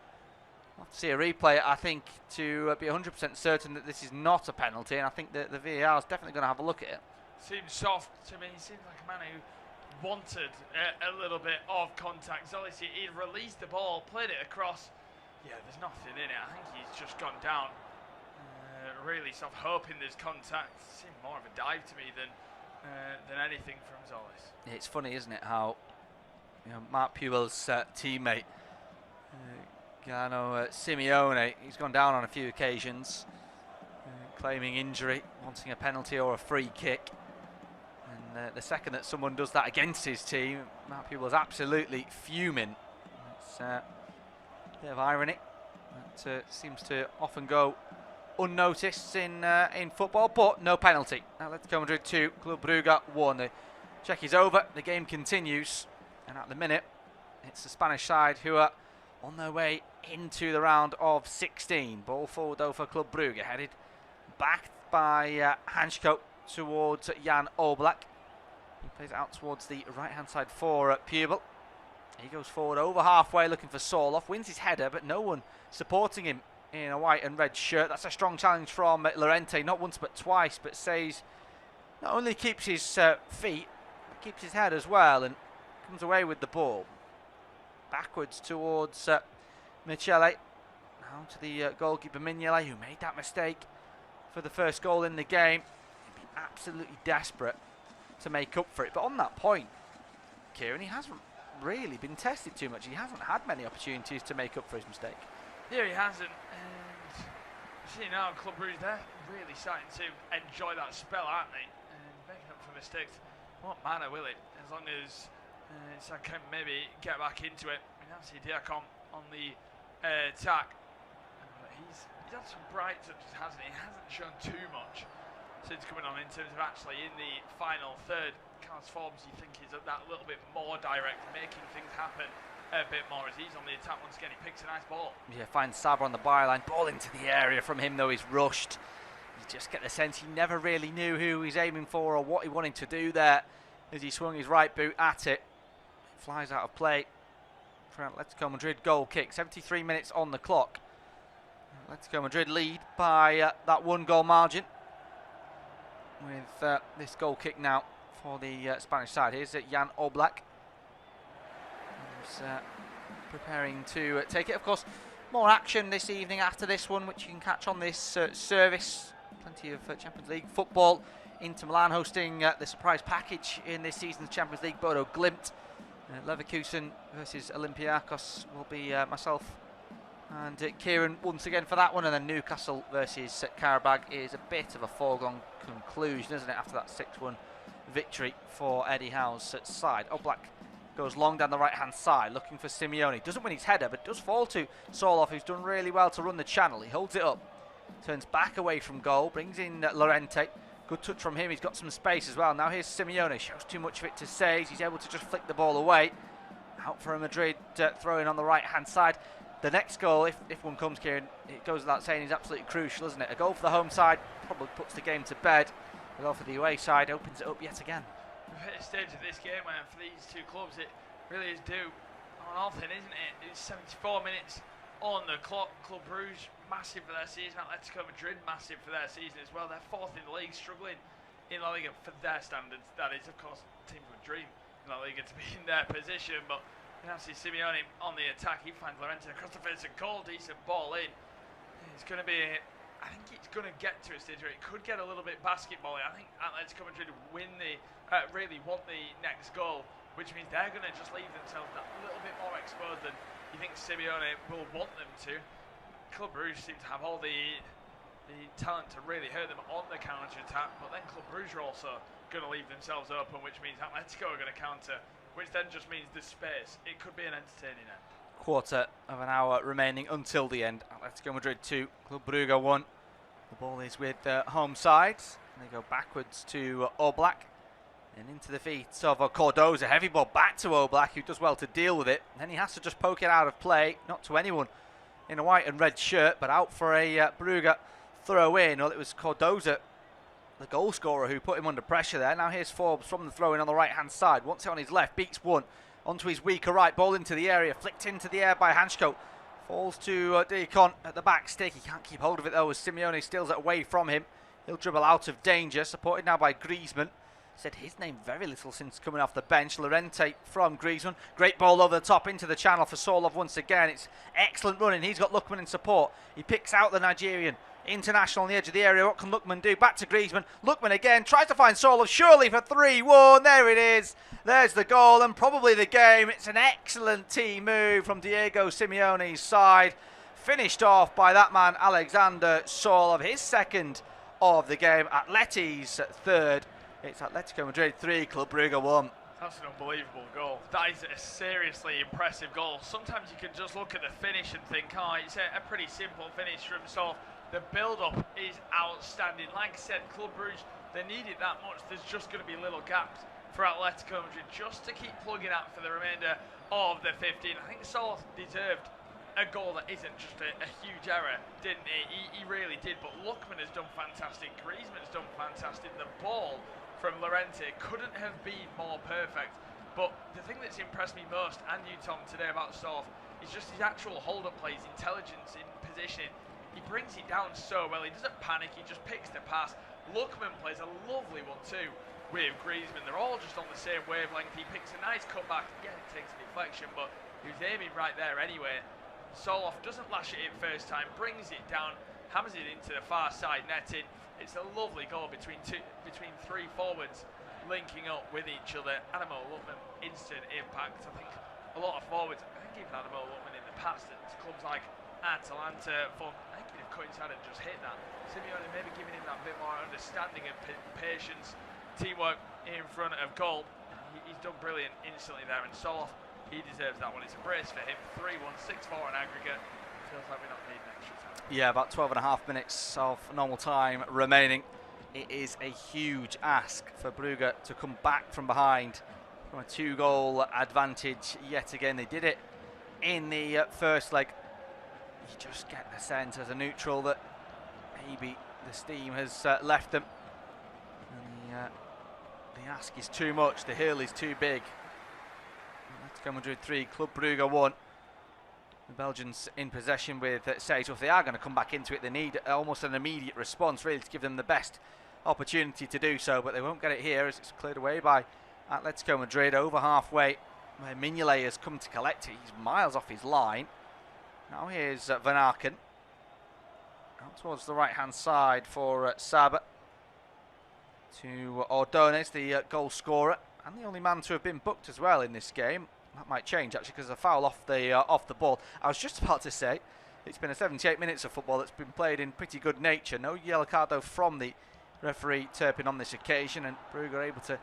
We'll have to see a replay, I think, to be 100% certain that this is not a penalty, and I think that the VAR is definitely going to have a look at it. Seems soft to me. Seems like a man who wanted a little bit of contact. Zolis, he released the ball, played it across. Yeah, there's nothing in it. I think he's just gone down. Really soft, hoping there's contact. Seemed more of a dive to me than anything from Zolis. It's funny, isn't it, how Mark Pubel's teammate, Gano Simeone, he's gone down on a few occasions, claiming injury, wanting a penalty or a free kick. And the second that someone does that against his team, Mark Pubel's absolutely fuming. It's a bit of irony that seems to often go unnoticed in football, but no penalty. Now let's go Madrid 2, Club Brugge 1. The check is over, the game continues, and at the minute it's the Spanish side who are on their way into the round of 16. Ball forward though for Club Brugge, headed back by Hansko towards Jan Oblak. He plays it out towards the right hand side for Pubel. He goes forward over halfway looking for Soloff, wins his header, but no one supporting him in a white and red shirt. That's a strong challenge from Llorente, not once but twice, but Says not only keeps his feet, but keeps his head as well, and comes away with the ball. Backwards towards Michele, now to the goalkeeper Mignolet, who made that mistake for the first goal in the game. He'd be absolutely desperate to make up for it, but on that point, Kieran, he hasn't really been tested too much. He hasn't had many opportunities to make up for his mistake. Yeah, he hasn't, and you see now Club Brugge, they're really starting to enjoy that spell, aren't they? And making up for mistakes. What matter will it? As long as I can maybe get back into it. We now see Diacon on the attack. He's had some bright touches, hasn't he? He hasn't shown too much since coming on in terms of actually in the final third. Carlos Forbes, you think, is that little bit more direct, making things happen a bit more as he's on the attack once again. He picks a nice ball. Yeah, finds Sabra on the byline. Ball into the area from him, though. He's rushed. just get the sense he never really knew who he was aiming for or what he wanted to do there as he swung his right boot at it. It flies out of play for Atletico Madrid. Goal kick, 73 minutes on the clock. Atletico Madrid lead by that 1-goal margin with this goal kick now for the Spanish side. Here's Jan Oblak, who's preparing to take it. Of course, more action this evening after this one, which you can catch on this service. Plenty of Champions League football. Inter Milan hosting the surprise package in this season's Champions League. Bodo Glimt, Leverkusen versus Olympiacos will be myself and Kieran once again for that one, and then Newcastle versus Karabag is a bit of a foregone conclusion, isn't it, after that 6-1 victory for Eddie Howe's side. Oblak goes long down the right hand side looking for Simeone. Doesn't win his header, but does fall to Sorloth, who's done really well to run the channel. He holds it up, turns back away from goal, brings in Lorente. Good touch from him, he's got some space as well. Now here's Simeone, shows too much of it to Says. He's able to just flick the ball away. Out for a Madrid throw-in on the right hand side. The next goal, if one comes, Kieran, it goes without saying, is absolutely crucial, isn't it? A goal for the home side probably puts the game to bed. A goal for the away side opens it up yet again. We've hit a stage of this game where for these two clubs it really is due on nothing, isn't it? It's 74 minutes on the clock. Club Brugge, massive for their season. Atletico Madrid, massive for their season as well. They're 4th in the league, struggling in La Liga for their standards. That is, of course, teams would dream in La Liga to be in their position, but you now see Simeone on the attack. He finds Lorente across the face and goal, decent ball in. It's going to be, I think it's going to get to a stage where it could get a little bit basketball-y. I think Atletico Madrid really want the next goal, which means they're going to just leave themselves that little bit more exposed than you think Simeone will want them to. Club Brugge seem to have all the talent to really hurt them on the counter-attack, but then Club Brugge are also going to leave themselves open, which means Atletico are going to counter, which then just means there's space. It could be an entertaining end. Quarter of an hour remaining until the end. Atletico Madrid 2, Club Brugge 1. The ball is with the home side. And they go backwards to Oblak. And into the feet of Cardoza. Heavy ball back to Oblak, who does well to deal with it. And then he has to just poke it out of play. Not to anyone in a white and red shirt, but out for a Brugge throw in. Well, it was Cardoza, the goal scorer, who put him under pressure there. Now here's Forbes from the throw in on the right hand side. Wants it on his left, beats one. Onto his weaker right, ball into the area, flicked into the air by Hansko. Falls to Deacon at the back stick. He can't keep hold of it though as Simeone steals it away from him. He'll dribble out of danger, supported now by Griezmann. Said his name very little since coming off the bench. Lorente from Griezmann. Great ball over the top into the channel for Sorloth once again. It's excellent running. He's got Lookman in support. He picks out the Nigerian international on the edge of the area. What can Lookman do? Back to Griezmann. Lookman again tries to find Sorloth, surely for 3-1. There it is. There's the goal and probably the game. It's an excellent team move from Diego Simeone's side. Finished off by that man Alexander Sorloth, his second of the game. Atleti's third. It's Atletico Madrid 3, Club Brugge 1. That's an unbelievable goal. That is a seriously impressive goal. Sometimes you can just look at the finish and think, oh, it's a pretty simple finish from Sorloth. The build-up is outstanding. Like I said, Club Brugge, they need it that much. There's just going to be little gaps for Atletico Madrid just to keep plugging out for the remainder of the 15. I think Sorloth deserved a goal that isn't just a huge error, didn't he? He really did, but Lookman has done fantastic. Griezmann's done fantastic. The ball from Lorente couldn't have been more perfect. But the thing that's impressed me most, and you, Tom, today about Sorloth, is just his actual hold-up play, his intelligence in positioning. He brings it down so well. He doesn't panic. He just picks the pass. Lookman plays a lovely one too with Griezmann. They're all just on the same wavelength. He picks a nice cutback. Yeah, it takes a deflection, but he was aiming right there anyway. Sorloth doesn't lash it in first time, brings it down, hammers it into the far side netting. It's a lovely goal between three forwards linking up with each other. Adamo Lookman, instant impact. I think a lot of forwards, I think even Adamo Lookman in the past at clubs like Atalanta, I think he'd have cut inside and just hit that. Simeone maybe giving him that bit more understanding and patience, teamwork in front of goal. He's done brilliant instantly there, and Sorloth, he deserves that one. It's a brace for him. 3-1, 6-4 on aggregate. Feels like we're not needing extra time. Yeah, about 12.5 minutes of normal time remaining. It is a huge ask for Brugge to come back from behind from a 2-goal advantage yet again. They did it in the first leg. You just get the sense as a neutral that maybe the steam has left them. And the ask is too much, the hill is too big. Atletico Madrid 3, Club Brugge 1. The Belgians in possession with Sage. If they are going to come back into it, they need almost an immediate response, really, to give them the best opportunity to do so. But they won't get it here as it's cleared away by Atletico Madrid over halfway, where Mignolet has come to collect it. He's miles off his line. Now here's Van Aken. Out towards the right-hand side for Saba. To Ordonez, the goal scorer, and the only man to have been booked as well in this game. That might change actually because of a foul off the ball. I was just about to say it's been a 78 minutes of football that's been played in pretty good nature. No yellow card though from the referee Turpin on this occasion, and Brugge are able to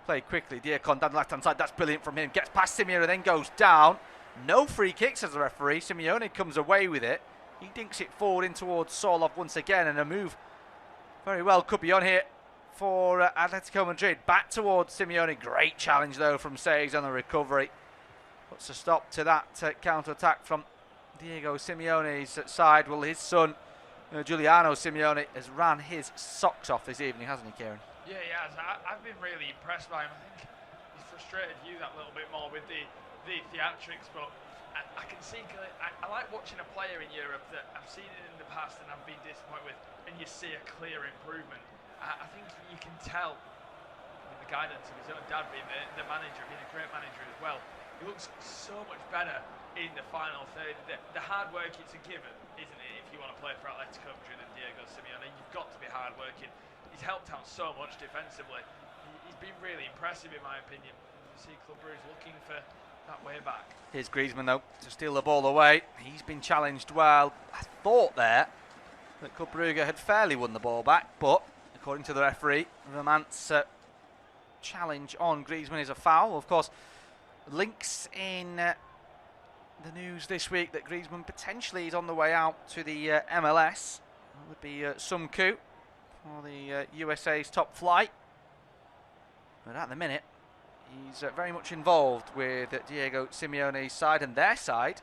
play quickly. Diakon down the left hand side, that's brilliant from him. Gets past Simeone, then goes down. No free kicks as the referee. Simeone comes away with it. He dinks it forward in towards Sorloth once again, and a move very well could be on here for Atletico Madrid. Back towards Simeone. Great challenge though from Sage on the recovery. Puts a stop to that counter-attack from Diego Simeone's side. Well, his son, Giuliano Simeone, has ran his socks off this evening, hasn't he, Kieran? Yeah, he has. I've been really impressed by him. I think he's frustrated you that little bit more with the theatrics, but I can see, I like watching a player in Europe that I've seen it in the past and I've been disappointed with, and you see a clear improvement. I think you can tell with the guidance of his own dad being the manager, being a great manager as well. He looks so much better in the final third. The hard work, it's a given, isn't it? If you want to play for Atletico Madrid and Diego Simeone, you've got to be hard working. He's helped out so much defensively. He's been really impressive in my opinion. You see Club Brugge looking for that way back. Here's Griezmann though to steal the ball away. He's been challenged well. I thought there that Club Brugge had fairly won the ball back, but according to the referee, Romant's challenge on Griezmann is a foul. Of course, links in the news this week that Griezmann potentially is on the way out to the MLS. That would be some coup for the USA's top flight. But at the minute, he's very much involved with Diego Simeone's side, and their side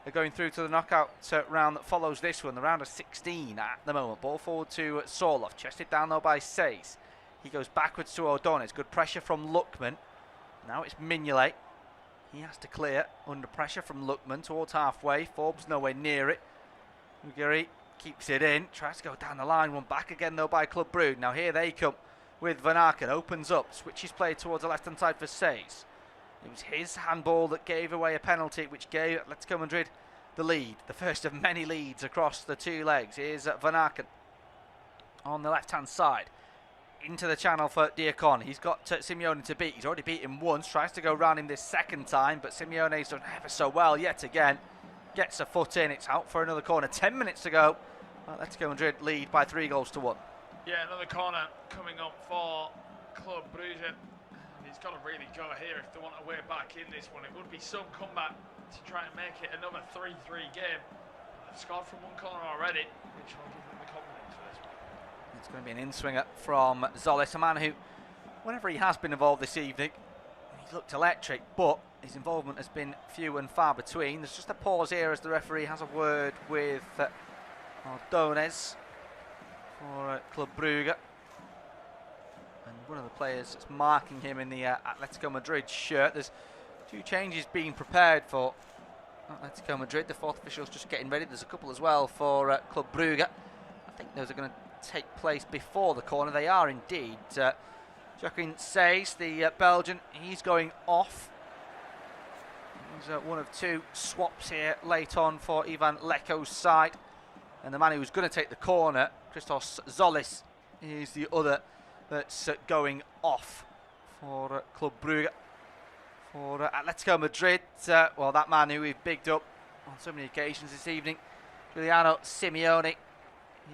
are going through to the knockout round that follows this one, the round of 16 at the moment. Ball forward to Sorloth, chested down though by Seis. He goes backwards to Ordonez. Good pressure from Lookman. Now it's Mignolet. He has to clear under pressure from Lookman towards halfway. Forbes nowhere near it. Ugiri keeps it in, tries to go down the line. One back again though by Club Brugge. Now here they come with Van Aken. Opens up, switches play towards the left hand side for Seis. It was his handball that gave away a penalty, which gave Atletico Madrid the lead. The first of many leads across the two legs. Here's Van Aken on the left hand side. Into the channel for Diakon. He's got Simeone to beat. He's already beat him once. Tries to go round him this second time, but Simeone's done ever so well yet again. Gets a foot in. It's out for another corner. 10 minutes to go. Atletico Madrid lead by 3-1. Yeah, another corner coming up for Club Brugge. He's got to really go here if they want a way back in this one. It would be some comeback to try and make it another 3-3 game. They've scored from one corner already, which will give them the confidence for this one. It's going to be an in-swinger from Zolis, a man who, whenever he has been involved this evening, he's looked electric, but his involvement has been few and far between. There's just a pause here as the referee has a word with Ordonez for Club Brugge. And one of the players that's marking him in the Atletico Madrid shirt. There's two changes being prepared for Atletico Madrid. The fourth official's just getting ready. There's a couple as well for Club Brugge. I think those are going to take place before the corner. They are indeed. Joaquin Seis, the Belgian, he's going off. He's one of two swaps here late on for Ivan Leko's side. And the man who's going to take the corner, Christos Zolis, is the other that's going off for Club Brugge. For Atletico Madrid, well, that man who we've bigged up on so many occasions this evening, Giuliano Simeone,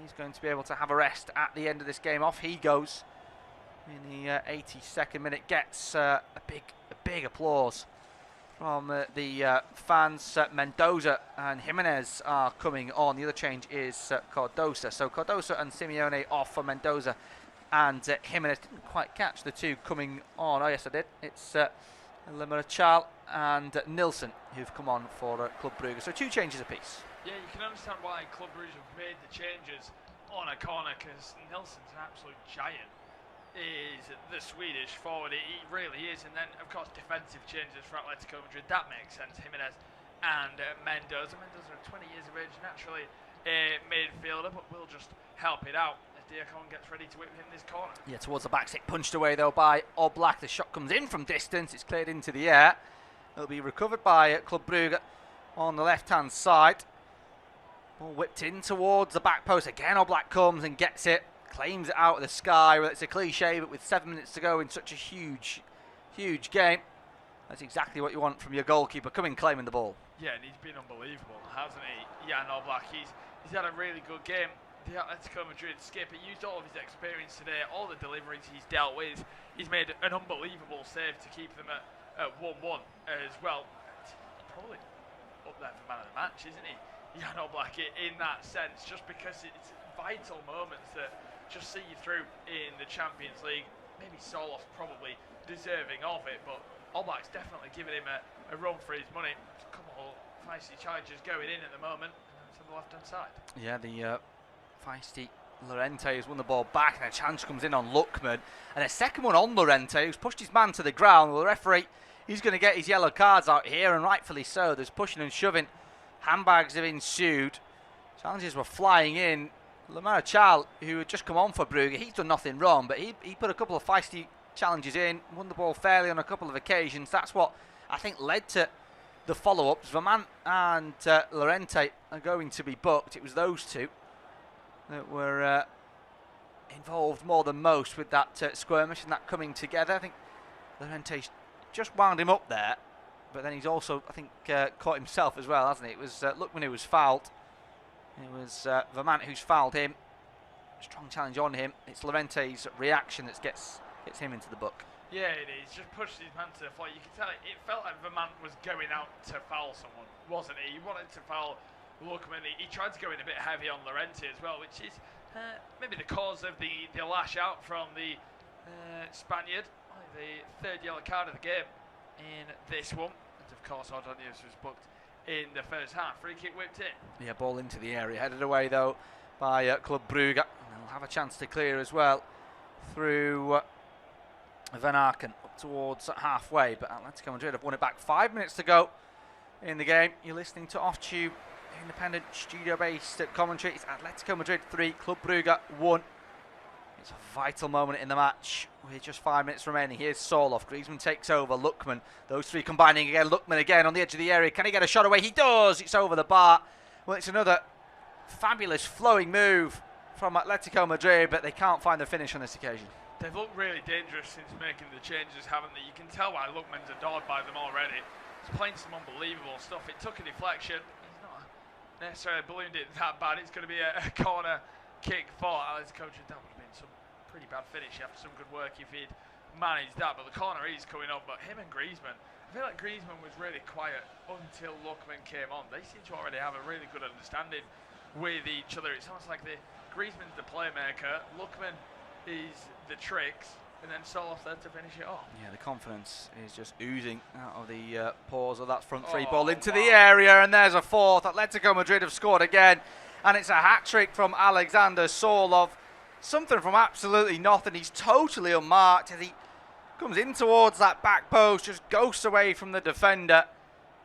he's going to be able to have a rest at the end of this game. Off he goes in the 82nd minute. Gets a big applause from the fans. Mendoza and Jimenez are coming on. The other change is Cardosa. So Cardosa and Simeone off for Mendoza and Jimenez. Didn't quite catch the two coming on. Oh yes, I did. It's Lemarchal and Nilsson who've come on for Club Brugge. So two changes apiece. Yeah, you can understand why Club Brugge have made the changes. on a corner, because Nilsson's an absolute giant, is the Swedish forward. He really is. And then, of course, defensive changes for Atletico Madrid. That makes sense. Jimenez and Mendoza. Mendoza are 20 years of age, naturally a midfielder, but will just help it out as Diakon gets ready to whip him this corner. Yeah, towards the back stick, punched away though by Oblak. The shot comes in from distance. It's cleared into the air. It'll be recovered by Club Brugge on the left-hand side. Ball whipped in towards the back post. Again, Oblak comes and gets it. Claims it out of the sky. Well, it's a cliche, but with 7 minutes to go in such a huge game, that's exactly what you want from your goalkeeper, coming claiming the ball. Yeah, and he's been unbelievable, hasn't he? Jan Oblak. He's had a really good game. The Atletico Madrid skipper used all of his experience today, all the deliveries he's dealt with. He's made an unbelievable save to keep them at 1-1 as well. He's probably up there for man of the match, isn't he? Jan Oblak in that sense, just because it's vital moments that just see you through in the Champions League. Maybe Solo's probably deserving of it, but Oblak's definitely giving him a run for his money. There's a couple of feisty challenges going in at the moment, and it's on the left-hand side. Yeah, the feisty Llorente has won the ball back, and a chance comes in on Lookman, and a second one on Llorente, who's pushed his man to the ground. Well, the referee, he's going to get his yellow cards out here, and rightfully so. There's pushing and shoving. Handbags have ensued. Challenges were flying in. Lamar Chal, who had just come on for Brugge, he's done nothing wrong, but he put a couple of feisty challenges in, won the ball fairly on a couple of occasions. That's what I think led to the follow-ups. Vermaat and Llorente are going to be booked. It was those two that were involved more than most with that skirmish and that coming together. I think Llorente's just wound him up there, but then he's also, I think, caught himself as well, hasn't he? It was Lookman who was fouled. It was Vermaat who's fouled him. Strong challenge on him. It's Llorente's reaction that gets him into the book. Yeah, it is. Just pushed his man to the floor. You can tell it felt like Vermaat was going out to foul someone, wasn't he? He wanted to foul Lookman. He tried to go in a bit heavy on Llorente as well, which is maybe the cause of the lash out from the Spaniard. The third yellow card of the game in this one. And of course, Ordóñez was booked in the first half. Free kick whipped in. Yeah, ball into the area. Headed away, though, by Club Brugge. And they'll have a chance to clear as well through Van Aken up towards halfway. But Atletico Madrid have won it back. 5 minutes to go in the game. You're listening to Off-Tube, independent, studio-based commentary. It's Atletico Madrid 3, Club Brugge 1. It's a vital moment in the match with just 5 minutes remaining. Here's Soloff. Griezmann takes over. Lookman. Those three combining again. Lookman again on the edge of the area. Can he get a shot away? He does. It's over the bar. Well, it's another fabulous flowing move from Atletico Madrid, but they can't find the finish on this occasion. They've looked really dangerous since making the changes, haven't they? You can tell why Lookman's adored by them already. He's playing some unbelievable stuff. It took a deflection. He's not necessarily ballooned it that bad. It's going to be a corner kick for Atletico Madrid. That would have been some pretty bad finish after some good work if he'd managed that, but the corner is coming up. But him and Griezmann, I feel like Griezmann was really quiet until Lookman came on. They seem to already have a really good understanding with each other. It's almost like Griezmann's the playmaker, Lookman is the tricks, and then Soloff there to finish it off. Yeah, the confidence is just oozing out of the pores of that front three. Ball into the area, and there's a fourth. Atletico Madrid have scored again, and it's a hat-trick from Alexander Soloff. Something from absolutely nothing. He's totally unmarked as he comes in towards that back post, just ghosts away from the defender.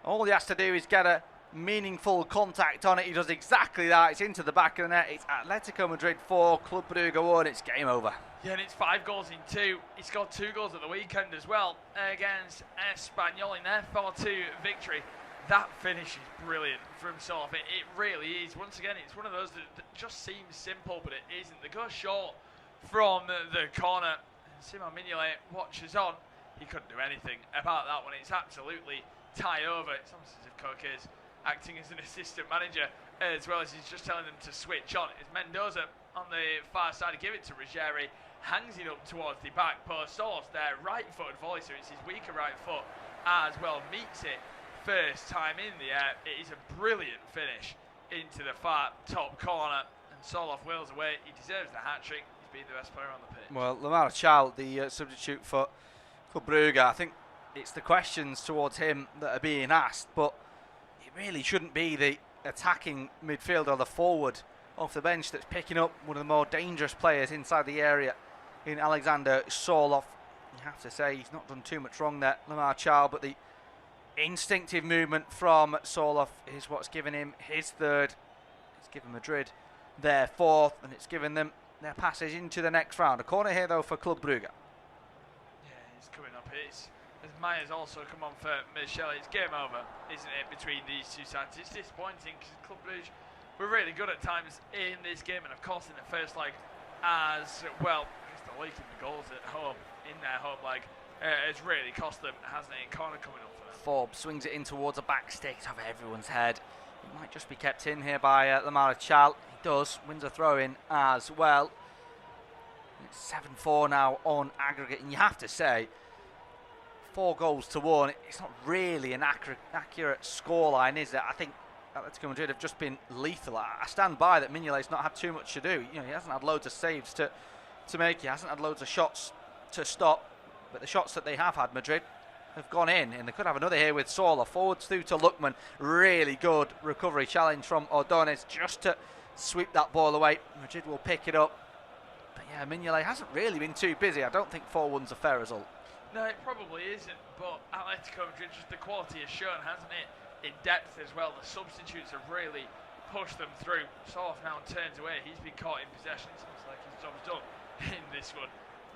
All he has to do is get a meaningful contact on it. He does exactly that. It's into the back of the net. It's Atletico Madrid 4, Club Brugge 1. It's game over. Yeah, and it's 5 goals in 2. He scored 2 goals at the weekend as well against Espanyol in their 4-2 victory. That finish is brilliant from Soloff. It really is. Once again, it's one of those that just seems simple, but it isn't. They go short from the corner. Simon Mignolet watches on. He couldn't do anything about that one. It's absolutely tie over. It's almost as if Koke is acting as an assistant manager as well as he's just telling them to switch on. It's Mendoza on the far side to give it to Ruggieri. Hangs it up towards the back post. Soloff's there, right-footed volley, so it's his weaker right foot as well. Meets it first time in the air. It is a brilliant finish into the far top corner, and Soloff wheels away. He deserves the hat-trick. He's been the best player on the pitch. Well, Lamar Chal, the substitute for Club Brugge, I think it's the questions towards him that are being asked, but it really shouldn't be the attacking midfielder or the forward off the bench that's picking up one of the more dangerous players inside the area in Alexander Sorloth. You have to say he's not done too much wrong there, Lamar Child, but the instinctive movement from Sorloth is what's given him his third. It's given Madrid their fourth, and it's given them their passage into the next round. A corner here though for Club Brugge. Yeah, he's coming up. As Maya's also come on for Michelle, it's game over, isn't it, between these two sides? It's disappointing because Club Brugge were really good at times in this game, and of course in the first leg as well. Just the leaking the goals at home, in their home leg, has really cost them, hasn't it? Corner coming up for them. Forbes swings it in towards a back stick over everyone's head. It might just be kept in here by Lamar Chal. He does, wins a throw in as well. It's 7-4 now on aggregate, and you have to say 4 goals to 1. It's not really an accurate scoreline, is it? I think Atletico Madrid have just been lethal. I stand by that. Mignolet's not had too much to do. You know, he hasn't had loads of saves to make. He hasn't had loads of shots to stop. But the shots that they have had, Madrid, have gone in, and they could have another here with Sorloth. Forwards through to Luckman. Really good recovery challenge from Ordonez just to sweep that ball away. Madrid will pick it up. But yeah, Mignolet hasn't really been too busy. I don't think 4-1's a fair result. No, it probably isn't, but Atletico Madrid, just the quality has shown, hasn't it? In depth as well. The substitutes have really pushed them through. Sorloth now turns away. He's been caught in possession. It seems like his job's done in this one,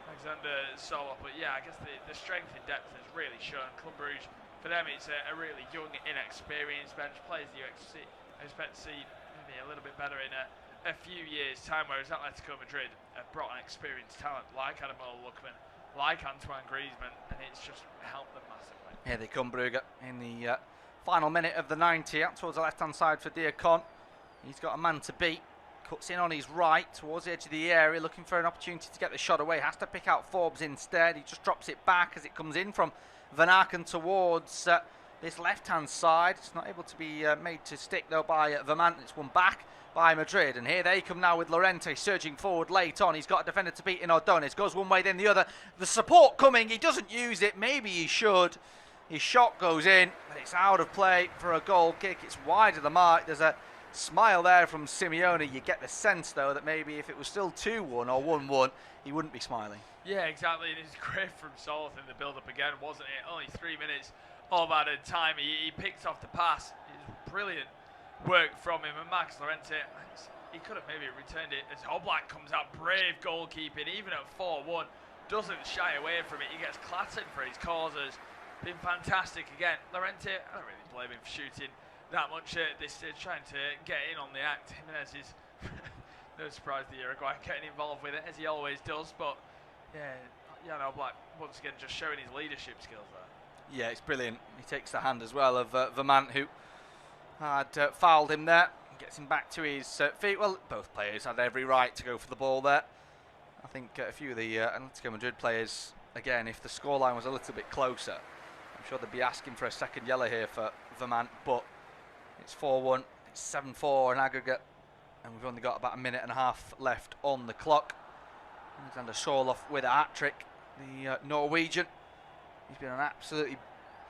Alexander Sorloth. But yeah, I guess the strength in depth has really shown. Club Brugge, for them, it's a really young, inexperienced bench. Players that you expect to see maybe a little bit better in a few years' time, whereas Atletico Madrid have brought an experienced talent like Ademola Lookman, like Antoine Griezmann, and it's just helped them massively. Here they come, Brugge, in the final minute of the 90, out towards the left-hand side for Diacon. He's got a man to beat. Cuts in on his right towards the edge of the area, looking for an opportunity to get the shot away. Has to pick out Forbes instead. He just drops it back as it comes in from Van Aken towards this left-hand side. It's not able to be made to stick, though, by Vermont. It's won back by Madrid. And here they come now with Llorente surging forward late on. He's got a defender to beat in Ordonez. Goes one way, then the other. The support coming. He doesn't use it. Maybe he should. His shot goes in, but it's out of play for a goal kick. It's wide of the mark. There's a smile there from Simeone. You get the sense, though, that maybe if it was still 2-1 or 1-1, he wouldn't be smiling. Yeah, exactly. And it's great from Sorloth in the build-up again, wasn't it? Only 3 minutes of added time. He picked off the pass. It was brilliant work from him. And Max Llorente, he could have maybe returned it as Oblak comes out. Brave goalkeeping, even at 4-1. Doesn't shy away from it. He gets clattered for his causes. Been fantastic again. Llorente, I don't really blame him for shooting that much at this stage, trying to get in on the act. Jimenez is no surprise the Uruguay getting involved with it, as he always does. But yeah, Jan Oblak once again just showing his leadership skills there. Yeah, it's brilliant. He takes the hand as well of Vermont, who had fouled him there. Gets him back to his feet. Well, both players had every right to go for the ball there. I think a few of the Atletico Madrid players, again, if the scoreline was a little bit closer, I'm sure they'd be asking for a second yellow here for Vermont, but it's 4-1, it's 7-4 in aggregate, and we've only got about a minute and a half left on the clock. Alexander Sorloth with a hat-trick, the Norwegian. He's been on absolutely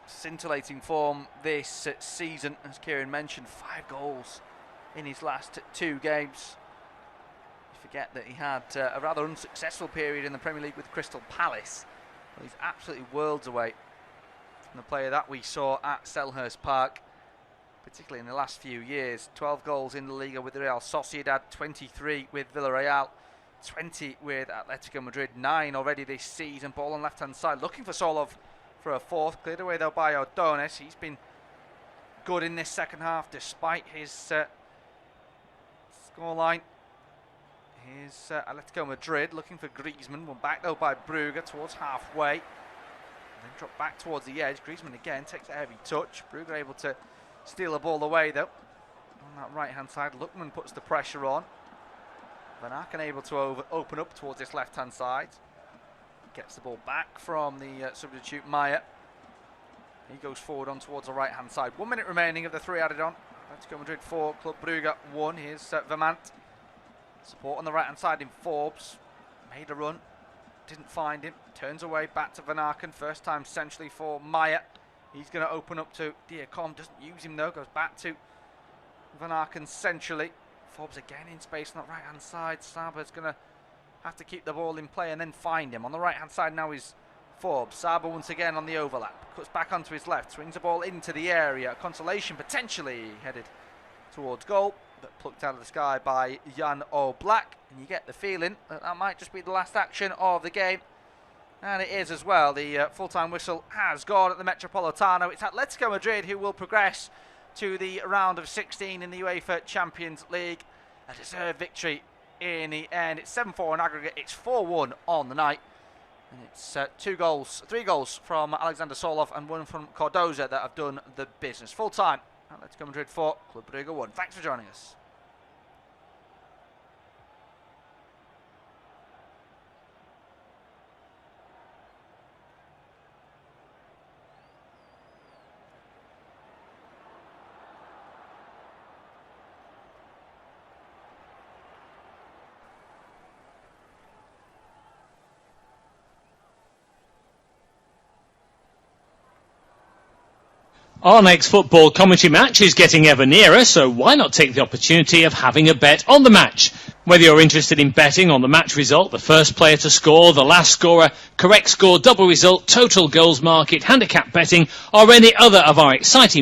scintillating form this season, as Kieran mentioned, 5 goals in his last 2 games. You forget that he had a rather unsuccessful period in the Premier League with Crystal Palace. Well, he's absolutely worlds away from the player that we saw at Selhurst Park, particularly in the last few years. 12 goals in the Liga with Real Sociedad, 23 with Villarreal, 20 with Atletico Madrid, 9 already this season. Ball on left-hand side, looking for Sorloth for a fourth. Cleared away though by Ordonez. He's been good in this second half despite his scoreline. Here's Atletico Madrid looking for Griezmann. One back though by Brugge towards halfway. And then drop back towards the edge. Griezmann again takes a heavy touch. Brugge able to steal the ball away though. On that right hand side, Lookman puts the pressure on. Van Aken able to open up towards this left hand side. Gets the ball back from the substitute Maya. He goes forward on towards the right hand side. 1 minute remaining of the 3 added on. Atletico Madrid 4, Club Brugge 1. Here's Vermont. Support on the right hand side in Forbes. Made a run. Didn't find him. Turns away back to Van Aken. First time centrally for Maya. He's going to open up to Diacom. Doesn't use him though. Goes back to Van Aken centrally. Forbes again in space on the right hand side. Saba's going to have to keep the ball in play and then find him. On the right hand side now is Forbes. Saba once again on the overlap. Cuts back onto his left. Swings the ball into the area. Consolation potentially headed towards goal, but plucked out of the sky by Jan O'Black. And you get the feeling that that might just be the last action of the game. And it is as well. The full-time whistle has gone at the Metropolitano. It's Atletico Madrid who will progress to the round of 16 in the UEFA Champions League. A deserved victory in the end. It's 7-4 in aggregate. It's 4-1 on the night. And it's 3 goals from Alexander Solov and 1 from Cardoza that have done the business. Full-time, Atletico Madrid 4, Club Brugge 1. Thanks for joining us. Our next football commentary match is getting ever nearer, so why not take the opportunity of having a bet on the match? Whether you're interested in betting on the match result, the first player to score, the last scorer, correct score, double result, total goals market, handicap betting, or any other of our exciting